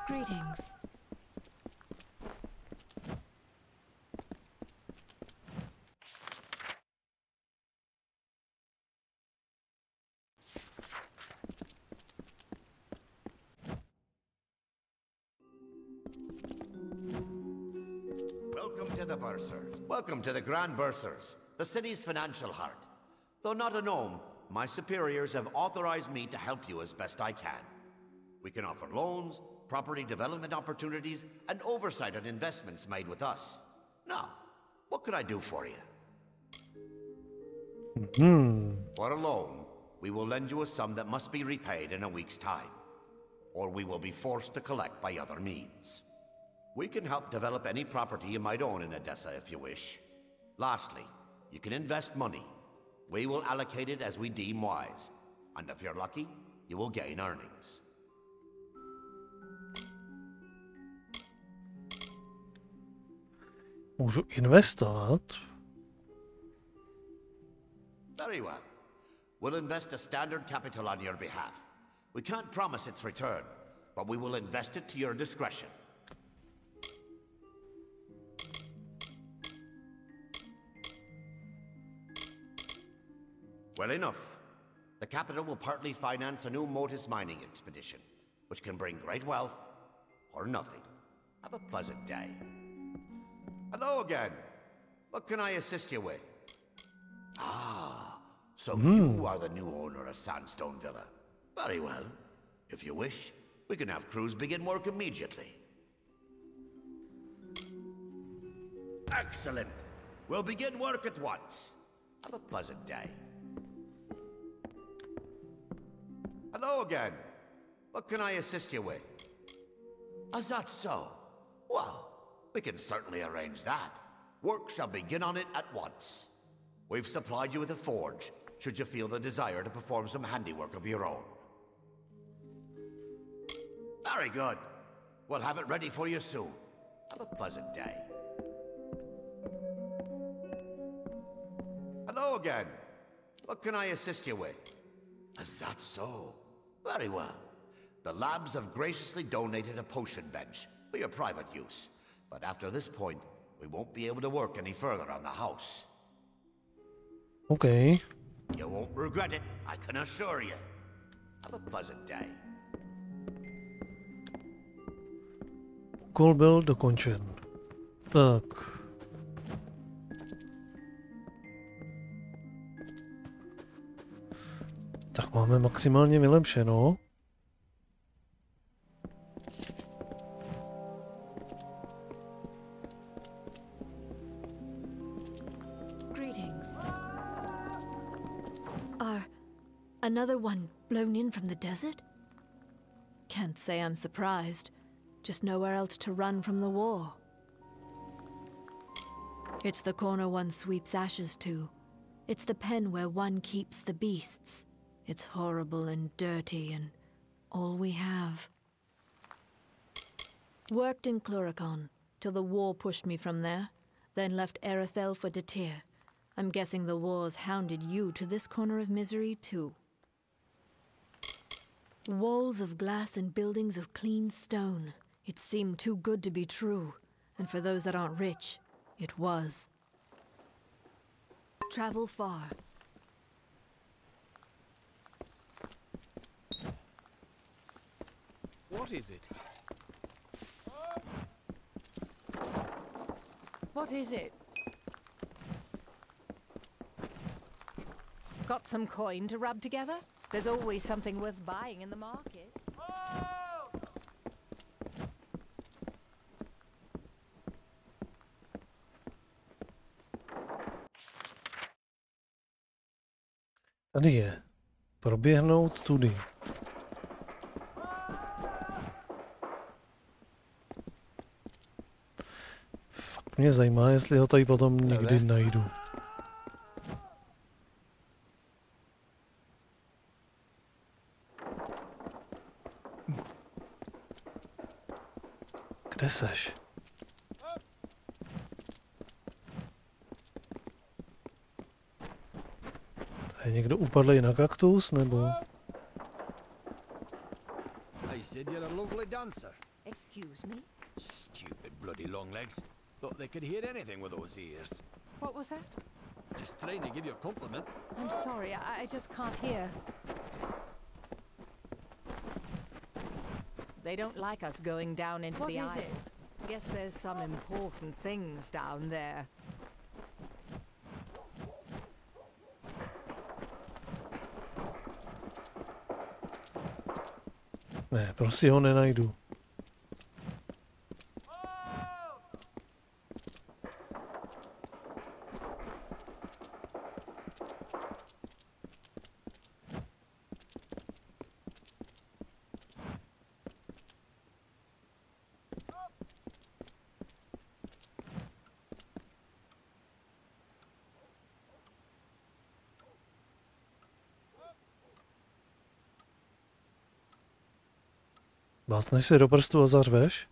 Greetings. Welcome to the Bursars. Welcome to the Grand Bursars, the city's financial heart. Though not a gnome, my superiors have authorized me to help you as best I can. We can offer loans, property development opportunities, and oversight on investments made with us. Now, what could I do for you? For a loan, we will lend you a sum that must be repaid in a week's time, or we will be forced to collect by other means. We can help develop any property you might own in Odessa if you wish. Lastly, you can invest money. We will allocate it as we deem wise, and if you're lucky, you will gain earnings. Můžu investovat? Very well. We'll invest a standard capital on your behalf. We can't promise its return, but we will invest it to your discretion. Well enough. The capital will partly finance a new Motus mining expedition, which can bring great wealth or nothing. Have a pleasant day. Hello again. What can I assist you with? Ah, so you are the new owner of Sandstone Villa. Very well. If you wish, we can have crews begin work immediately. Excellent. We'll begin work at once. Have a pleasant day. Hello again. What can I assist you with? Is that so? Well, we can certainly arrange that. Work shall begin on it at once. We've supplied you with a forge, should you feel the desire to perform some handiwork of your own. Very good. We'll have it ready for you soon. Have a pleasant day. Hello again. What can I assist you with? Is that so? Very well. The labs have graciously donated a potion bench for your private use. But after this point, we won't be able to work any further on the house. Okay. You won't regret it, I can assure you. Have a pleasant day. Úkol byl dokončen. Tak. Tak máme maximálně vylepšeno. Another one blown in from the desert? Can't say I'm surprised. Just nowhere else to run from the war. It's the corner one sweeps ashes to. It's the pen where one keeps the beasts. It's horrible and dirty and all we have. Worked in Cluricon till the war pushed me from there, then left Erethel for Detir. I'm guessing the war's hounded you to this corner of misery too. Walls of glass and buildings of clean stone. It seemed too good to be true, and for those that aren't rich, it was. Travel far. What is it? What is it? Got some coin to rub together? There's always something worth buying in the market. Tady je. Proběhnout tudy. Fakt mě zajímá, jestli ho tady potom někdy najdu. Kde seš? Je někdo upadlý na kaktus, nebo? I said you're a lovely dancer. Excuse me? Stupid bloody long legs. Thought they could hear anything with those ears. What was that? Just trying to give you a compliment. I'm sorry, I just can't hear. They don't like us going down into the Isles. What is it? Guess there's some important things down there. Ne, prostě ho nenajdu. Básneš si do prstu a zařveš?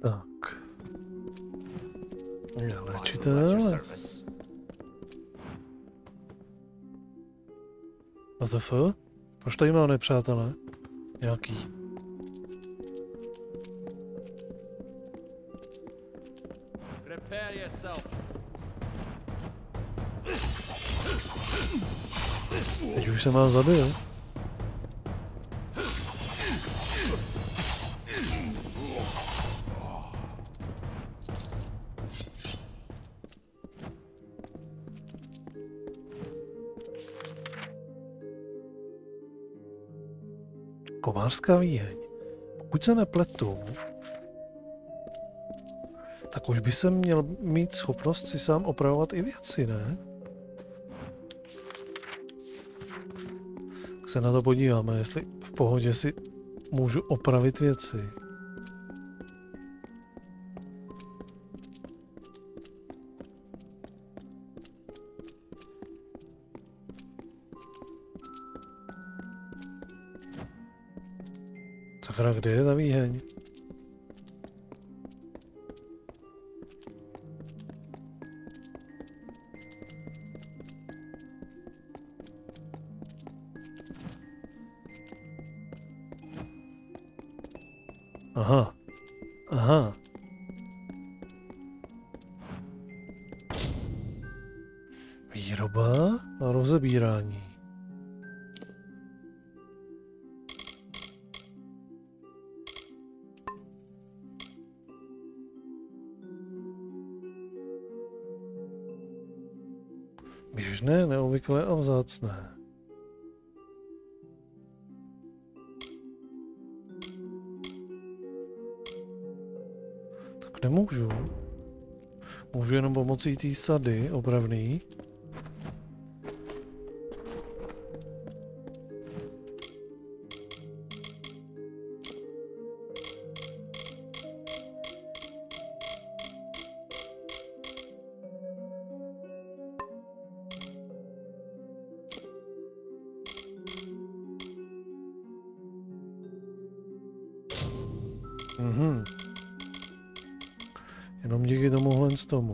Tak. Léčitel. A to F? Proč tady mám nepřátelé? Nějaký. Teď už jsem vás zabil. Kovářská výheň. Pokud se nepletu, Tak už by se měl mít schopnost si sám opravovat i věci, ne? Tak se na to podíváme, jestli v pohodě si můžu opravit věci. Sakra, kde je ta výheň? Aha. Aha. Výroba a rozebírání. Běžné, neobvyklé a vzácné. Tak nemůžu. Můžu jenom pomocí té sady opravný. Jenom díky tomuhle z tomu.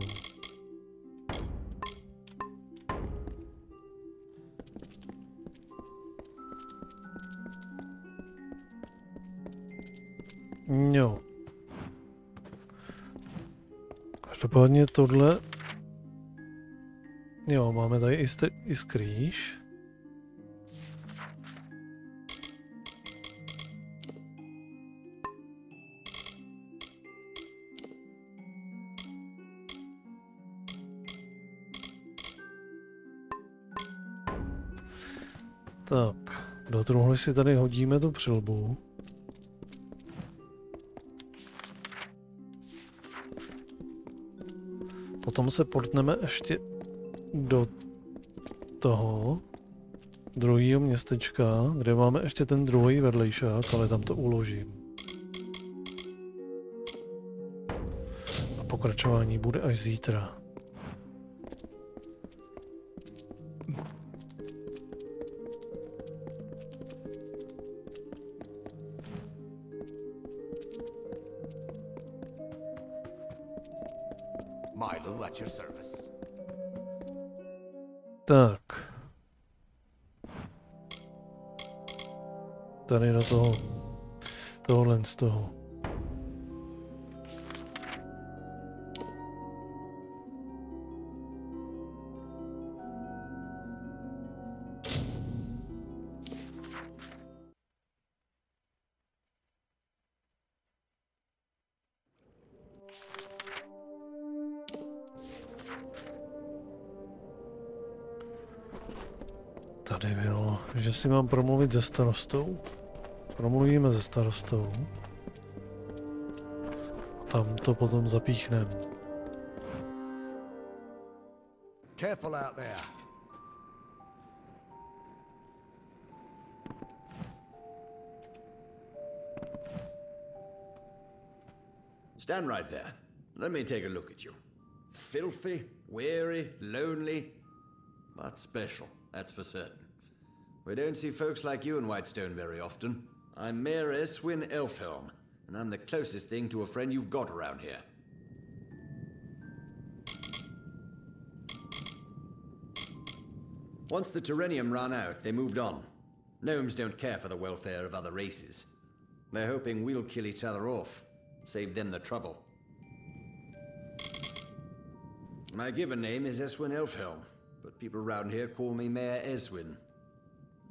Jo. Každopádně tohle... Jo, máme tady i skrýž. Tak, do truhly si tady hodíme tu přilbu. Potom se portneme ještě do toho druhého městečka, kde máme ještě ten druhý vedlejšák, ale tam to uložím. A pokračování bude až zítra. Tak. Tady do toho. Tohle z toho. Tady bylo, že si mám promluvit se starostou. Promluvíme se starostou. Tam to potom zapíchneme. Careful out there. Stand right there. Let me take a look at you. Filthy, weary, lonely, but special, that's for certain. We don't see folks like you in Whitestone very often. I'm Mayor Eswin Elfhelm, and I'm the closest thing to a friend you've got around here. Once the Terrenium ran out, they moved on. Gnomes don't care for the welfare of other races. They're hoping we'll kill each other off, save them the trouble. My given name is Eswin Elfhelm, but people around here call me Mayor Eswin.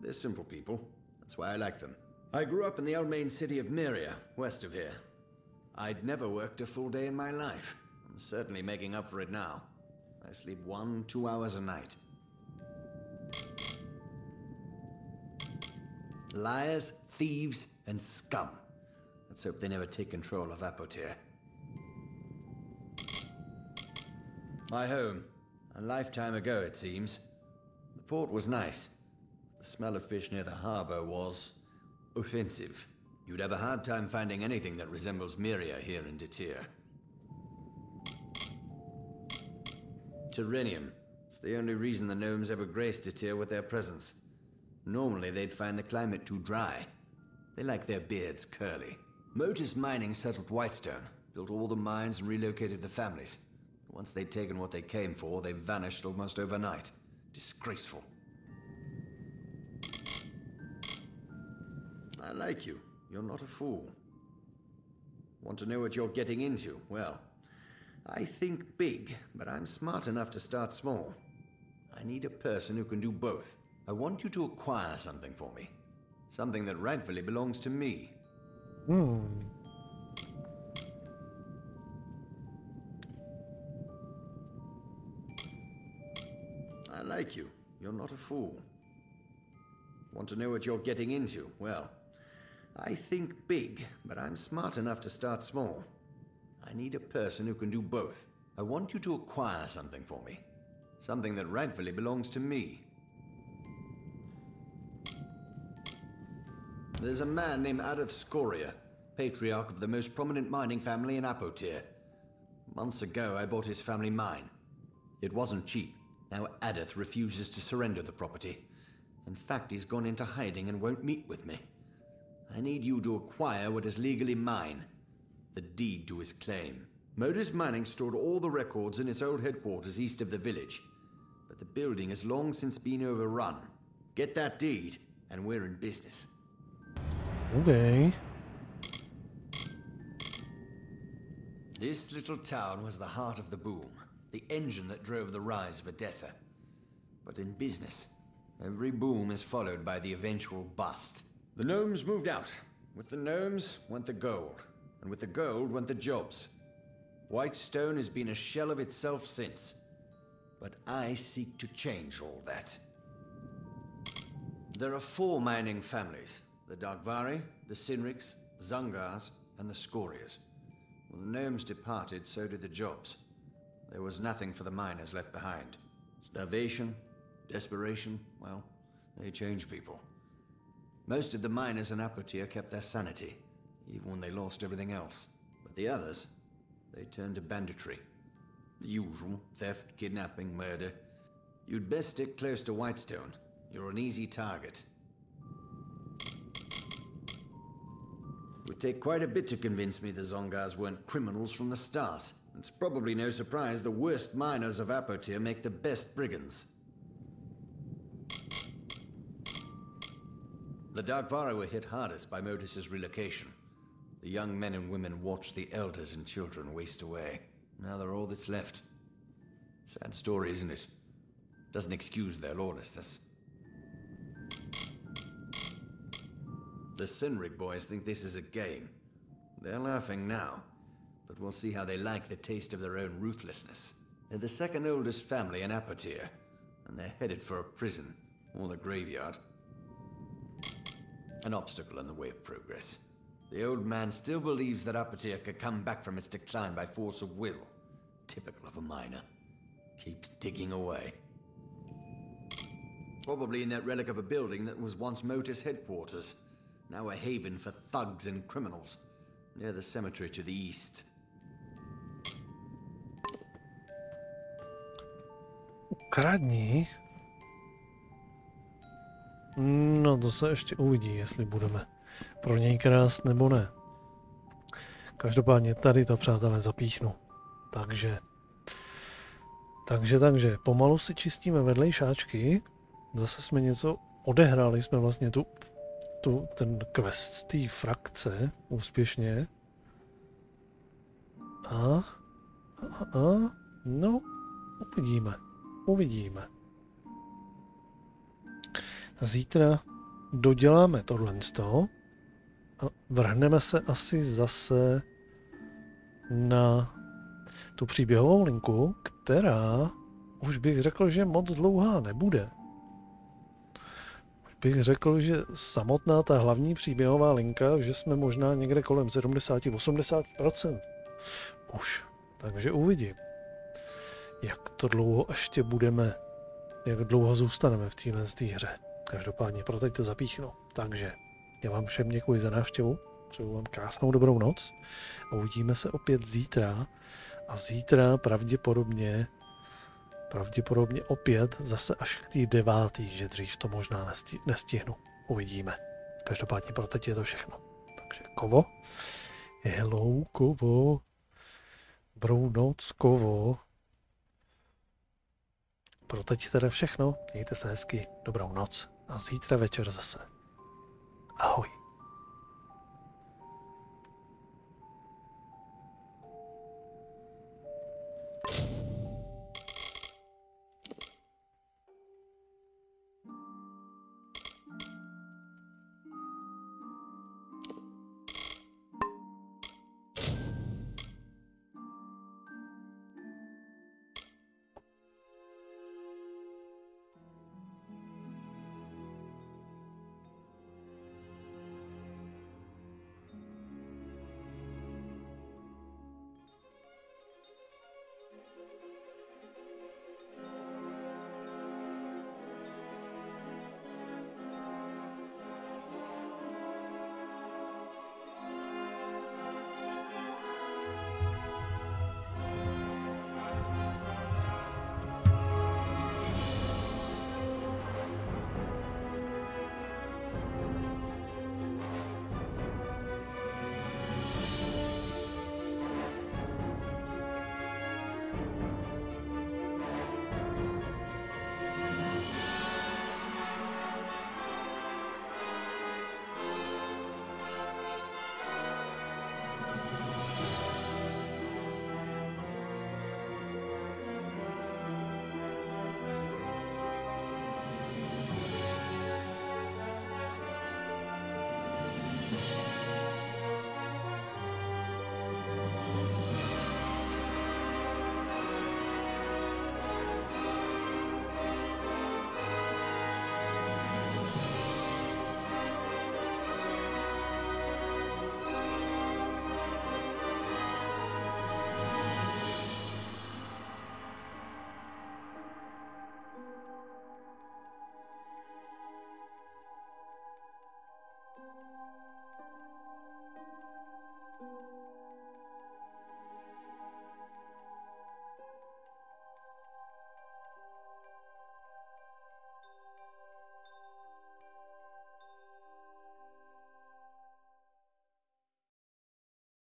They're simple people. That's why I like them. I grew up in the old main city of Myria, west of here. I'd never worked a full day in my life. I'm certainly making up for it now. I sleep 1-2 hours a night. Liars, thieves, and scum. Let's hope they never take control of Apotyre. My home. A lifetime ago, it seems. The port was nice. The smell of fish near the harbor was offensive. You'd have a hard time finding anything that resembles Myria here in Detir. Terrenium. It's the only reason the gnomes ever graced Detir with their presence. Normally, they'd find the climate too dry. They like their beards curly. Motus Mining settled Whitestone, built all the mines and relocated the families. Once they'd taken what they came for, they vanished almost overnight. Disgraceful. I like you. You're not a fool. Want to know what you're getting into? Well, I think big, but I'm smart enough to start small. I need a person who can do both. I want you to acquire something for me. Something that rightfully belongs to me. I like you. You're not a fool. Want to know what you're getting into? Well, I think big, but I'm smart enough to start small. I need a person who can do both. I want you to acquire something for me. Something that rightfully belongs to me. There's a man named Adolf Scoria, patriarch of the most prominent mining family in Apotir. Months ago, I bought his family mine. It wasn't cheap. Now Adolf refuses to surrender the property. In fact, he's gone into hiding and won't meet with me. I need you to acquire what is legally mine. The deed to his claim. Modus Mining stored all the records in its old headquarters east of the village. But the building has long since been overrun. Get that deed, and we're in business. Okay. This little town was the heart of the boom, the engine that drove the rise of Odessa. But in business, every boom is followed by the eventual bust. The gnomes moved out. With the gnomes went the gold, and with the gold went the jobs. Whitestone has been a shell of itself since. But I seek to change all that. There are 4 mining families. The Darkvari, the Sinriks, Zungars, and the Scorias. When the gnomes departed, so did the jobs. There was nothing for the miners left behind. Starvation, desperation, well, they change people. Most of the miners in Apotir kept their sanity, even when they lost everything else. But the others, they turned to banditry. The usual, theft, kidnapping, murder. You'd best stick close to Whitestone. You're an easy target. It would take quite a bit to convince me the Zongars weren't criminals from the start. It's probably no surprise the worst miners of Apotir make the best brigands. The Darkvari were hit hardest by Modus's relocation. The young men and women watched the elders and children waste away. Now they're all that's left. Sad story, isn't it? Doesn't excuse their lawlessness. The Sinrig boys think this is a game. They're laughing now, but we'll see how they like the taste of their own ruthlessness. They're the second oldest family in Apotir, and they're headed for a prison, or the graveyard. An obstacle in the way of progress. The old man still believes that Apotir could come back from its decline by force of will. Typical of a miner. Keeps digging away. Probably in that relic of a building that was once Motus headquarters. Now a haven for thugs and criminals, near the cemetery to the east. Ukradni? No to se ještě uvidí, jestli budeme pro něj krást nebo ne. Každopádně tady to, přátelé, zapíchnu. Takže pomalu si čistíme vedlejšáčky. Zase jsme něco odehráli, jsme vlastně ten quest z té frakce úspěšně. No, uvidíme. Zítra doděláme tohleto a vrhneme se asi zase na tu příběhovou linku, která už bych řekl, že moc dlouhá nebude. Už bych řekl, že samotná ta hlavní příběhová linka, že jsme možná někde kolem 70-80% už. Takže uvidím. jak to dlouho ještě budeme, jak dlouho zůstaneme v téhle hře. Každopádně pro teď to zapíchnu. Takže já vám všem děkuji za návštěvu, přeju vám krásnou dobrou noc a uvidíme se opět zítra. A zítra pravděpodobně opět zase až k té 9., že dřív to možná nestihnu. Uvidíme. Každopádně pro teď je to všechno. Takže Kovo. Hello, Kovo. Dobrou noc, Kovo. Pro teď teda všechno. Mějte se hezky. Dobrou noc. A zítra večer zase. Ahoj.